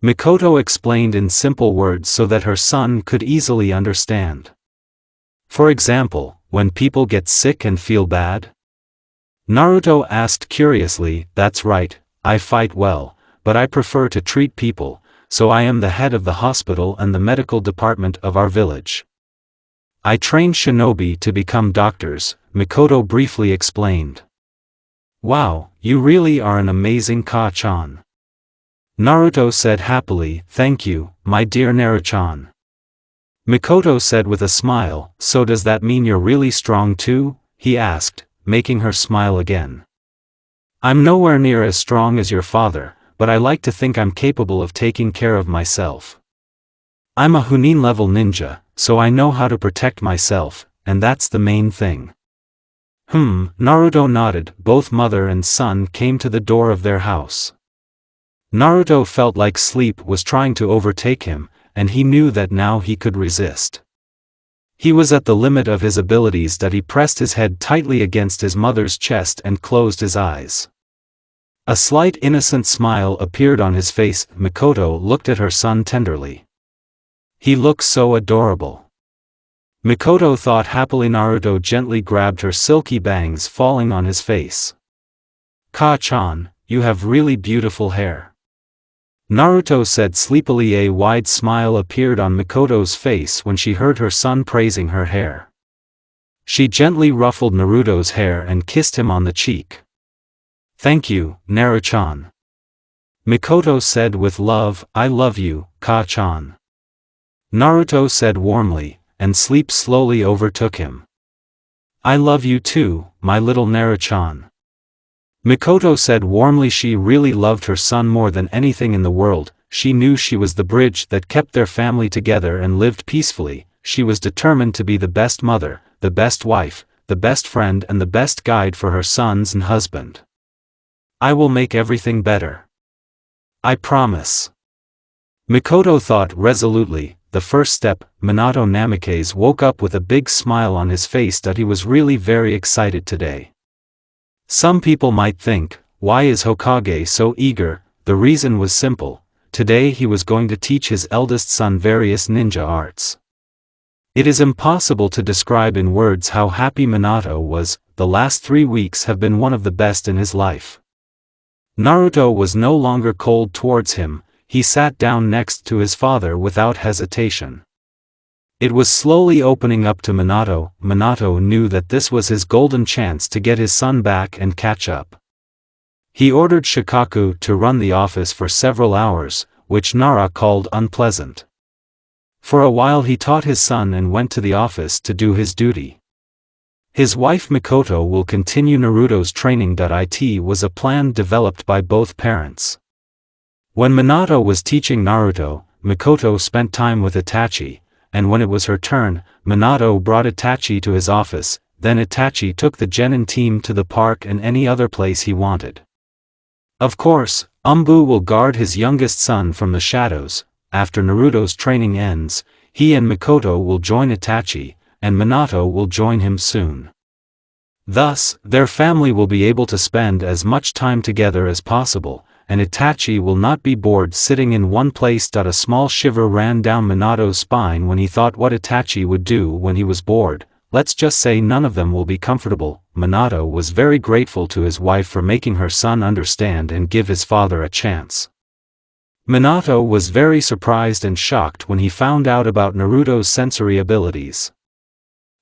Mikoto explained in simple words so that her son could easily understand. For example, when people get sick and feel bad? Naruto asked curiously. That's right, I fight well, but I prefer to treat people, so I am the head of the hospital and the medical department of our village. I train shinobi to become doctors, Mikoto briefly explained. Wow, you really are an amazing Ka-chan. Naruto said happily. Thank you, my dear Naru-chan. Mikoto said with a smile. So does that mean you're really strong too? He asked, making her smile again. I'm nowhere near as strong as your father, but I like to think I'm capable of taking care of myself. I'm a Chunin level ninja, so I know how to protect myself, and that's the main thing. Naruto nodded. Both mother and son came to the door of their house. Naruto felt like sleep was trying to overtake him, and he knew that now he could resist. He was at the limit of his abilities that he pressed his head tightly against his mother's chest and closed his eyes. A slight innocent smile appeared on his face. Mikoto looked at her son tenderly. He looks so adorable. Mikoto thought happily. Naruto gently grabbed her silky bangs falling on his face. Ka-chan, you have really beautiful hair. Naruto said sleepily. A wide smile appeared on Mikoto's face when she heard her son praising her hair. She gently ruffled Naruto's hair and kissed him on the cheek. Thank you, Naru-chan. Mikoto said with love. I love you, Ka-chan. Naruto said warmly, and sleep slowly overtook him. I love you too, my little Naru-chan. Mikoto said warmly. She really loved her son more than anything in the world. She knew she was the bridge that kept their family together and lived peacefully. She was determined to be the best mother, the best wife, the best friend and the best guide for her sons and husband. I will make everything better. I promise. Mikoto thought resolutely. The first step. Minato Namikaze woke up with a big smile on his face that he was really very excited today. Some people might think, why is Hokage so eager? The reason was simple. Today he was going to teach his eldest son various ninja arts. It is impossible to describe in words how happy Minato was. The last 3 weeks have been one of the best in his life. Naruto was no longer cold towards him. He sat down next to his father without hesitation. It was slowly opening up to Minato. Minato knew that this was his golden chance to get his son back and catch up. He ordered Shikaku to run the office for several hours, which Nara called unpleasant. For a while he taught his son and went to the office to do his duty. His wife Mikoto will continue Naruto's training. It was a plan developed by both parents. When Minato was teaching Naruto, Mikoto spent time with Itachi, and when it was her turn, Minato brought Itachi to his office. Then Itachi took the genin team to the park and any other place he wanted. Of course, Umbu will guard his youngest son from the shadows, after Naruto's training ends, he and Mikoto will join Itachi, and Minato will join him soon. Thus, their family will be able to spend as much time together as possible, and Itachi will not be bored sitting in one place. A small shiver ran down Minato's spine when he thought what Itachi would do when he was bored. Let's just say none of them will be comfortable. Minato was very grateful to his wife for making her son understand and give his father a chance. Minato was very surprised and shocked when he found out about Naruto's sensory abilities.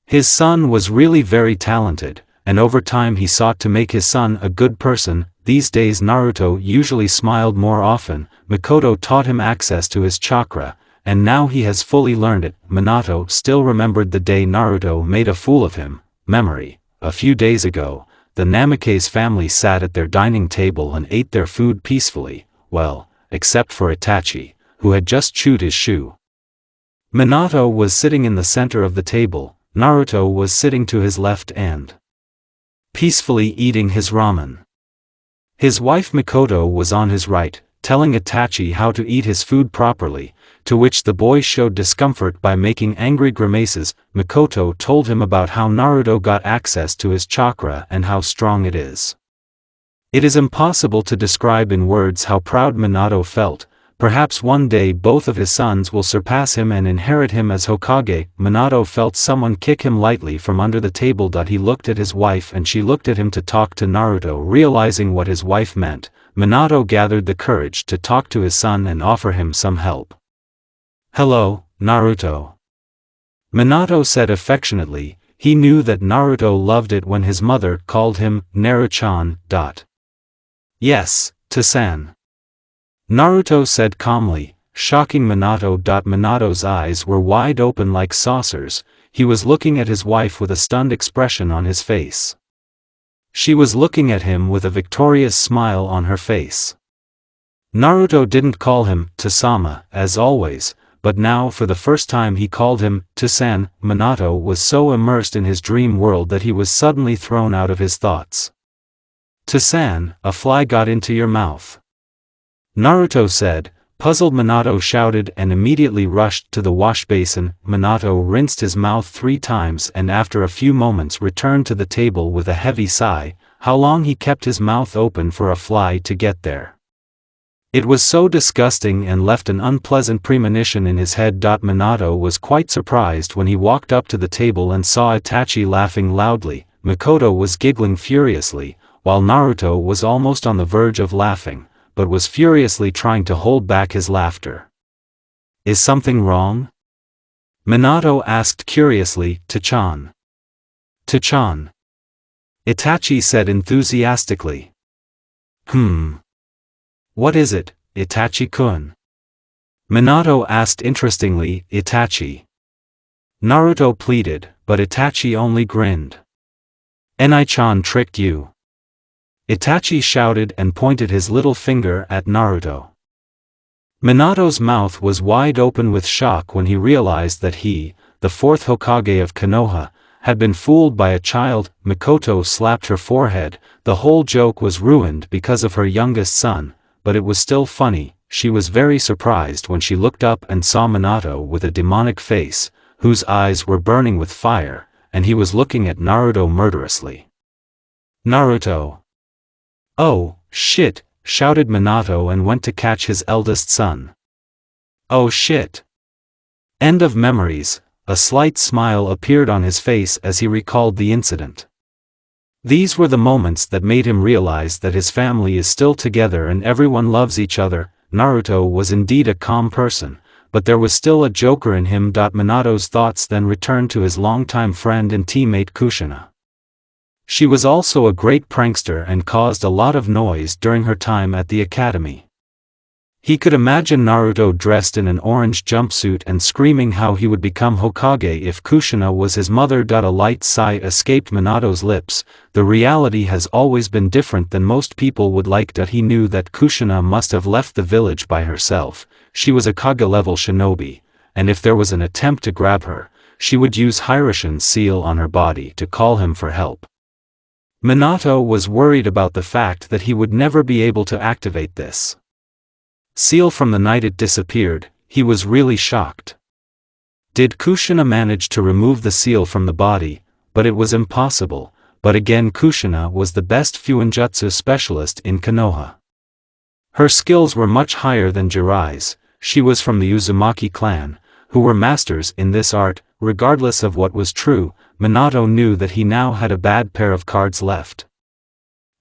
His son was really very talented, and over time he sought to make his son a good person. These days Naruto usually smiled more often. Mikoto taught him access to his chakra, and now he has fully learned it. Minato still remembered the day Naruto made a fool of him. Memory. A few days ago, the Namake's family sat at their dining table and ate their food peacefully, well, except for Itachi, who had just chewed his shoe. Minato was sitting in the center of the table. Naruto was sitting to his left and peacefully eating his ramen. His wife Mikoto was on his right, telling Itachi how to eat his food properly, to which the boy showed discomfort by making angry grimaces. Mikoto told him about how Naruto got access to his chakra and how strong it is. It is impossible to describe in words how proud Minato felt. Perhaps one day both of his sons will surpass him and inherit him as Hokage. Minato felt someone kick him lightly from under the table. He looked at his wife and she looked at him to talk to Naruto. Realizing what his wife meant, Minato gathered the courage to talk to his son and offer him some help. "Hello, Naruto," Minato said affectionately. He knew that Naruto loved it when his mother called him Naru-chan. "Yes, to-san," Naruto said calmly, shocking Minato. Minato's eyes were wide open like saucers. He was looking at his wife with a stunned expression on his face. She was looking at him with a victorious smile on her face. Naruto didn't call him to-sama, as always, but now for the first time he called him to-san. Minato was so immersed in his dream world that he was suddenly thrown out of his thoughts. "To-san, a fly got into your mouth," Naruto said. Puzzled Minato shouted and immediately rushed to the wash basin. Minato rinsed his mouth 3 times and after a few moments returned to the table with a heavy sigh. How long he kept his mouth open for a fly to get there. It was so disgusting and left an unpleasant premonition in his head. Minato was quite surprised when he walked up to the table and saw Itachi laughing loudly. Mikoto was giggling furiously, while Naruto was almost on the verge of laughing, but was furiously trying to hold back his laughter. "Is something wrong?" Minato asked curiously. "To-chan." "To-chan," Itachi said enthusiastically. What is it, Itachi-kun?" Minato asked interestingly. "Itachi." Naruto pleaded, but Itachi only grinned. "Enai-chan tricked you," Itachi shouted and pointed his little finger at Naruto. Minato's mouth was wide open with shock when he realized that he, the 4th Hokage of Konoha, had been fooled by a child. Mikoto slapped her forehead. The whole joke was ruined because of her youngest son, but it was still funny. She was very surprised when she looked up and saw Minato with a demonic face, whose eyes were burning with fire, and he was looking at Naruto murderously. "Naruto!" "Oh, shit!" shouted Minato and went to catch his eldest son. "Oh shit!" End of memories. A slight smile appeared on his face as he recalled the incident. These were the moments that made him realize that his family is still together and everyone loves each other. Naruto was indeed a calm person, but there was still a joker in him. Minato's thoughts then returned to his longtime friend and teammate Kushina. She was also a great prankster and caused a lot of noise during her time at the academy. He could imagine Naruto dressed in an orange jumpsuit and screaming how he would become Hokage if Kushina was his mother. A light sigh escaped Minato's lips. The reality has always been different than most people would like. He knew that Kushina must have left the village by herself. She was a Kage-level shinobi, and if there was an attempt to grab her, she would use Hiroshin's seal on her body to call him for help. Minato was worried about the fact that he would never be able to activate this seal from the night it disappeared. he was really shocked. Did Kushina manage to remove the seal from the body? But it was impossible. But again, Kushina was the best fuinjutsu specialist in Konoha. Her skills were much higher than Jiraiya's. She was from the Uzumaki clan, who were masters in this art. Regardless of what was true, Minato knew that he now had a bad pair of cards left.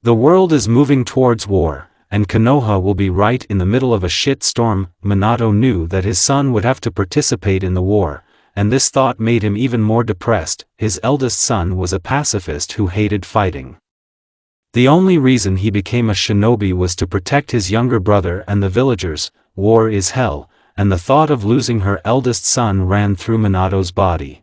The world is moving towards war, and Konoha will be right in the middle of a shit storm. Minato knew that his son would have to participate in the war, and this thought made him even more depressed. His eldest son was a pacifist who hated fighting. The only reason he became a shinobi was to protect his younger brother and the villagers. War is hell, and the thought of losing her eldest son ran through Minato's body.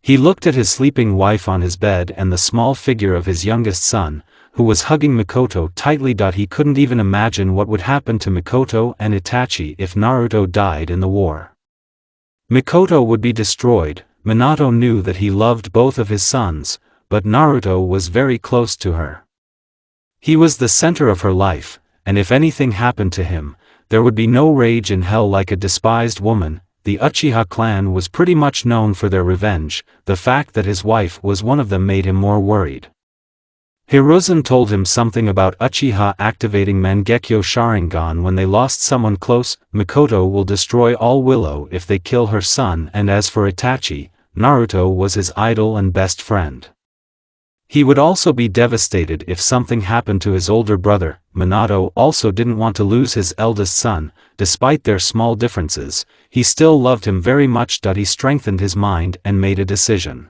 He looked at his sleeping wife on his bed and the small figure of his youngest son, who was hugging Mikoto tightly. He couldn't even imagine what would happen to Mikoto and Itachi if Naruto died in the war. Mikoto would be destroyed. Minato knew that he loved both of his sons, but Naruto was very close to her. He was the center of her life, and if anything happened to him, there would be no rage in hell like a despised woman. The Uchiha clan was pretty much known for their revenge. The fact that his wife was one of them made him more worried. Hiruzen told him something about Uchiha activating Mangekyo Sharingan when they lost someone close. Mikoto will destroy all Willow if they kill her son, and as for Itachi, Naruto was his idol and best friend. He would also be devastated if something happened to his older brother. Minato also didn't want to lose his eldest son. Despite their small differences, he still loved him very much. He strengthened his mind and made a decision.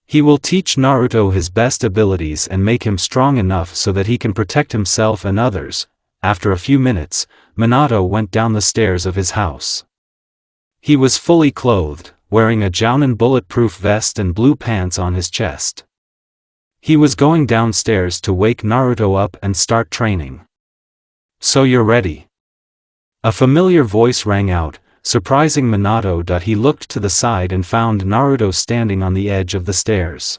He will teach Naruto his best abilities and make him strong enough so that he can protect himself and others. After a few minutes, Minato went down the stairs of his house. He was fully clothed, wearing a Jounin bulletproof vest and blue pants on his chest. He was going downstairs to wake Naruto up and start training. "So you're ready?" A familiar voice rang out, surprising Minato. He looked to the side and found Naruto standing on the edge of the stairs.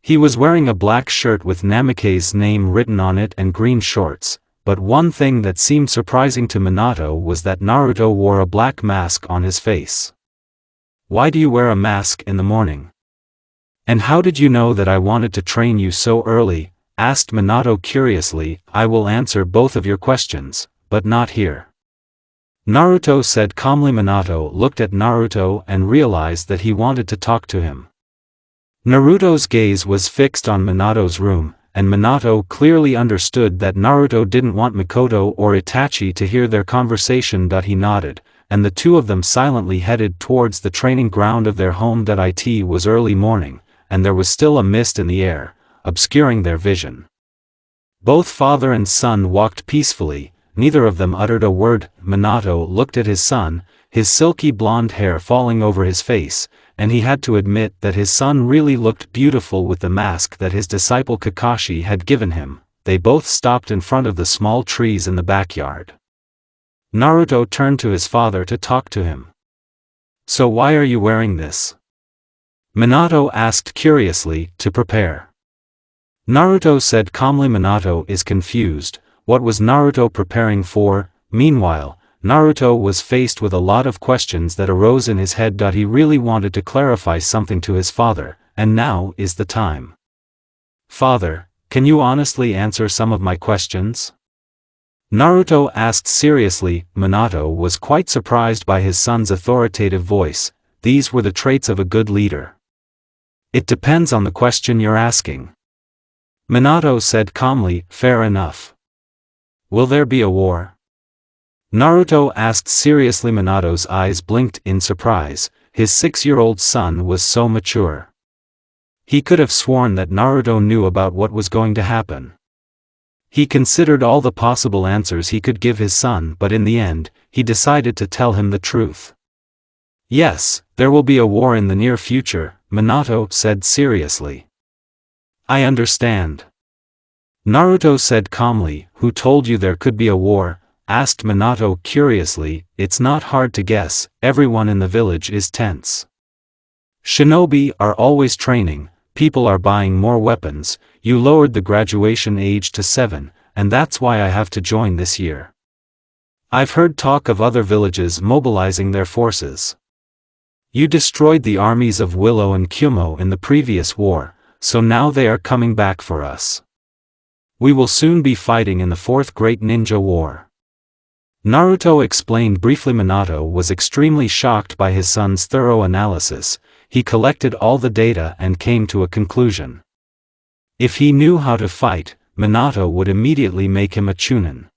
He was wearing a black shirt with Namikaze's name written on it and green shorts, but one thing that seemed surprising to Minato was that Naruto wore a black mask on his face. "Why do you wear a mask in the morning? And how did you know that I wanted to train you so early?" asked Minato curiously. "I will answer both of your questions, but not here," Naruto said calmly. Minato looked at Naruto and realized that he wanted to talk to him. Naruto's gaze was fixed on Minato's room, and Minato clearly understood that Naruto didn't want Mikoto or Itachi to hear their conversation. He nodded, and the two of them silently headed towards the training ground of their home. It was early morning, and there was still a mist in the air, obscuring their vision. Both father and son walked peacefully, neither of them uttered a word. Minato looked at his son, his silky blonde hair falling over his face, and he had to admit that his son really looked beautiful with the mask that his disciple Kakashi had given him. They both stopped in front of the small trees in the backyard. Naruto turned to his father to talk to him. "So why are you wearing this?" Minato asked curiously. "To prepare," Naruto said calmly. Minato is confused. What was Naruto preparing for? Meanwhile, Naruto was faced with a lot of questions that arose in his head. He really wanted to clarify something to his father, and now is the time. "Father, can you honestly answer some of my questions?" Naruto asked seriously. Minato was quite surprised by his son's authoritative voice. These were the traits of a good leader. "It depends on the question you're asking," Minato said calmly. "Fair enough. Will there be a war?" Naruto asked seriously. Minato's eyes blinked in surprise. His 6-year-old son was so mature. He could have sworn that Naruto knew about what was going to happen. He considered all the possible answers he could give his son, but in the end, he decided to tell him the truth. "Yes, there will be a war in the near future," Minato said seriously. "I understand," Naruto said calmly. "Who told you there could be a war?" asked Minato curiously. "It's not hard to guess, everyone in the village is tense. Shinobi are always training, people are buying more weapons, you lowered the graduation age to 7, and that's why I have to join this year. I've heard talk of other villages mobilizing their forces. You destroyed the armies of Willow and Kumo in the previous war, so now they are coming back for us. We will soon be fighting in the Fourth Great Ninja War. Naruto explained briefly. Minato was extremely shocked by his son's thorough analysis. He collected all the data and came to a conclusion. If he knew how to fight, Minato would immediately make him a chunin.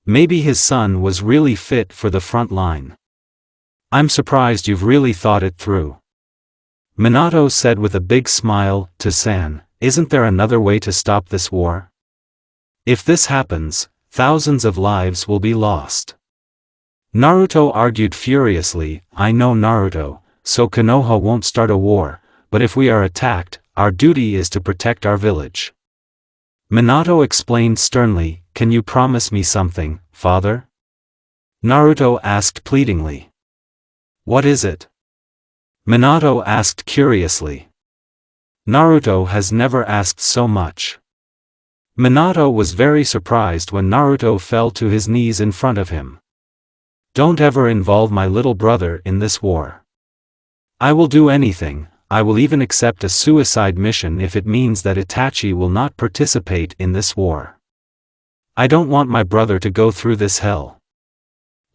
Maybe his son was really fit for the front line. I'm surprised you've really thought it through. Minato said with a big smile to San, isn't there another way to stop this war? If this happens, thousands of lives will be lost. Naruto argued furiously, I know Naruto, so Konoha won't start a war, but if we are attacked, our duty is to protect our village. Minato explained sternly, can you promise me something, father? Naruto asked pleadingly. What is it? Minato asked curiously. Naruto has never asked so much. Minato was very surprised when Naruto fell to his knees in front of him. Don't ever involve my little brother in this war. I will do anything, I will even accept a suicide mission if it means that Itachi will not participate in this war. I don't want my brother to go through this hell.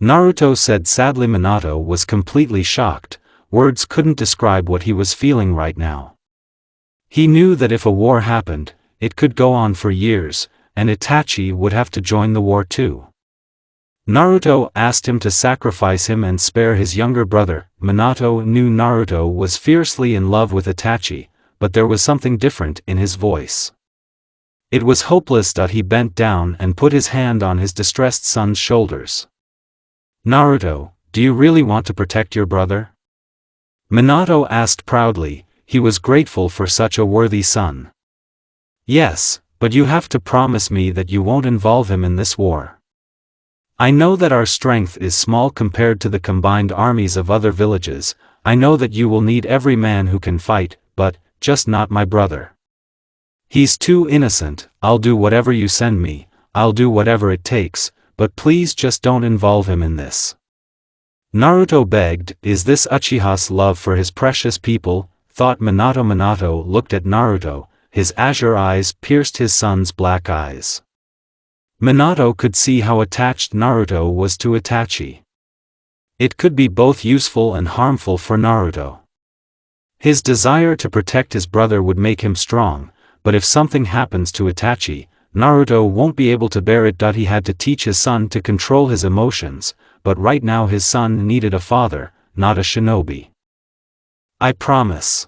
Naruto said sadly. Minato was completely shocked, words couldn't describe what he was feeling right now. He knew that if a war happened, it could go on for years, and Itachi would have to join the war too. Naruto asked him to sacrifice him and spare his younger brother. Minato knew Naruto was fiercely in love with Itachi, but there was something different in his voice. It was hopeless. He bent down and put his hand on his distressed son's shoulders. Naruto, do you really want to protect your brother? Minato asked proudly. He was grateful for such a worthy son. Yes, but you have to promise me that you won't involve him in this war. I know that our strength is small compared to the combined armies of other villages. I know that you will need every man who can fight, but, just not my brother. He's too innocent. I'll do whatever you send me, I'll do whatever it takes, but please just don't involve him in this. Naruto begged. Is this Uchiha's love for his precious people? Thought Minato. Minato looked at Naruto, his azure eyes pierced his son's black eyes. Minato could see how attached Naruto was to Itachi. It could be both useful and harmful for Naruto. His desire to protect his brother would make him strong, but if something happens to Itachi, Naruto won't be able to bear it. He had to teach his son to control his emotions, but right now his son needed a father, not a shinobi. I promise.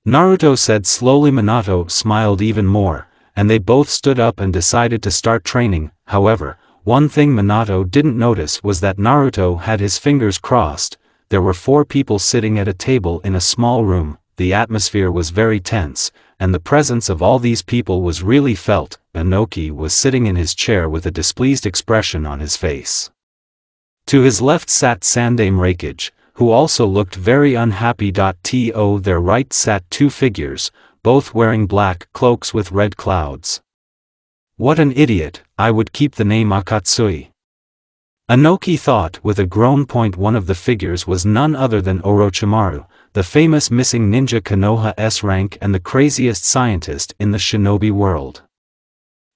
Naruto said slowly. Minato smiled even more, and they both stood up and decided to start training. However, one thing Minato didn't notice was that Naruto had his fingers crossed. There were 4 people sitting at a table in a small room. The atmosphere was very tense, and the presence of all these people was really felt. Inoki was sitting in his chair with a displeased expression on his face. To his left sat Sandaime Raikage, who also looked very unhappy. To their right sat 2 figures, both wearing black cloaks with red clouds. What an idiot, I would keep the name Akatsui. Inoki thought with a groan. One of the figures was none other than Orochimaru, the famous missing ninja Konoha S rank and the craziest scientist in the shinobi world.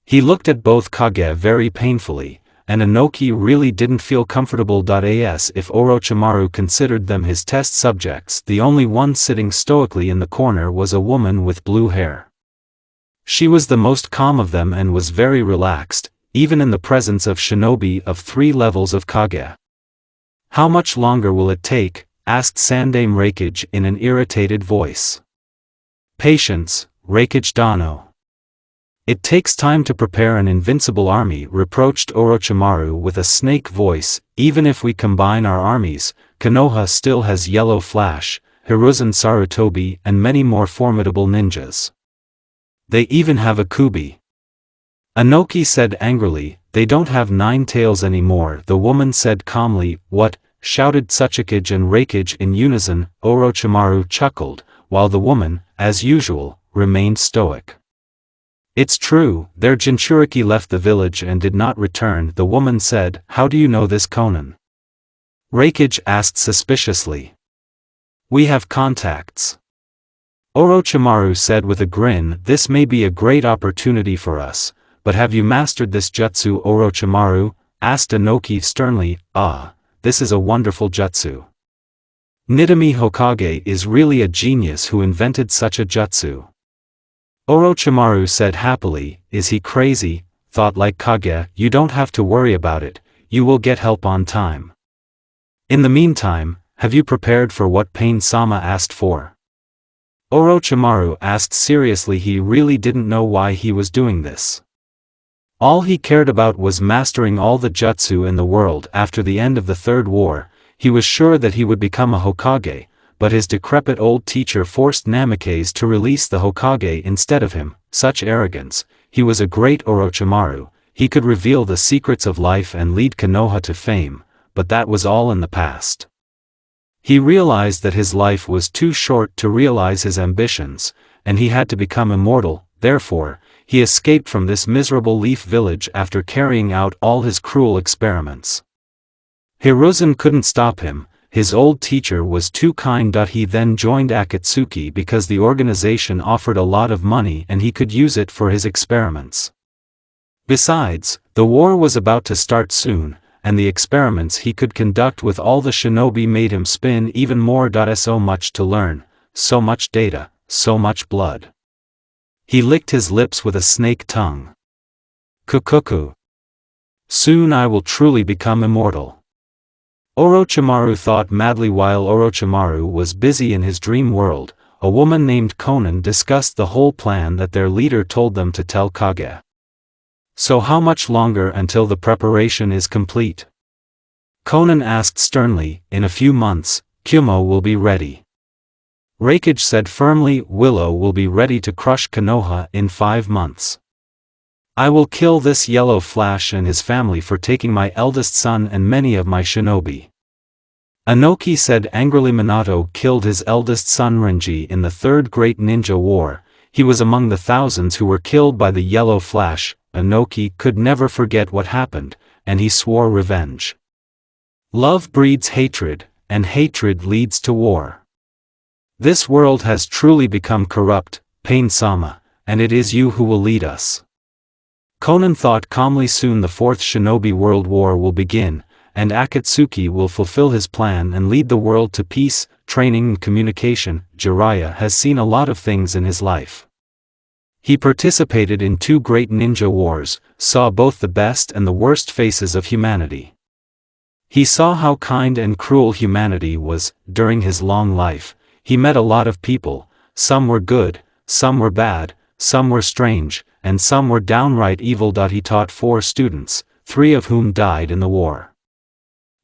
He looked at both Kage very painfully, and Inoki really didn't feel comfortable. As if Orochimaru considered them his test subjects. The only one sitting stoically in the corner was a woman with blue hair. She was the most calm of them and was very relaxed, even in the presence of shinobi of 3 levels of Kage. How much longer will it take? Asked Sandaime Raikage in an irritated voice. Patience, Raikage Dano. It takes time to prepare an invincible army, reproached Orochimaru with a snake voice. Even if we combine our armies, Konoha still has Yellow Flash, Hiruzen Sarutobi and many more formidable ninjas. They even have a Kubi. Inoki said angrily, they don't have 9 tails anymore. The woman said calmly, what? Shouted Tsuchikage and Raikage in unison. Orochimaru chuckled, while the woman, as usual, remained stoic. It's true, their Jinchuriki left the village and did not return. The woman said, how do you know this Conan? Reikage asked suspiciously. We have contacts. Orochimaru said with a grin, this may be a great opportunity for us, but have you mastered this jutsu? Orochimaru asked Inoki sternly. Ah, this is a wonderful jutsu. Nidami Hokage is really a genius who invented such a jutsu. Orochimaru said happily, is he crazy? Thought like Kage, you don't have to worry about it, you will get help on time. In the meantime, have you prepared for what Pain-sama asked for? Orochimaru asked seriously. He really didn't know why he was doing this. All he cared about was mastering all the jutsu in the world. After the end of the Third War, he was sure that he would become a Hokage, but his decrepit old teacher forced Namikaze to release the Hokage instead of him. Such arrogance. He was a great Orochimaru, he could reveal the secrets of life and lead Konoha to fame, but that was all in the past. He realized that his life was too short to realize his ambitions, and he had to become immortal. Therefore, he escaped from this miserable leaf village after carrying out all his cruel experiments. Hiruzen couldn't stop him. His old teacher was too kind. He then joined Akatsuki because the organization offered a lot of money and he could use it for his experiments. Besides, the war was about to start soon, and the experiments he could conduct with all the shinobi made him spin even more. So much to learn, so much data, so much blood. He licked his lips with a snake tongue. Kukuku. Soon I will truly become immortal. Orochimaru thought madly. While Orochimaru was busy in his dream world, a woman named Konan discussed the whole plan that their leader told them to tell Kage. So how much longer until the preparation is complete? Konan asked sternly. In a few months, Kumo will be ready. Reikage said firmly. Willow will be ready to crush Konoha in 5 months. I will kill this yellow flash and his family for taking my eldest son and many of my shinobi. Inoki said angrily. Minato killed his eldest son Renji in the Third Great Ninja War. He was among the thousands who were killed by the yellow flash. Inoki could never forget what happened, and he swore revenge. Love breeds hatred, and hatred leads to war. This world has truly become corrupt, Pain-sama, and it is you who will lead us. Konan thought calmly. Soon the Fourth Shinobi World War will begin, and Akatsuki will fulfill his plan and lead the world to peace, training and communication. Jiraiya has seen a lot of things in his life. He participated in 2 great ninja wars, saw both the best and the worst faces of humanity. He saw how kind and cruel humanity was. During his long life, he met a lot of people. Some were good, some were bad, some were strange, and some were downright evil. He taught 4 students, 3 of whom died in the war.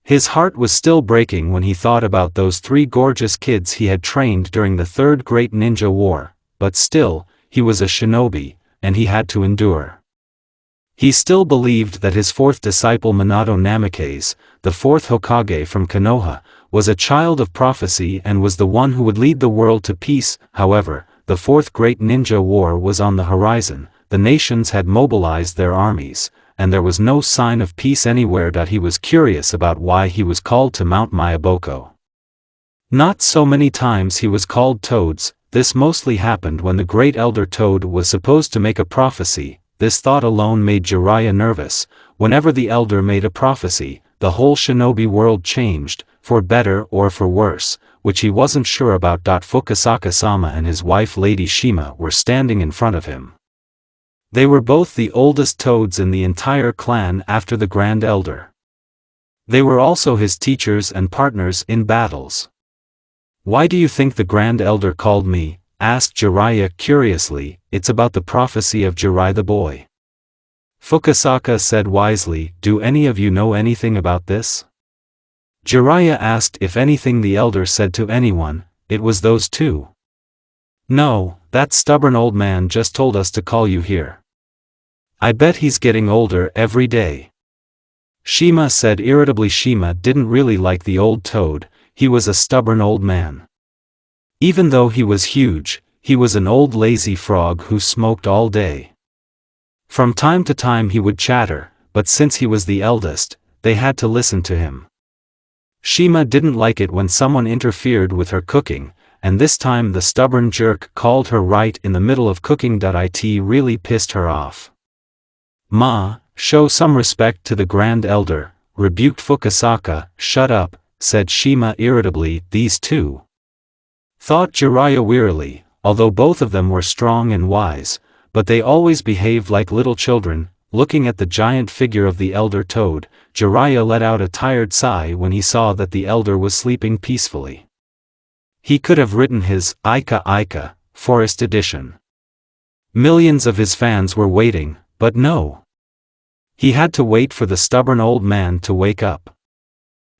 His heart was still breaking when he thought about those 3 gorgeous kids he had trained during the Third Great Ninja War, but still, he was a shinobi, and he had to endure. He still believed that his 4th disciple Minato Namikaze, the 4th Hokage from Konoha, was a child of prophecy and was the one who would lead the world to peace. However, the 4th Great Ninja War was on the horizon. The nations had mobilized their armies, and there was no sign of peace anywhere. He was curious about why he was called to Mount Mayaboko. Not so many times he was called Toads. This mostly happened when the Great Elder Toad was supposed to make a prophecy. This thought alone made Jiraiya nervous. Whenever the Elder made a prophecy, the whole shinobi world changed, for better or for worse, which he wasn't sure about. Fukasaka-sama and his wife Lady Shima were standing in front of him. They were both the oldest Toads in the entire clan after the Grand Elder. They were also his teachers and partners in battles. Why do you think the Grand Elder called me? Asked Jiraiya curiously. It's about the prophecy of Jiraiya the boy. Fukasaka said wisely. Do any of you know anything about this? Jiraiya asked if anything the Elder said to anyone. It was those 2. No, that stubborn old man just told us to call you here. I bet he's getting older every day. Shima said irritably. Shima didn't really like the old Toad. He was a stubborn old man. Even though he was huge, he was an old lazy frog who smoked all day. From time to time he would chatter, but since he was the eldest, they had to listen to him. Shima didn't like it when someone interfered with her cooking, and this time the stubborn jerk called her right in the middle of cooking. It really pissed her off. "Ma, show some respect to the grand elder," rebuked Fukasaka. "Shut up," said Shima irritably. These two, thought Jiraiya wearily, although both of them were strong and wise, but they always behaved like little children. Looking at the giant figure of the elder toad, Jiraiya let out a tired sigh when he saw that the elder was sleeping peacefully. He could have written his Ika Ika Forest Edition. Millions of his fans were waiting, but no. He had to wait for the stubborn old man to wake up.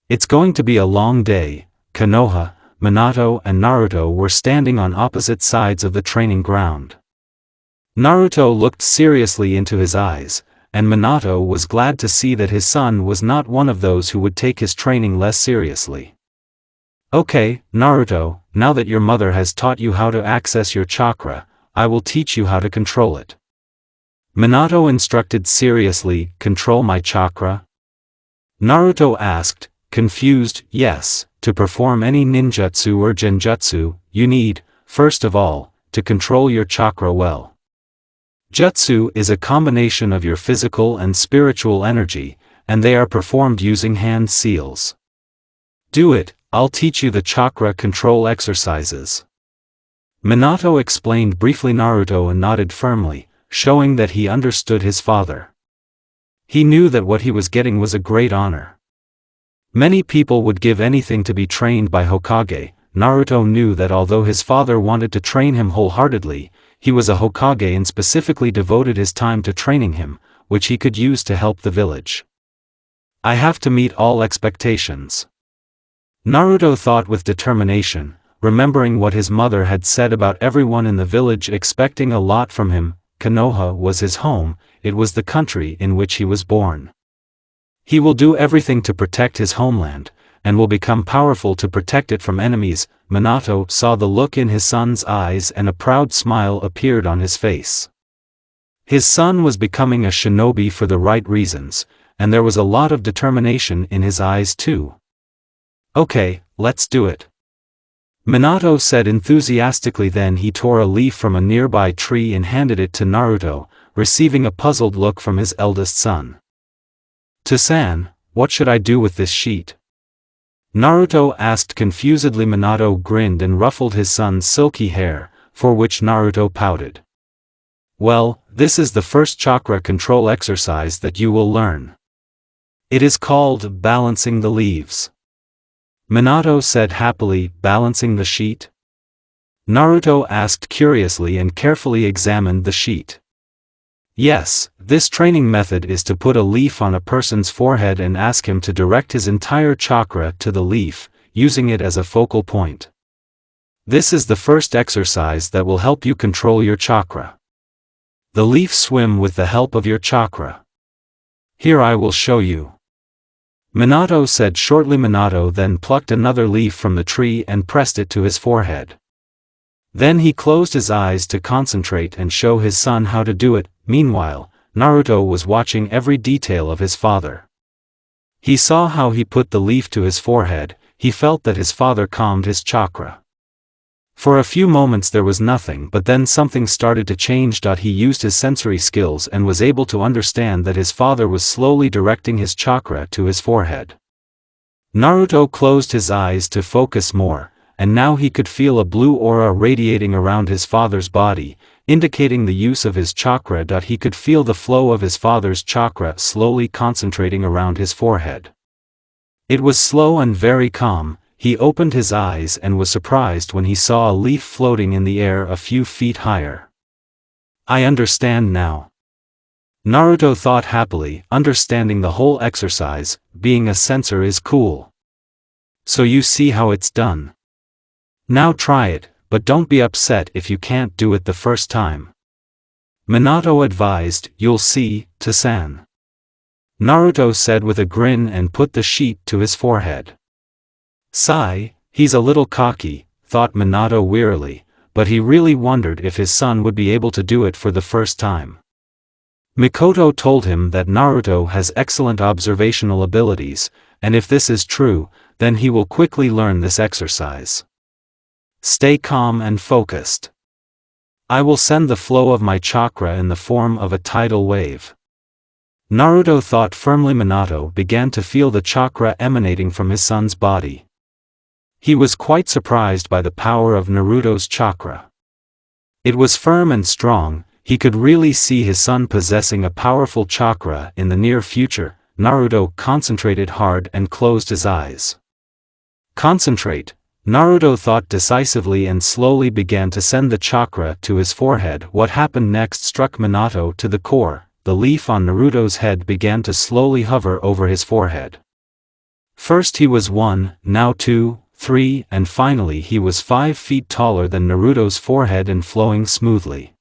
It's going to be a long day. Konoha, Minato and Naruto were standing on opposite sides of the training ground. Naruto looked seriously into his eyes, and Minato was glad to see that his son was not one of those who would take his training less seriously. "Okay, Naruto, now that your mother has taught you how to access your chakra, I will teach you how to control it." Minato instructed seriously. "Control my chakra?" Naruto asked, confused. "Yes, to perform any ninjutsu or genjutsu, you need, first of all, to control your chakra well. Jutsu is a combination of your physical and spiritual energy, and they are performed using hand seals. Do it, I'll teach you the chakra control exercises." Minato explained briefly. Naruto nodded firmly, showing that he understood his father. He knew that what he was getting was a great honor. Many people would give anything to be trained by Hokage. Naruto knew that although his father wanted to train him wholeheartedly, he was a Hokage and specifically devoted his time to training him, which he could use to help the village. "I have to meet all expectations," Naruto thought with determination, remembering what his mother had said about everyone in the village expecting a lot from him. Konoha was his home, it was the country in which he was born. He will do everything to protect his homeland, and will become powerful to protect it from enemies. Minato saw the look in his son's eyes and a proud smile appeared on his face. His son was becoming a shinobi for the right reasons, and there was a lot of determination in his eyes too. "Okay, let's do it," Minato said enthusiastically. Then he tore a leaf from a nearby tree and handed it to Naruto, receiving a puzzled look from his eldest son. "To-san, what should I do with this sheet?" Naruto asked confusedly. Minato grinned and ruffled his son's silky hair, for which Naruto pouted. "Well, this is the first chakra control exercise that you will learn. It is called balancing the leaves," Minato said happily. "Balancing the sheet?" Naruto asked curiously and carefully examined the sheet. "Yes, this training method is to put a leaf on a person's forehead and ask him to direct his entire chakra to the leaf, using it as a focal point. This is the first exercise that will help you control your chakra. The leaf swim with the help of your chakra. Here I will show you," Minato said shortly. Minato then plucked another leaf from the tree and pressed it to his forehead. Then he closed his eyes to concentrate and show his son how to do it. Meanwhile, Naruto was watching every detail of his father. He saw how he put the leaf to his forehead. He felt that his father calmed his chakra. For a few moments there was nothing, but then something started to change. He used his sensory skills and was able to understand that his father was slowly directing his chakra to his forehead. Naruto closed his eyes to focus more, and now he could feel a blue aura radiating around his father's body, indicating the use of his chakra. He could feel the flow of his father's chakra slowly concentrating around his forehead. It was slow and very calm. He opened his eyes and was surprised when he saw a leaf floating in the air a few feet higher. "I understand now," Naruto thought happily. Understanding the whole exercise, being a sensor is cool. "So you see how it's done. Now try it, but don't be upset if you can't do it the first time," Minato advised. "You'll see, to-san," Naruto said with a grin and put the sheet to his forehead. Sigh, he's a little cocky, thought Minato wearily, but he really wondered if his son would be able to do it for the first time. Mikoto told him that Naruto has excellent observational abilities, and if this is true, then he will quickly learn this exercise. Stay calm and focused. I will send the flow of my chakra in the form of a tidal wave. Naruto thought firmly. Minato began to feel the chakra emanating from his son's body. He was quite surprised by the power of Naruto's chakra. It was firm and strong. He could really see his son possessing a powerful chakra in the near future. Naruto concentrated hard and closed his eyes. Concentrate, Naruto thought decisively and slowly began to send the chakra to his forehead. What happened next struck Minato to the core. The leaf on Naruto's head began to slowly hover over his forehead. First he was 1, now 2, 3, and finally he was 5 feet taller than Naruto's forehead and flowing smoothly.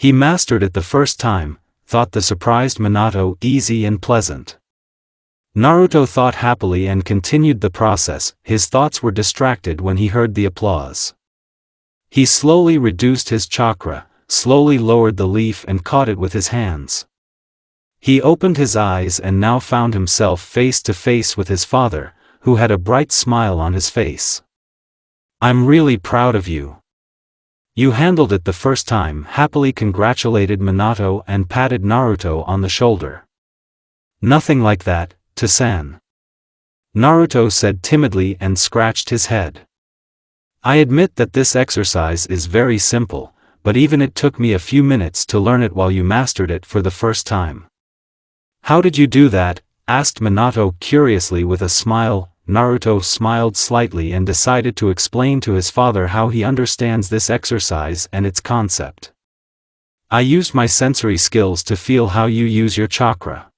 He mastered it the first time, thought the surprised Minato, easy and pleasant. Naruto thought happily and continued the process. His thoughts were distracted when he heard the applause. He slowly reduced his chakra, slowly lowered the leaf and caught it with his hands. He opened his eyes and now found himself face to face with his father, who had a bright smile on his face. I'm really proud of you. You handled it the first time, happily congratulated Minato and patted Naruto on the shoulder. Nothing like that, to-san. Naruto said timidly and scratched his head. I admit that this exercise is very simple, but even it took me a few minutes to learn it while you mastered it for the first time. How did you do that? Asked Minato curiously with a smile. Naruto smiled slightly and decided to explain to his father how he understands this exercise and its concept. I used my sensory skills to feel how you use your chakra.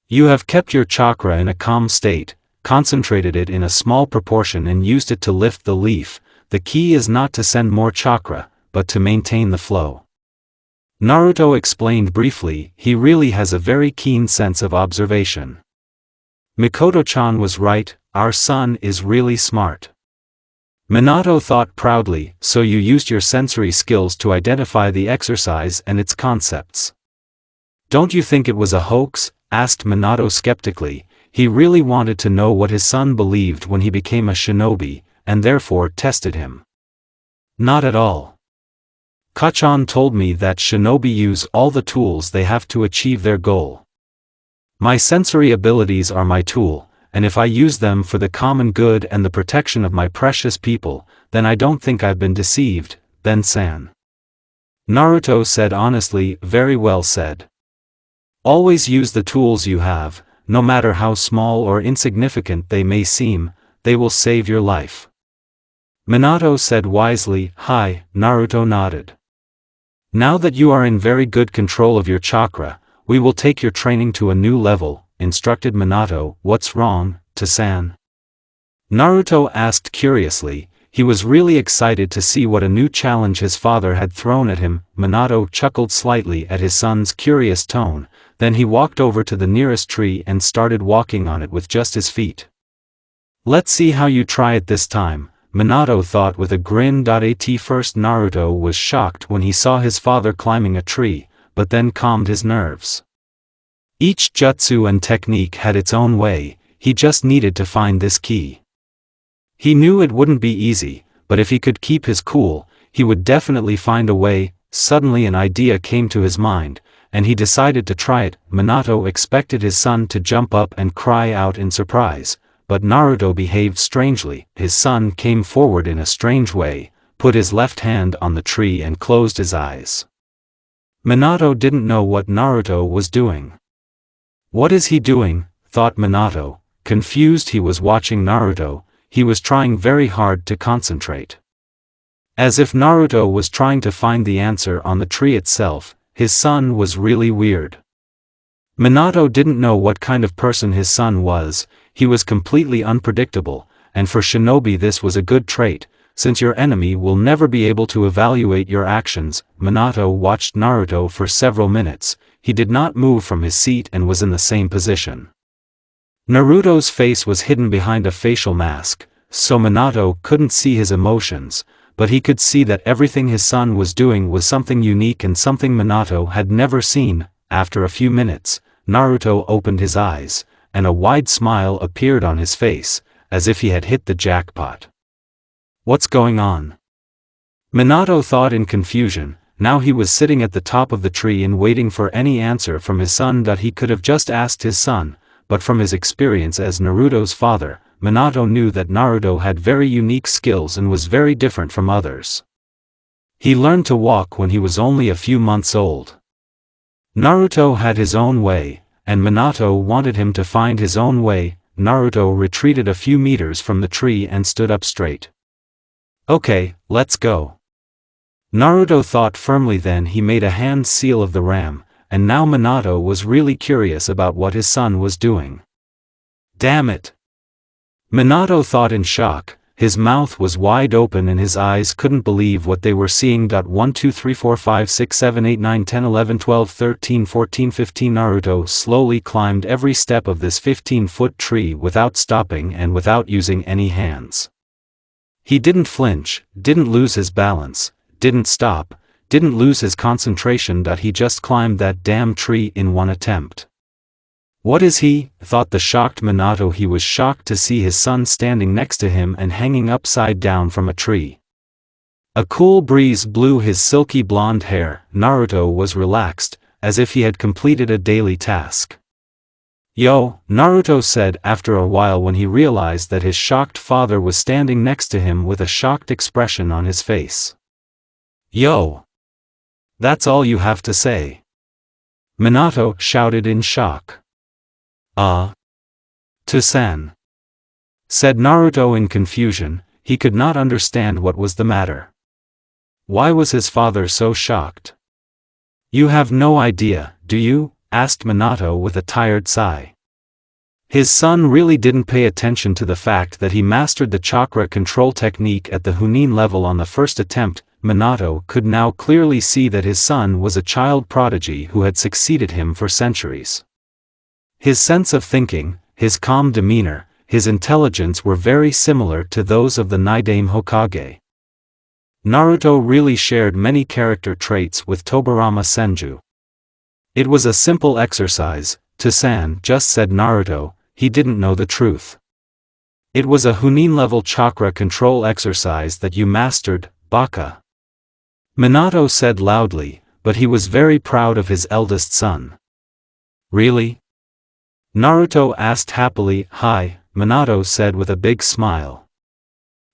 You have kept your chakra in a calm state, concentrated it in a small proportion and used it to lift the leaf. The key is not to send more chakra, but to maintain the flow. Naruto explained briefly. He really has a very keen sense of observation. Mikoto-chan was right, our son is really smart. Minato thought proudly, so you used your sensory skills to identify the exercise and its concepts. Don't you think it was a hoax? Asked Minato skeptically. He really wanted to know what his son believed when he became a shinobi, and therefore tested him. Not at all. Kachan told me that shinobi use all the tools they have to achieve their goal. My sensory abilities are my tool, and if I use them for the common good and the protection of my precious people, then I don't think I've been deceived, Ben-san. Naruto said honestly. Very well said. Always use the tools you have, no matter how small or insignificant they may seem, they will save your life. Minato said wisely. Hi, Naruto nodded. Now that you are in very good control of your chakra, we will take your training to a new level, instructed Minato. What's wrong, to-san? Naruto asked curiously. He was really excited to see what a new challenge his father had thrown at him. Minato chuckled slightly at his son's curious tone, then he walked over to the nearest tree and started walking on it with just his feet. Let's see how you try it this time, Minato thought with a grin. At first Naruto was shocked when he saw his father climbing a tree, but then calmed his nerves. Each jutsu and technique had its own way, he just needed to find this key. He knew it wouldn't be easy, but if he could keep his cool, he would definitely find a way. Suddenly an idea came to his mind, and he decided to try it. Minato expected his son to jump up and cry out in surprise, but Naruto behaved strangely. His son came forward in a strange way, put his left hand on the tree and closed his eyes. Minato didn't know what Naruto was doing. What is he doing? Thought Minato, confused. He was watching Naruto, he was trying very hard to concentrate. As if Naruto was trying to find the answer on the tree itself. His son was really weird. Minato didn't know what kind of person his son was. He was completely unpredictable, and for shinobi this was a good trait, since your enemy will never be able to evaluate your actions. Minato watched Naruto for several minutes. He did not move from his seat and was in the same position. Naruto's face was hidden behind a facial mask, so Minato couldn't see his emotions, but he could see that everything his son was doing was something unique and something Minato had never seen. After a few minutes, Naruto opened his eyes, and a wide smile appeared on his face, as if he had hit the jackpot. What's going on? Minato thought in confusion. Now he was sitting at the top of the tree and waiting for any answer from his son that he could have just asked his son, but from his experience as Naruto's father, Minato knew that Naruto had very unique skills and was very different from others. He learned to walk when he was only a few months old. Naruto had his own way, and Minato wanted him to find his own way. Naruto retreated a few meters from the tree and stood up straight. Okay, let's go. Naruto thought firmly, then he made a hand seal of the ram, and now Minato was really curious about what his son was doing. Damn it! Minato thought in shock. His mouth was wide open and his eyes couldn't believe what they were seeing. 1 2 3 4 5 6 7 8 9 10 11 12 13 14 15 Naruto slowly climbed every step of this 15-foot tree without stopping and without using any hands. He didn't flinch, didn't lose his balance, didn't stop, didn't lose his concentration. He just climbed that damn tree in one attempt. What is he? Thought the shocked Minato. He was shocked to see his son standing next to him and hanging upside down from a tree. A cool breeze blew his silky blonde hair. Naruto was relaxed, as if he had completed a daily task. Yo, Naruto said after a while when he realized that his shocked father was standing next to him with a shocked expression on his face. Yo! That's all you have to say? Minato shouted in shock. To-san, said Naruto in confusion. He could not understand what was the matter. Why was his father so shocked? You have no idea, do you? Asked Minato with a tired sigh. His son really didn't pay attention to the fact that he mastered the chakra control technique at the Chunin level on the first attempt. Minato could now clearly see that his son was a child prodigy who had succeeded him for centuries. His sense of thinking, his calm demeanor, his intelligence were very similar to those of the Nidaime Hokage. Naruto really shared many character traits with Tobirama Senju. It was a simple exercise, to-san just said Naruto. He didn't know the truth. It was a Chunin-level chakra control exercise that you mastered, Baka. Minato said loudly, but he was very proud of his eldest son. Really? Naruto asked happily. Hi, Minato said with a big smile.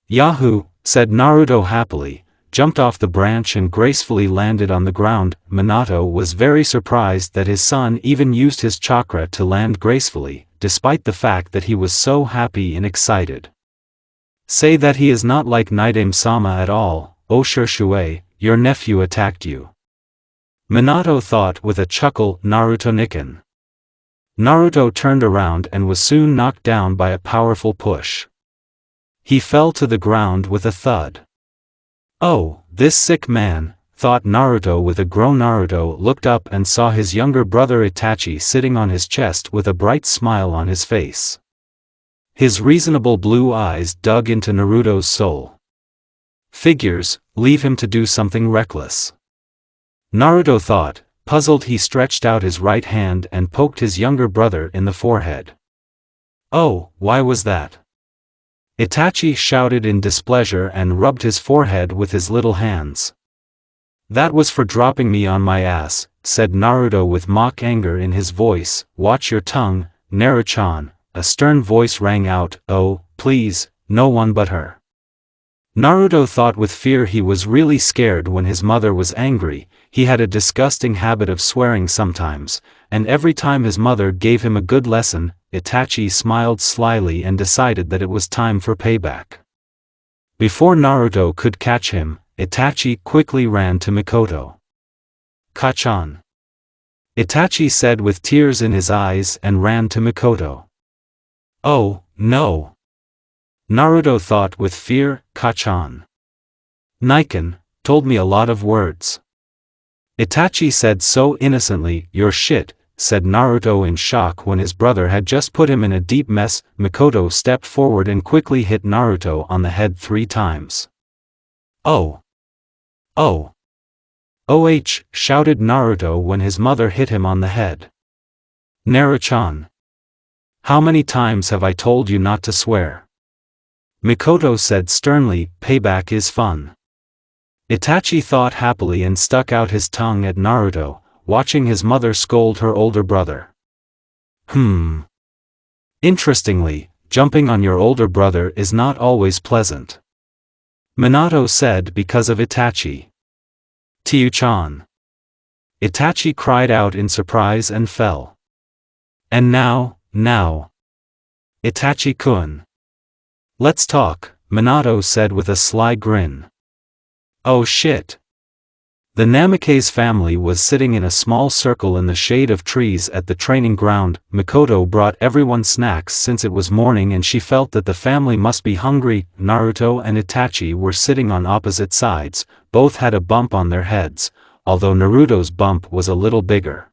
Yahoo! Said Naruto happily, jumped off the branch and gracefully landed on the ground. Minato was very surprised that his son even used his chakra to land gracefully, despite the fact that he was so happy and excited. Say that he is not like Nidaime-sama at all. Oh Shurshui, your nephew attacked you. Minato thought with a chuckle. Naruto Nikken. Naruto turned around and was soon knocked down by a powerful push. He fell to the ground with a thud. Oh, this sick man, thought Naruto with a groan. Naruto looked up and saw his younger brother Itachi sitting on his chest with a bright smile on his face. His reasonable blue eyes dug into Naruto's soul. Figures, leave him to do something reckless. Naruto thought, puzzled. He stretched out his right hand and poked his younger brother in the forehead. Oh, why was that? Itachi shouted in displeasure and rubbed his forehead with his little hands. That was for dropping me on my ass, said Naruto with mock anger in his voice. Watch your tongue, Naruto-chan. A stern voice rang out. Oh, please, no one but her. Naruto thought with fear. He was really scared when his mother was angry. He had a disgusting habit of swearing sometimes, and every time his mother gave him a good lesson, Itachi smiled slyly and decided that it was time for payback. Before Naruto could catch him, Itachi quickly ran to Mikoto. Kachan. Itachi said with tears in his eyes and ran to Mikoto. Oh, no. Naruto thought with fear. Kachan. Niken, told me a lot of words. Itachi said so innocently. Your shit, said Naruto in shock when his brother had just put him in a deep mess. Mikoto stepped forward and quickly hit Naruto on the head 3 times. Oh. Oh. OH! Shouted Naruto when his mother hit him on the head. Naruto-chan. How many times have I told you not to swear? Mikoto said sternly, payback is fun. Itachi thought happily and stuck out his tongue at Naruto, watching his mother scold her older brother. Interestingly, jumping on your older brother is not always pleasant. Minato said because of Itachi. Tiu-chan. Itachi cried out in surprise and fell. And now. Itachi-kun. Let's talk, Minato said with a sly grin. Oh shit. The Namikaze family was sitting in a small circle in the shade of trees at the training ground. Mikoto brought everyone snacks since it was morning and she felt that the family must be hungry. Naruto and Itachi were sitting on opposite sides, both had a bump on their heads, although Naruto's bump was a little bigger.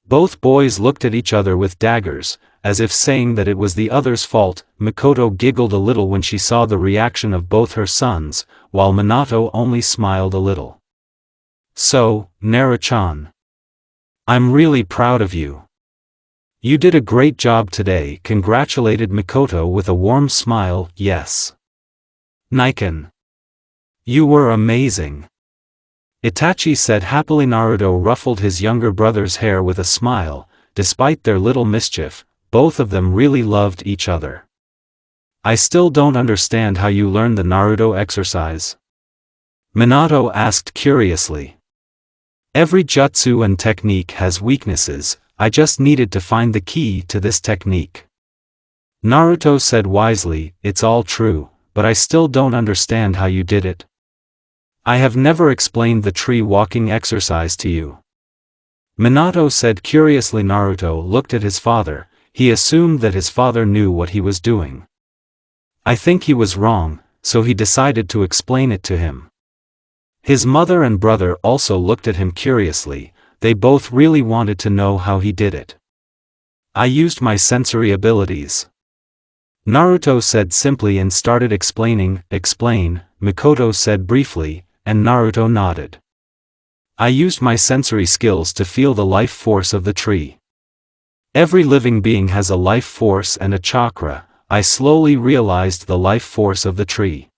Both boys looked at each other with daggers, as if saying that it was the other's fault. Mikoto giggled a little when she saw the reaction of both her sons, while Minato only smiled a little. So, Naruto-chan. I'm really proud of you. You did a great job today, congratulated Mikoto with a warm smile. Yes. Niken. You were amazing. Itachi said happily. Naruto ruffled his younger brother's hair with a smile. Despite their little mischief, both of them really loved each other. I still don't understand how you learned the Naruto exercise. Minato asked curiously. Every jutsu and technique has weaknesses, I just needed to find the key to this technique. Naruto said wisely, it's all true, but I still don't understand how you did it. I have never explained the tree walking exercise to you. Minato said curiously. Naruto looked at his father, he assumed that his father knew what he was doing. I think he was wrong, so he decided to explain it to him. His mother and brother also looked at him curiously, they both really wanted to know how he did it. I used my sensory abilities. Naruto said simply and started explaining. Explain, Mikoto said briefly, and Naruto nodded. I used my sensory skills to feel the life force of the tree. Every living being has a life force and a chakra. I slowly realized the life force of the tree.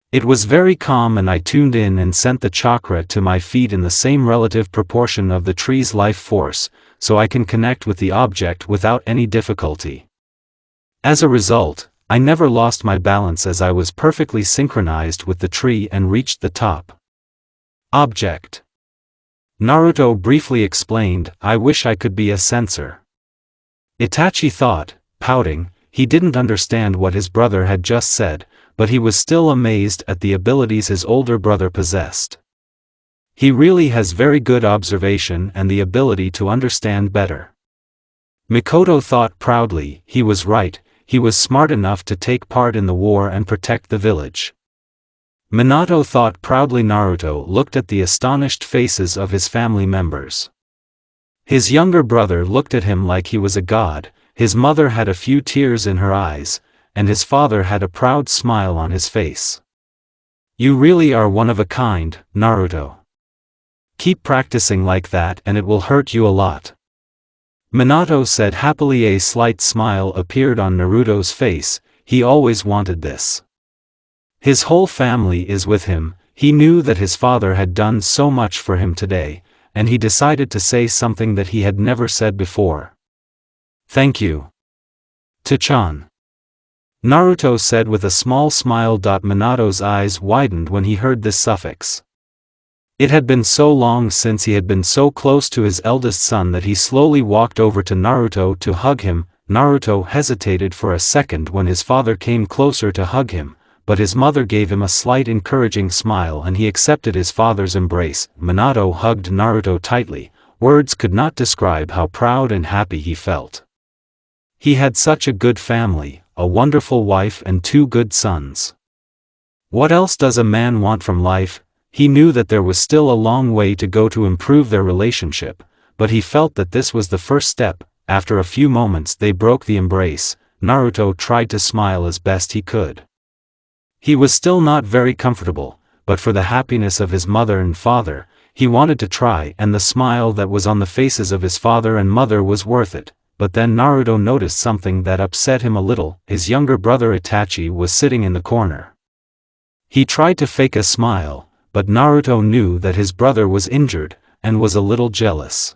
It was very calm and I tuned in and sent the chakra to my feet in the same relative proportion of the tree's life force, so I can connect with the object without any difficulty. As a result, I never lost my balance as I was perfectly synchronized with the tree and reached the top. Object. Naruto briefly explained, I wish I could be a sensor. Itachi thought, pouting, he didn't understand what his brother had just said, but he was still amazed at the abilities his older brother possessed. He really has very good observation and the ability to understand better. Mikoto thought proudly, he was right, he was smart enough to take part in the war and protect the village. Minato thought proudly. Naruto looked at the astonished faces of his family members. His younger brother looked at him like he was a god, his mother had a few tears in her eyes, and his father had a proud smile on his face. You really are one of a kind, Naruto. Keep practicing like that and it will hurt you a lot. Minato said happily. A slight smile appeared on Naruto's face, he always wanted this. His whole family is with him, he knew that his father had done so much for him today, and he decided to say something that he had never said before. Thank you. To-chan. Naruto said with a small smile. Minato's eyes widened when he heard this suffix. It had been so long since he had been so close to his eldest son that he slowly walked over to Naruto to hug him. Naruto hesitated for a second when his father came closer to hug him, but his mother gave him a slight encouraging smile and he accepted his father's embrace. Minato hugged Naruto tightly, words could not describe how proud and happy he felt. He had such a good family, a wonderful wife and 2 good sons. What else does a man want from life? He knew that there was still a long way to go to improve their relationship, but he felt that this was the first step. After a few moments they broke the embrace. Naruto tried to smile as best he could. He was still not very comfortable, but for the happiness of his mother and father, he wanted to try, and the smile that was on the faces of his father and mother was worth it. But then Naruto noticed something that upset him a little. His younger brother Itachi was sitting in the corner. He tried to fake a smile, but Naruto knew that his brother was injured, and was a little jealous.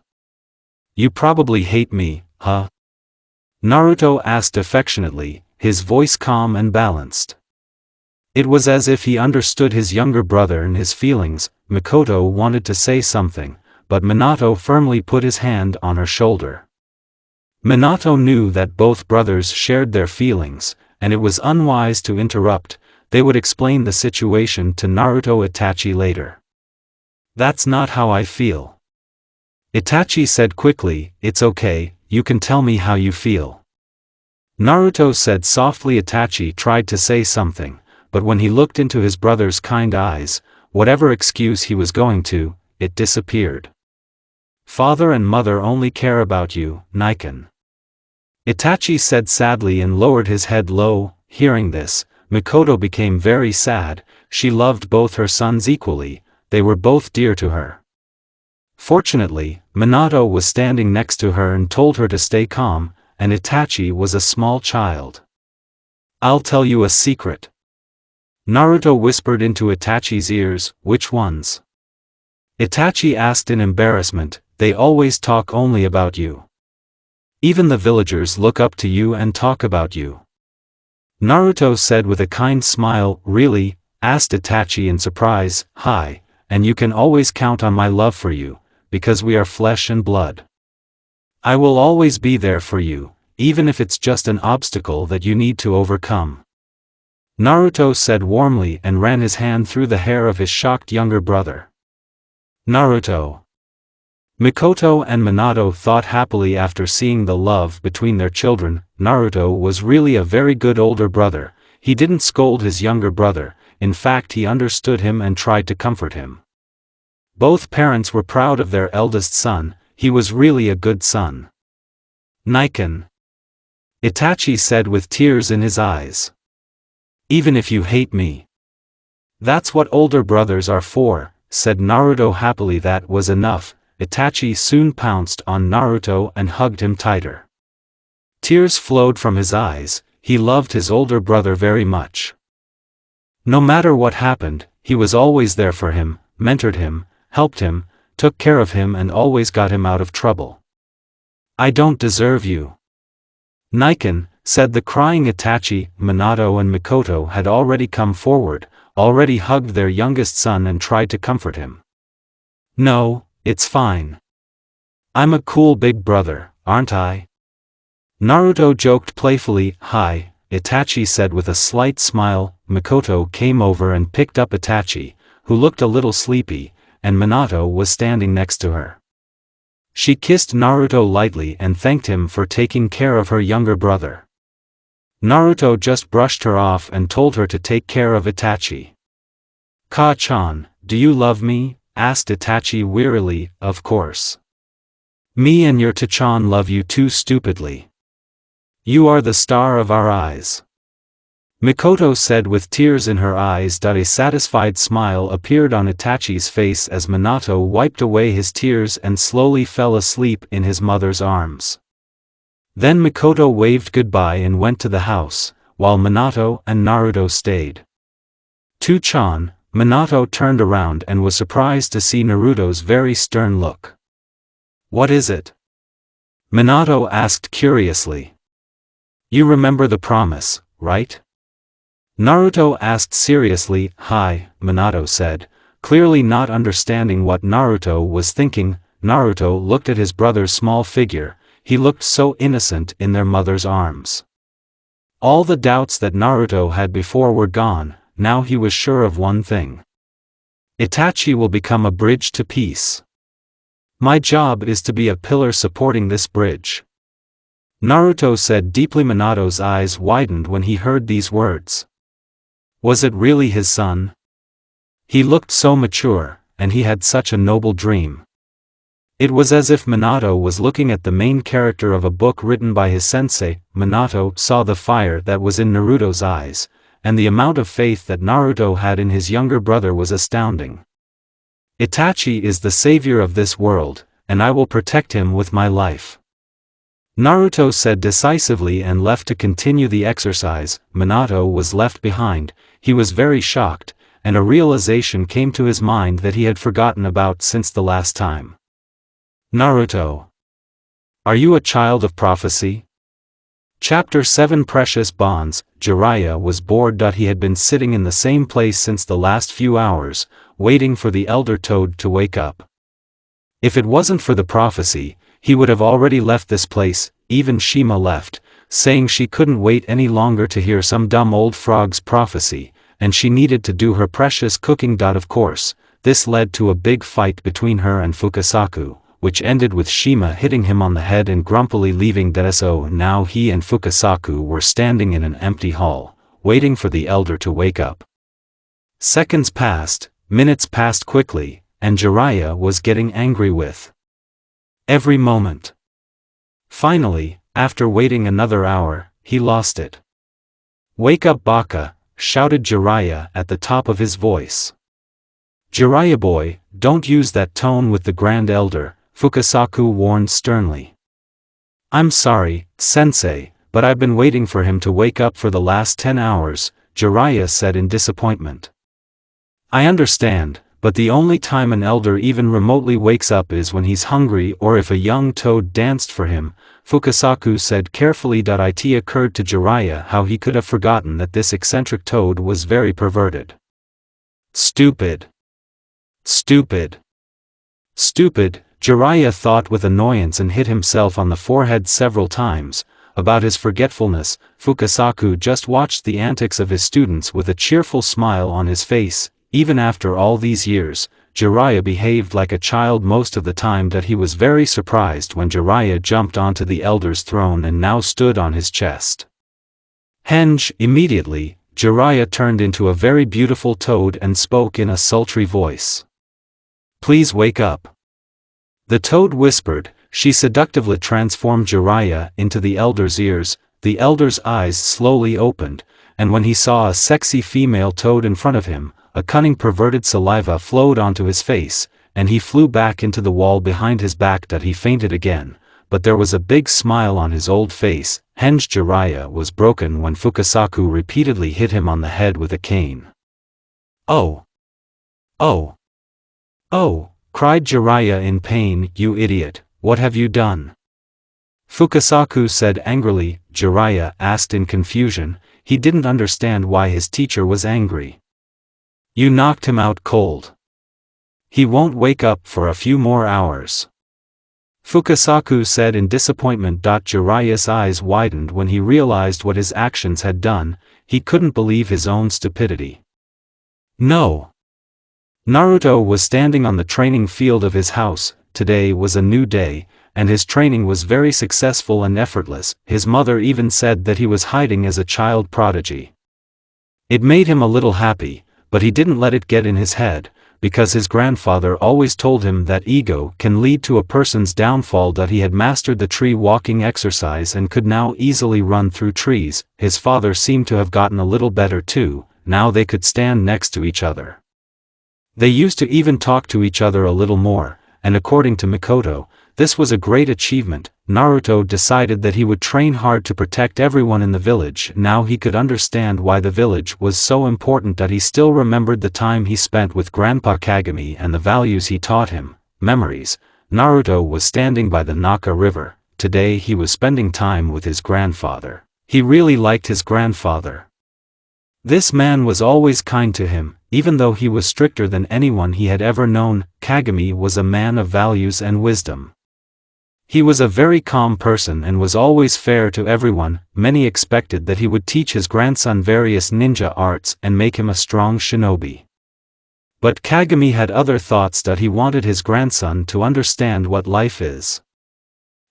"You probably hate me, huh?" Naruto asked affectionately, his voice calm and balanced. It was as if he understood his younger brother and his feelings. Mikoto wanted to say something, but Minato firmly put his hand on her shoulder. Minato knew that both brothers shared their feelings, and it was unwise to interrupt. They would explain the situation to Naruto Itachi later. "That's not how I feel." Itachi said quickly, "It's okay, you can tell me how you feel." Naruto said softly. Itachi tried to say something, but when he looked into his brother's kind eyes, whatever excuse he was going to, it disappeared. "Father and mother only care about you, Niken," Itachi said sadly and lowered his head low. Hearing this, Mikoto became very sad. She loved both her sons equally, they were both dear to her. Fortunately, Minato was standing next to her and told her to stay calm, and Itachi was a small child. "I'll tell you a secret," Naruto whispered into Itachi's ears. "Which ones?" Itachi asked in embarrassment. "They always talk only about you. Even the villagers look up to you and talk about you." Naruto said with a kind smile. "Really?" asked Itachi in surprise. "Hi, and you can always count on my love for you, because we are flesh and blood. I will always be there for you, even if it's just an obstacle that you need to overcome," Naruto said warmly and ran his hand through the hair of his shocked younger brother. Naruto. Mikoto and Minato thought happily after seeing the love between their children. Naruto was really a very good older brother. He didn't scold his younger brother, in fact he understood him and tried to comfort him. Both parents were proud of their eldest son. He was really a good son. "Niken," Itachi said with tears in his eyes. "Even if you hate me." "That's what older brothers are for," said Naruto happily. That was enough. Itachi soon pounced on Naruto and hugged him tighter. Tears flowed from his eyes. He loved his older brother very much. No matter what happened, he was always there for him, mentored him, helped him, took care of him and always got him out of trouble. "I don't deserve you, Niken," said the crying Itachi. Minato and Mikoto had already come forward, already hugged their youngest son and tried to comfort him. "No, it's fine. I'm a cool big brother, aren't I?" Naruto joked playfully. "Hi," Itachi said with a slight smile. Mikoto came over and picked up Itachi, who looked a little sleepy, and Minato was standing next to her. She kissed Naruto lightly and thanked him for taking care of her younger brother. Naruto just brushed her off and told her to take care of Itachi. "Ka-chan, do you love me?" asked Itachi wearily. "Of course. Me and your Tachan love you too stupidly. You are the star of our eyes," Mikoto said with tears in her eyes. A satisfied smile appeared on Itachi's face as Minato wiped away his tears and slowly fell asleep in his mother's arms. Then Mikoto waved goodbye and went to the house, while Minato and Naruto stayed. "To-chan," Minato turned around and was surprised to see Naruto's very stern look. "What is it?" Minato asked curiously. "You remember the promise, right?" Naruto asked seriously. "Hi," Minato said, clearly not understanding what Naruto was thinking. Naruto looked at his brother's small figure. He looked so innocent in their mother's arms. All the doubts that Naruto had before were gone. Now he was sure of one thing. Itachi will become a bridge to peace. My job is to be a pillar supporting this bridge," Naruto said deeply. Minato's eyes widened when he heard these words. Was it really his son? He looked so mature, and he had such a noble dream. It was as if Minato was looking at the main character of a book written by his sensei. Minato saw the fire that was in Naruto's eyes, and the amount of faith that Naruto had in his younger brother was astounding. Itachi is the savior of this world, and I will protect him with my life. Naruto said decisively and left to continue the exercise. Minato was left behind. He was very shocked, and a realization came to his mind that he had forgotten about since the last time. Naruto. Are you a child of prophecy? Chapter 7 Precious Bonds. Jiraiya was bored. He had been sitting in the same place since the last few hours, waiting for the elder toad to wake up. If it wasn't for the prophecy, he would have already left this place. Even Shima left, saying she couldn't wait any longer to hear some dumb old frog's prophecy, and she needed to do her precious cooking. Of course, this led to a big fight between her and Fukasaku, which ended with Shima hitting him on the head and grumpily leaving. So now he and Fukasaku were standing in an empty hall, waiting for the elder to wake up. Seconds passed, minutes passed quickly, and Jiraiya was getting angry with every moment. Finally, after waiting another hour, he lost it. "Wake up, Baka!" shouted Jiraiya at the top of his voice. "Jiraiya boy, don't use that tone with the Grand Elder," Fukasaku warned sternly. "I'm sorry, sensei, but I've been waiting for him to wake up for the last 10 hours, Jiraiya said in disappointment. "I understand, but the only time an elder even remotely wakes up is when he's hungry or if a young toad danced for him," Fukasaku said carefully. It occurred to Jiraiya how he could have forgotten that this eccentric toad was very perverted. Stupid. Stupid. Stupid, Jiraiya thought with annoyance and hit himself on the forehead several times. About his forgetfulness, Fukasaku just watched the antics of his students with a cheerful smile on his face. Even after all these years, Jiraiya behaved like a child most of the time. He was very surprised when Jiraiya jumped onto the elder's throne and now stood on his chest. Henge. Immediately, Jiraiya turned into a very beautiful toad and spoke in a sultry voice. "Please wake up." The toad whispered. She seductively transformed Jiraiya into the elder's ears. The elder's eyes slowly opened, and when he saw a sexy female toad in front of him, a cunning perverted saliva flowed onto his face, and he flew back into the wall behind his back. He fainted again, but there was a big smile on his old face. Henge. Jiraiya was broken when Fukasaku repeatedly hit him on the head with a cane. "Oh! Oh! Oh!" cried Jiraiya in pain. "You idiot, what have you done?" Fukasaku said angrily. Jiraiya asked in confusion. He didn't understand why his teacher was angry. "You knocked him out cold. He won't wake up for a few more hours," Fukasaku said in disappointment. Jiraiya's eyes widened when he realized what his actions had done. He couldn't believe his own stupidity. No. Naruto was standing on the training field of his house. Today was a new day, and his training was very successful and effortless. His mother even said that he was hiding as a child prodigy. It made him a little happy, but he didn't let it get in his head, because his grandfather always told him that ego can lead to a person's downfall. He had mastered the tree walking exercise and could now easily run through trees. His father seemed to have gotten a little better too. Now they could stand next to each other. They used to even talk to each other a little more, and according to Mikoto, this was a great achievement. Naruto decided that he would train hard to protect everyone in the village. Now he could understand why the village was so important. He still remembered the time he spent with Grandpa Kagami and the values he taught him. Memories. Naruto was standing by the Naka River. Today he was spending time with his grandfather. He really liked his grandfather. This man was always kind to him, even though he was stricter than anyone he had ever known. Kagami was a man of values and wisdom. He was a very calm person and was always fair to everyone. Many expected that he would teach his grandson various ninja arts and make him a strong shinobi. But Kagami had other thoughts. He wanted his grandson to understand what life is.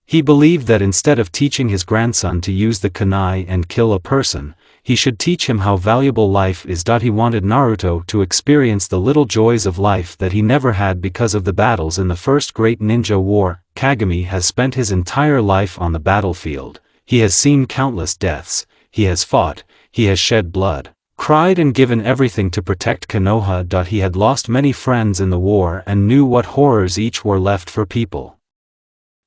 He believed that instead of teaching his grandson to use the kunai and kill a person, he should teach him how valuable life is. He wanted Naruto to experience the little joys of life that he never had because of the battles in the first great ninja war. Kagami has spent his entire life on the battlefield. He has seen countless deaths, he has fought, he has shed blood, Cried and given everything to protect Konoha. He had lost many friends in the war and knew what horrors each war left for people.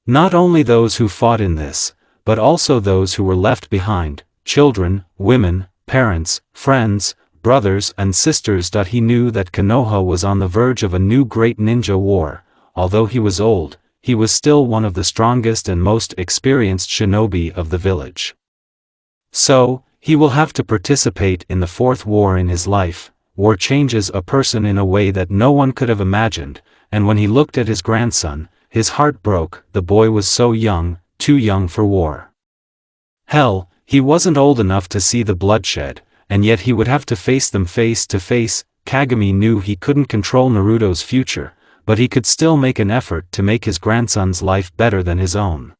Not only those who fought in this, but also those who were left behind, children, women, parents, friends, brothers and sisters. He knew that Konoha was on the verge of a new great ninja war. Although he was old, he was still one of the strongest and most experienced shinobi of the village. So, he will have to participate in the fourth war in his life. War changes a person in a way that no one could have imagined, and when he looked at his grandson, his heart broke. The boy was so young, too young for war. Hell, he wasn't old enough to see the bloodshed, and yet he would have to face them face to face. Kagami knew he couldn't control Naruto's future, but he could still make an effort to make his grandson's life better than his own.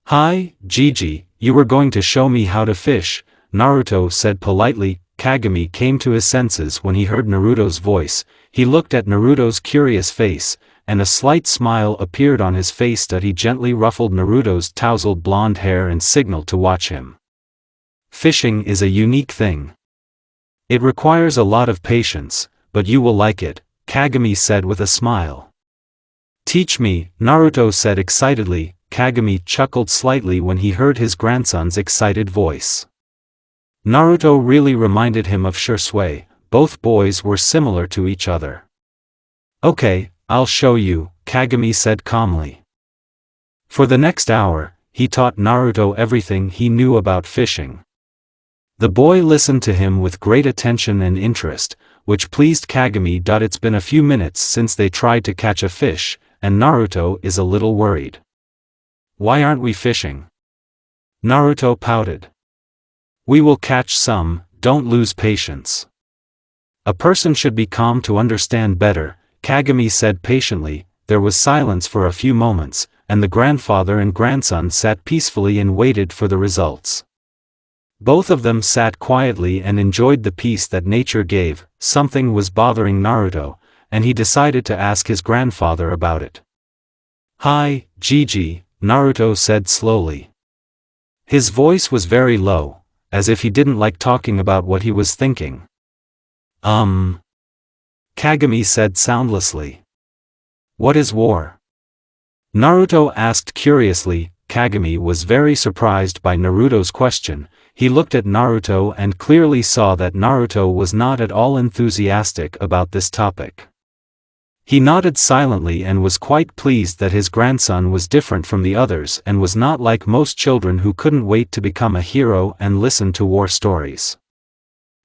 "Hi, Gigi, you were going to show me how to fish," Naruto said politely. Kagami came to his senses when he heard Naruto's voice. He looked at Naruto's curious face, and a slight smile appeared on his face. He gently ruffled Naruto's tousled blonde hair and signaled to watch him. "Fishing is a unique thing. It requires a lot of patience, but you will like it," Kagami said with a smile. "Teach me," Naruto said excitedly. Kagami chuckled slightly when he heard his grandson's excited voice. Naruto really reminded him of Shisui. Both boys were similar to each other. "Okay, I'll show you," Kagami said calmly. For the next hour, he taught Naruto everything he knew about fishing. The boy listened to him with great attention and interest, which pleased Kagami. It's been a few minutes since they tried to catch a fish, and Naruto is a little worried. "Why aren't we fishing?" Naruto pouted. "We will catch some, don't lose patience. A person should be calm to understand better," Kagami said patiently. There was silence for a few moments, and the grandfather and grandson sat peacefully and waited for the results. Both of them sat quietly and enjoyed the peace that nature gave. Something was bothering Naruto, and he decided to ask his grandfather about it. "Hi, Gigi," Naruto said slowly. His voice was very low, as if he didn't like talking about what he was thinking. Kagami said soundlessly. "What is war?" Naruto asked curiously. Kagami was very surprised by Naruto's question. He looked at Naruto and clearly saw that Naruto was not at all enthusiastic about this topic. He nodded silently and was quite pleased that his grandson was different from the others and was not like most children who couldn't wait to become a hero and listen to war stories.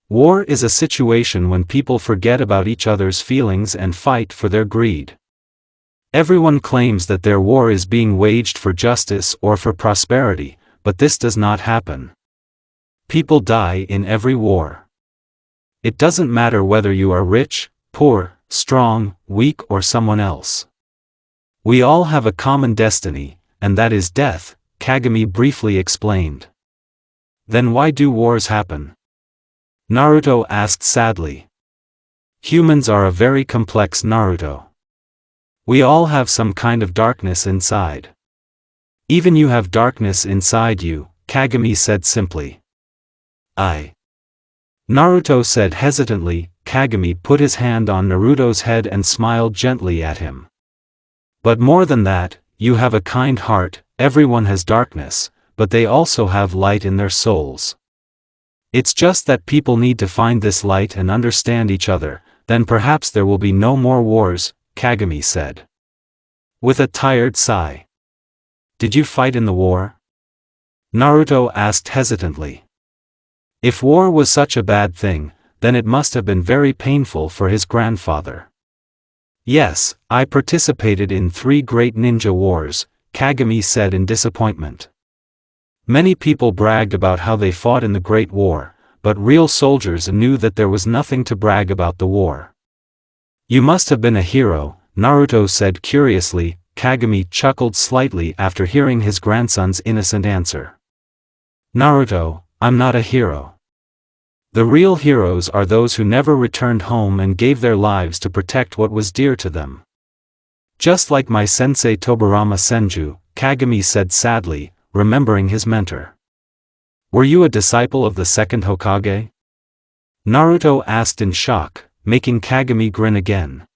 War is a situation when people forget about each other's feelings and fight for their greed. Everyone claims that their war is being waged for justice or for prosperity, but this does not happen. People die in every war. It doesn't matter whether you are rich, poor, strong, weak or someone else. We all have a common destiny, and that is death, Kagami briefly explained. Then why do wars happen? Naruto asked sadly. Humans are a very complex, Naruto. We all have some kind of darkness inside. Even you have darkness inside you, Kagami said simply. Naruto said hesitantly. Kagami put his hand on Naruto's head and smiled gently at him. But more than that, you have a kind heart. Everyone has darkness, but they also have light in their souls. It's just that people need to find this light and understand each other, then perhaps there will be no more wars, Kagami said. With a tired sigh. Did you fight in the war? Naruto asked hesitantly. If war was such a bad thing, then it must have been very painful for his grandfather. Yes, I participated in 3 great ninja wars, Kagami said in disappointment. Many people bragged about how they fought in the Great War, but real soldiers knew that there was nothing to brag about the war. You must have been a hero, Naruto said curiously. Kagami chuckled slightly after hearing his grandson's innocent answer. Naruto, I'm not a hero. The real heroes are those who never returned home and gave their lives to protect what was dear to them. Just like my sensei Tobirama Senju, Kagami said sadly, remembering his mentor. Were you a disciple of the second Hokage? Naruto asked in shock, making Kagami grin again.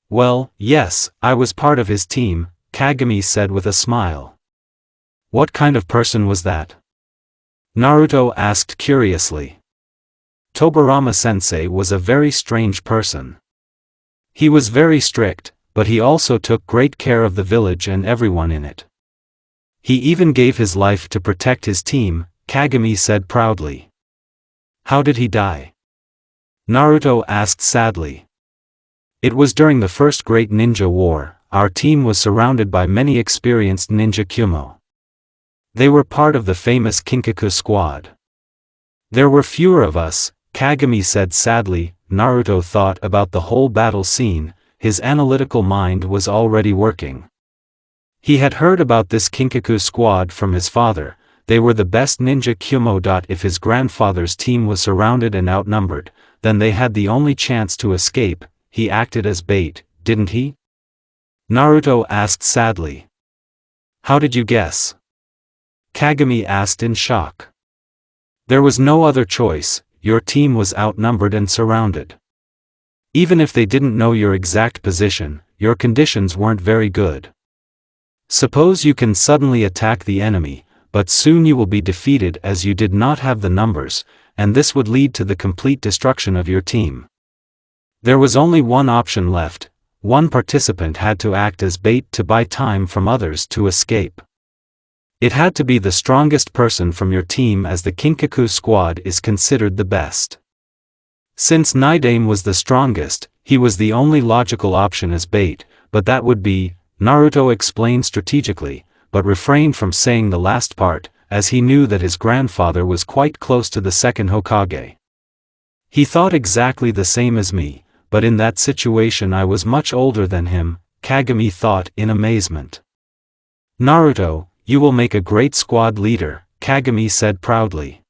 Well, yes, I was part of his team, Kagami said with a smile. What kind of person was that? Naruto asked curiously. Tobirama-sensei was a very strange person. He was very strict, but he also took great care of the village and everyone in it. He even gave his life to protect his team, Kagami said proudly. How did he die? Naruto asked sadly. It was during the first Great Ninja War. Our team was surrounded by many experienced ninja Kumo. They were part of the famous Kinkaku squad. There were fewer of us, Kagami said sadly. Naruto thought about the whole battle scene. His analytical mind was already working. He had heard about this Kinkaku squad from his father. They were the best ninja Kumo. If his grandfather's team was surrounded and outnumbered, then they had the only chance to escape. He acted as bait, didn't he? Naruto asked sadly. How did you guess? Kagami asked in shock. There was no other choice. Your team was outnumbered and surrounded. Even if they didn't know your exact position, your conditions weren't very good. Suppose you can suddenly attack the enemy, but soon you will be defeated as you did not have the numbers, and this would lead to the complete destruction of your team. There was only one option left. One participant had to act as bait to buy time from others to escape. It had to be the strongest person from your team, as the Kinkaku squad is considered the best. Since Naidame was the strongest, he was the only logical option as bait, but that would be, Naruto explained strategically, but refrained from saying the last part, as he knew that his grandfather was quite close to the second Hokage. He thought exactly the same as me, but in that situation I was much older than him, Kagami thought in amazement. Naruto, you will make a great squad leader, Kagami said proudly.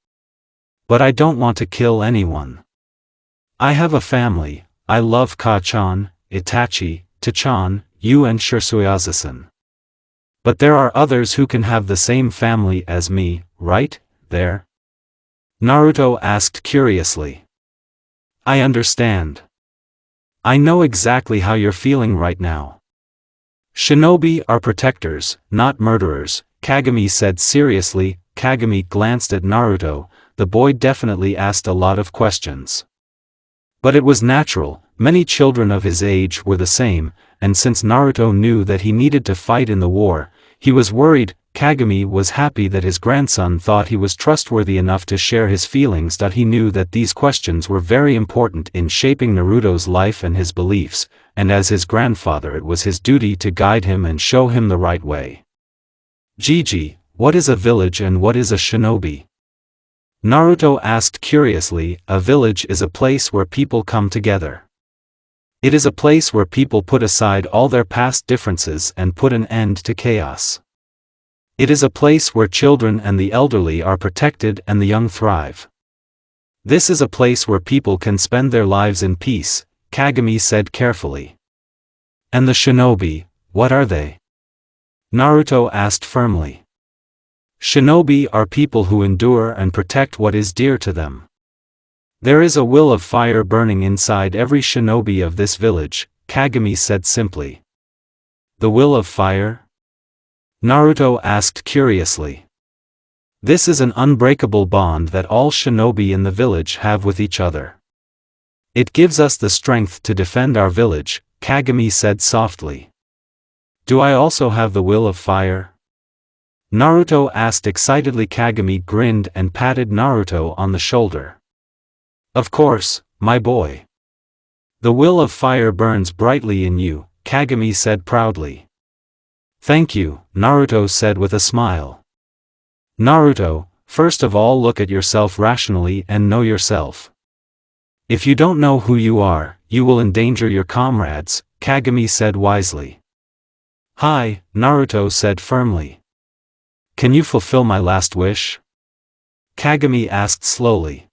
But I don't want to kill anyone. I have a family. I love Ka-chan, Itachi, Ta-chan, you and Shirsuyaza-san. But there are others who can have the same family as me, right, there? Naruto asked curiously. I understand. I know exactly how you're feeling right now. Shinobi are protectors, not murderers, Kagami said seriously. Kagami glanced at Naruto. The boy definitely asked a lot of questions. But it was natural. Many children of his age were the same, and since Naruto knew that he needed to fight in the war, he was worried. Kagami was happy that his grandson thought he was trustworthy enough to share his feelings. He knew that these questions were very important in shaping Naruto's life and his beliefs, and as his grandfather it was his duty to guide him and show him the right way. Gigi, what is a village and what is a shinobi? Naruto asked curiously. A village is a place where people come together. It is a place where people put aside all their past differences and put an end to chaos. It is a place where children and the elderly are protected and the young thrive. This is a place where people can spend their lives in peace, Kagami said carefully. And the shinobi, what are they? Naruto asked firmly. Shinobi are people who endure and protect what is dear to them. There is a will of fire burning inside every shinobi of this village, Kagami said simply. The will of fire? Naruto asked curiously. This is an unbreakable bond that all shinobi in the village have with each other. It gives us the strength to defend our village, Kagami said softly. Do I also have the will of fire? Naruto asked excitedly. Kagami grinned and patted Naruto on the shoulder. Of course, my boy. The will of fire burns brightly in you, Kagami said proudly. Thank you, Naruto said with a smile. Naruto, first of all look at yourself rationally and know yourself. If you don't know who you are, you will endanger your comrades, Kagami said wisely. Hi, Naruto said firmly. Can you fulfill my last wish? Kagami asked slowly.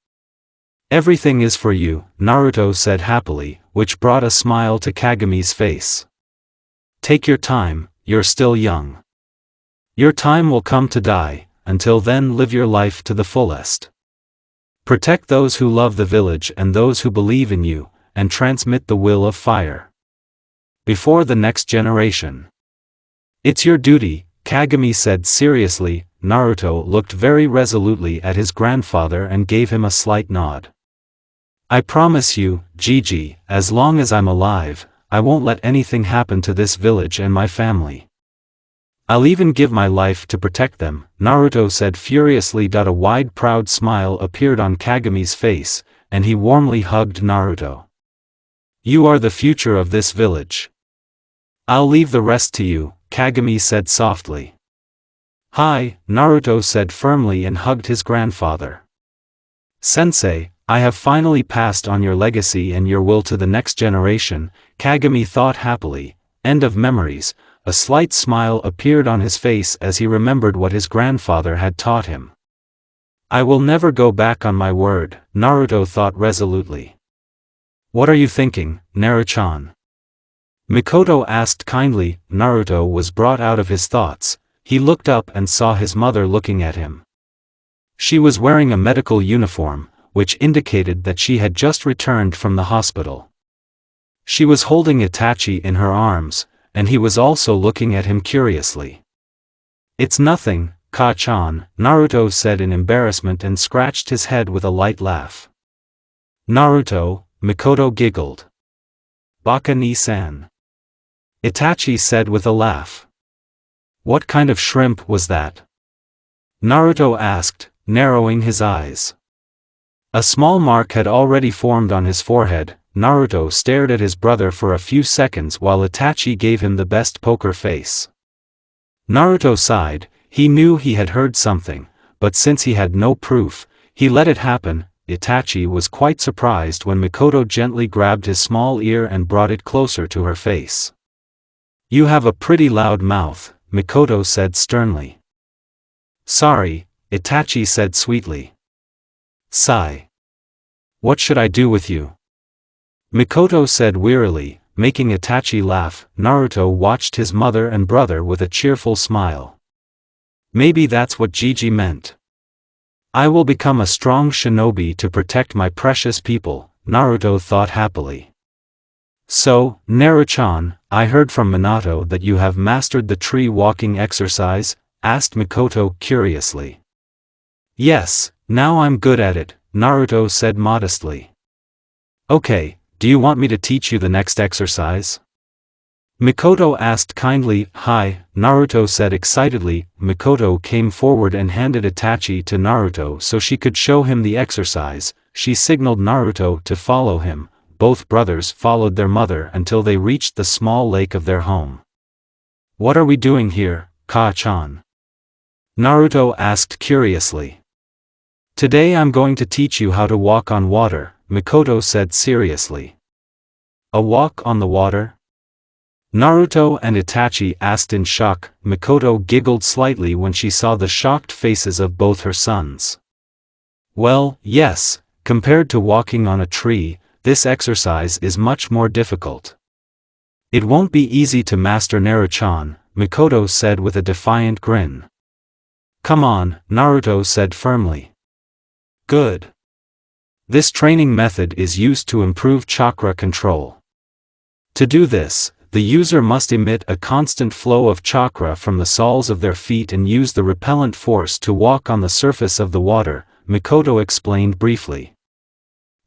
Everything is for you, Naruto said happily, which brought a smile to Kagami's face. Take your time, you're still young. Your time will come to die, until then live your life to the fullest. Protect those who love the village and those who believe in you, and transmit the will of fire. Before the next generation. It's your duty, Kagami said seriously. Naruto looked very resolutely at his grandfather and gave him a slight nod. I promise you, Gigi, as long as I'm alive, I won't let anything happen to this village and my family. I'll even give my life to protect them, Naruto said furiously. A wide proud smile appeared on Kagami's face, and he warmly hugged Naruto. You are the future of this village. I'll leave the rest to you, Kagami said softly. Hi, Naruto said firmly and hugged his grandfather. Sensei, I have finally passed on your legacy and your will to the next generation, Kagami thought happily. End of memories. A slight smile appeared on his face as he remembered what his grandfather had taught him. I will never go back on my word, Naruto thought resolutely. What are you thinking, Naruto-chan? Mikoto asked kindly. Naruto was brought out of his thoughts. He looked up and saw his mother looking at him. She was wearing a medical uniform, which indicated that she had just returned from the hospital. She was holding Itachi in her arms, and he was also looking at him curiously. It's nothing, Ka-chan, Naruto said in embarrassment and scratched his head with a light laugh. Naruto, Mikoto giggled. Baka ni-san. Itachi said with a laugh. What kind of shrimp was that? Naruto asked, narrowing his eyes. A small mark had already formed on his forehead. Naruto stared at his brother for a few seconds while Itachi gave him the best poker face. Naruto sighed. He knew he had heard something, but since he had no proof, he let it happen. Itachi was quite surprised when Mikoto gently grabbed his small ear and brought it closer to her face. You have a pretty loud mouth, Mikoto said sternly. Sorry, Itachi said sweetly. Sigh. What should I do with you? Mikoto said wearily, making Itachi laugh. Naruto watched his mother and brother with a cheerful smile. Maybe that's what Gigi meant. I will become a strong shinobi to protect my precious people, Naruto thought happily. So, Naruto-chan, I heard from Minato that you have mastered the tree walking exercise, asked Mikoto curiously. Yes, now I'm good at it, Naruto said modestly. Okay. Do you want me to teach you the next exercise? Mikoto asked kindly. Hi, Naruto said excitedly. Mikoto came forward and handed Itachi to Naruto so she could show him the exercise. She signaled Naruto to follow him. Both brothers followed their mother until they reached the small lake of their home. What are we doing here, Ka-chan? Naruto asked curiously. Today I'm going to teach you how to walk on water, Mikoto said seriously. A walk on the water? Naruto and Itachi asked in shock. Mikoto giggled slightly when she saw the shocked faces of both her sons. Well, yes, compared to walking on a tree, this exercise is much more difficult. It won't be easy to master Naruto-chan, Mikoto said with a defiant grin. Come on, Naruto said firmly. Good. This training method is used to improve chakra control. To do this, the user must emit a constant flow of chakra from the soles of their feet and use the repellent force to walk on the surface of the water, Mikoto explained briefly.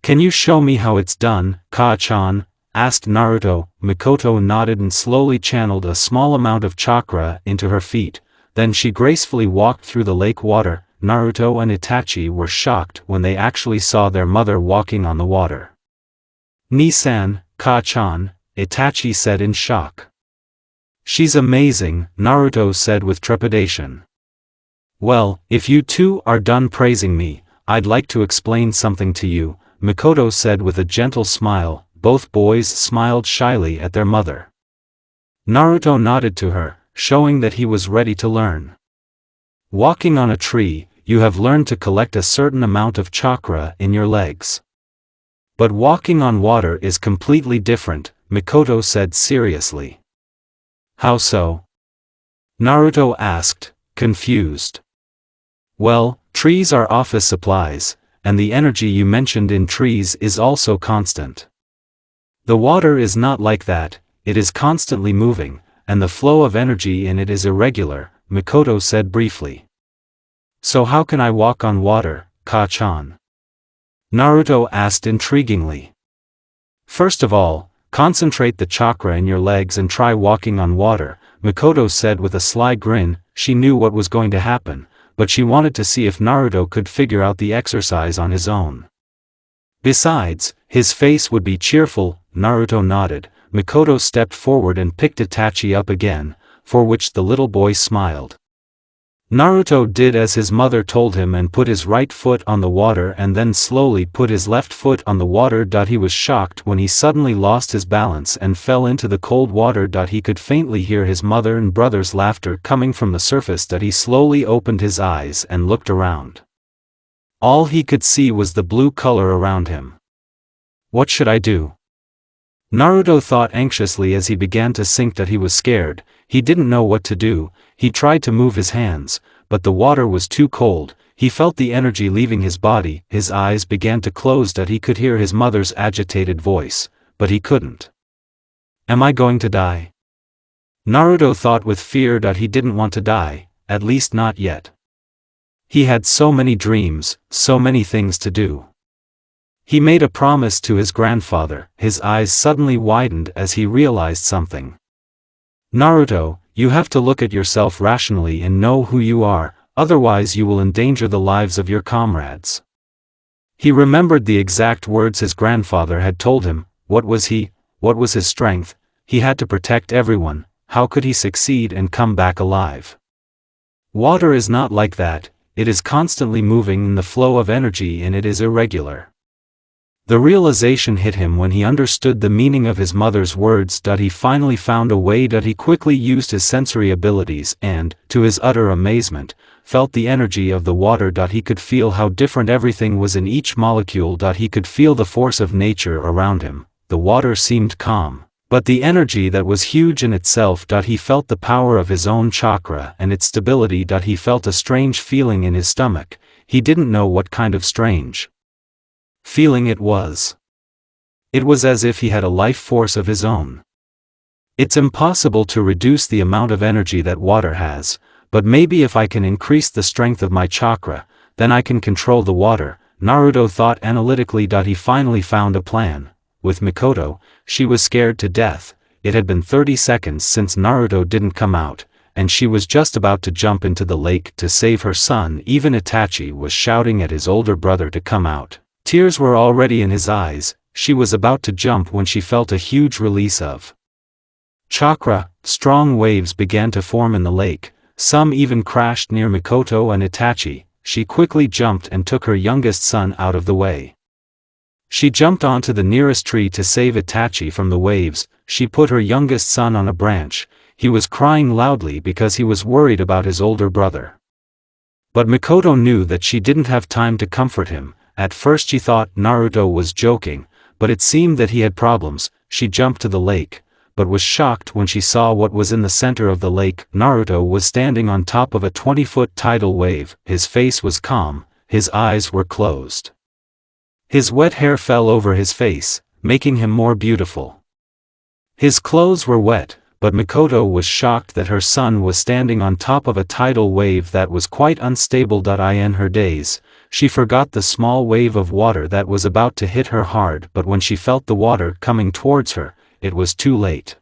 Can you show me how it's done, Ka-chan? Asked Naruto. Mikoto nodded and slowly channeled a small amount of chakra into her feet, then she gracefully walked through the lake water. Naruto and Itachi were shocked when they actually saw their mother walking on the water. Ni-san, Ka-chan, Itachi said in shock. She's amazing, Naruto said with trepidation. Well, if you two are done praising me, I'd like to explain something to you, Mikoto said with a gentle smile. Both boys smiled shyly at their mother. Naruto nodded to her, showing that he was ready to learn. Walking on a tree, you have learned to collect a certain amount of chakra in your legs. But walking on water is completely different, Mikoto said seriously. How so? Naruto asked, confused. Well, trees are office supplies, and the energy you mentioned in trees is also constant. The water is not like that, it is constantly moving, and the flow of energy in it is irregular, Mikoto said briefly. So how can I walk on water, Ka-chan? Naruto asked intriguingly. First of all, concentrate the chakra in your legs and try walking on water, Mikoto said with a sly grin. She knew what was going to happen, but she wanted to see if Naruto could figure out the exercise on his own. Besides, his face would be cheerful. Naruto nodded. Mikoto stepped forward and picked Itachi up again, for which the little boy smiled. Naruto did as his mother told him and put his right foot on the water and then slowly put his left foot on the water. He was shocked when he suddenly lost his balance and fell into the cold water. He could faintly hear his mother and brother's laughter coming from the surface. He slowly opened his eyes and looked around. All he could see was the blue color around him. What should I do? Naruto thought anxiously as he began to sink. He was scared, he didn't know what to do. He tried to move his hands, but the water was too cold. He felt the energy leaving his body. His eyes began to close. He could hear his mother's agitated voice, but he couldn't. Am I going to die? Naruto thought with fear. He didn't want to die, at least not yet. He had so many dreams, so many things to do. He made a promise to his grandfather. His eyes suddenly widened as he realized something. Naruto, you have to look at yourself rationally and know who you are, otherwise you will endanger the lives of your comrades. He remembered the exact words his grandfather had told him. What was he? What was his strength? He had to protect everyone. How could he succeed and come back alive? Water is not like that, it is constantly moving and the flow of energy in it is irregular. The realization hit him when he understood the meaning of his mother's words. He finally found a way. He quickly used his sensory abilities and, to his utter amazement, felt the energy of the water. He could feel how different everything was in each molecule. He could feel the force of nature around him. The water seemed calm, but the energy that was huge in itself. He felt the power of his own chakra and its stability. He felt a strange feeling in his stomach. He didn't know what kind of strange feeling it was. It was as if he had a life force of his own. It's impossible to reduce the amount of energy that water has, but maybe if I can increase the strength of my chakra, then I can control the water, Naruto thought analytically. He finally found a plan. With Mikoto, she was scared to death. It had been 30 seconds since Naruto didn't come out, and she was just about to jump into the lake to save her son. Even Itachi was shouting at his older brother to come out. Tears were already in his eyes. She was about to jump when she felt a huge release of chakra. Strong waves began to form in the lake, some even crashed near Mikoto and Itachi. She quickly jumped and took her youngest son out of the way. She jumped onto the nearest tree to save Itachi from the waves. She put her youngest son on a branch. He was crying loudly because he was worried about his older brother. But Mikoto knew that she didn't have time to comfort him. At first she thought Naruto was joking, but it seemed that he had problems. She jumped to the lake, but was shocked when she saw what was in the center of the lake. Naruto was standing on top of a 20-foot tidal wave. His face was calm, his eyes were closed. His wet hair fell over his face, making him more beautiful. His clothes were wet, but Mikoto was shocked that her son was standing on top of a tidal wave that was quite unstable. In her daze, she forgot the small wave of water that was about to hit her hard, but when she felt the water coming towards her, it was too late.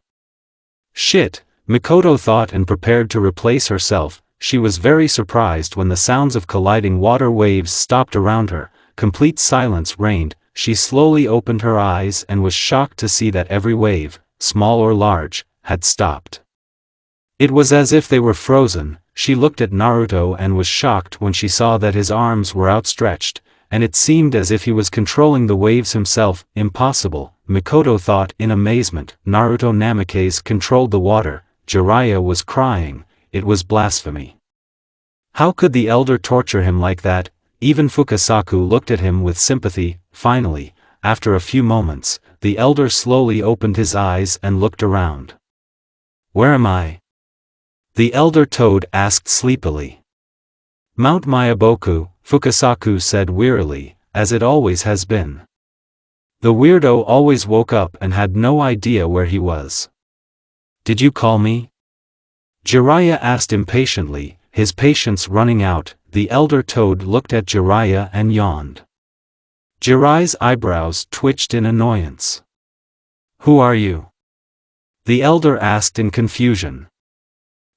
Shit, Mikoto thought and prepared to replace herself. She was very surprised when the sounds of colliding water waves stopped around her. Complete silence reigned. She slowly opened her eyes and was shocked to see that every wave, small or large, had stopped. It was as if they were frozen. She looked at Naruto and was shocked when she saw that his arms were outstretched, and it seemed as if he was controlling the waves himself. Impossible, Mikoto thought in amazement. Naruto Namikaze controlled the water. Jiraiya was crying. It was blasphemy. How could the elder torture him like that? Even Fukasaku looked at him with sympathy. Finally, after a few moments, the elder slowly opened his eyes and looked around. Where am I? The elder toad asked sleepily. Mount Mayaboku, Fukasaku said wearily, as it always has been. The weirdo always woke up and had no idea where he was. Did you call me? Jiraiya asked impatiently, his patience running out. The elder toad looked at Jiraiya and yawned. Jiraiya's eyebrows twitched in annoyance. Who are you? The elder asked in confusion.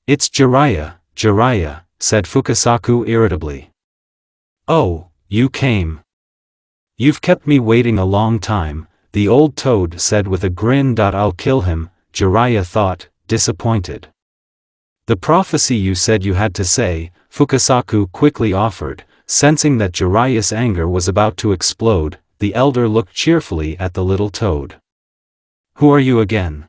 It's Jiraiya, Jiraiya, said Fukasaku irritably. Oh, you came. You've kept me waiting a long time, the old toad said with a grin. I'll kill him, Jiraiya thought, disappointed. The prophecy you said you had to say, Fukasaku quickly offered, sensing that Jiraiya's anger was about to explode. The elder looked cheerfully at the little toad. Who are you again?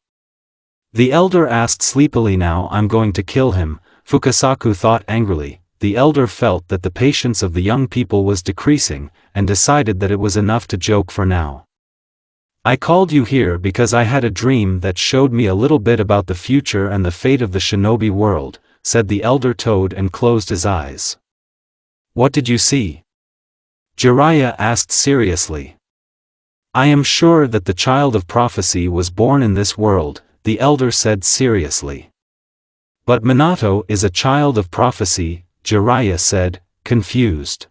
The elder asked sleepily. Now I'm going to kill him, Fukasaku thought angrily. The elder felt that the patience of the young people was decreasing, and decided that it was enough to joke for now. I called you here because I had a dream that showed me a little bit about the future and the fate of the shinobi world, said the elder toad and closed his eyes. What did you see? Jiraiya asked seriously. I am sure that the child of prophecy was born in this world, the elder said seriously. But Minato is a child of prophecy, Jiraiya said, confused.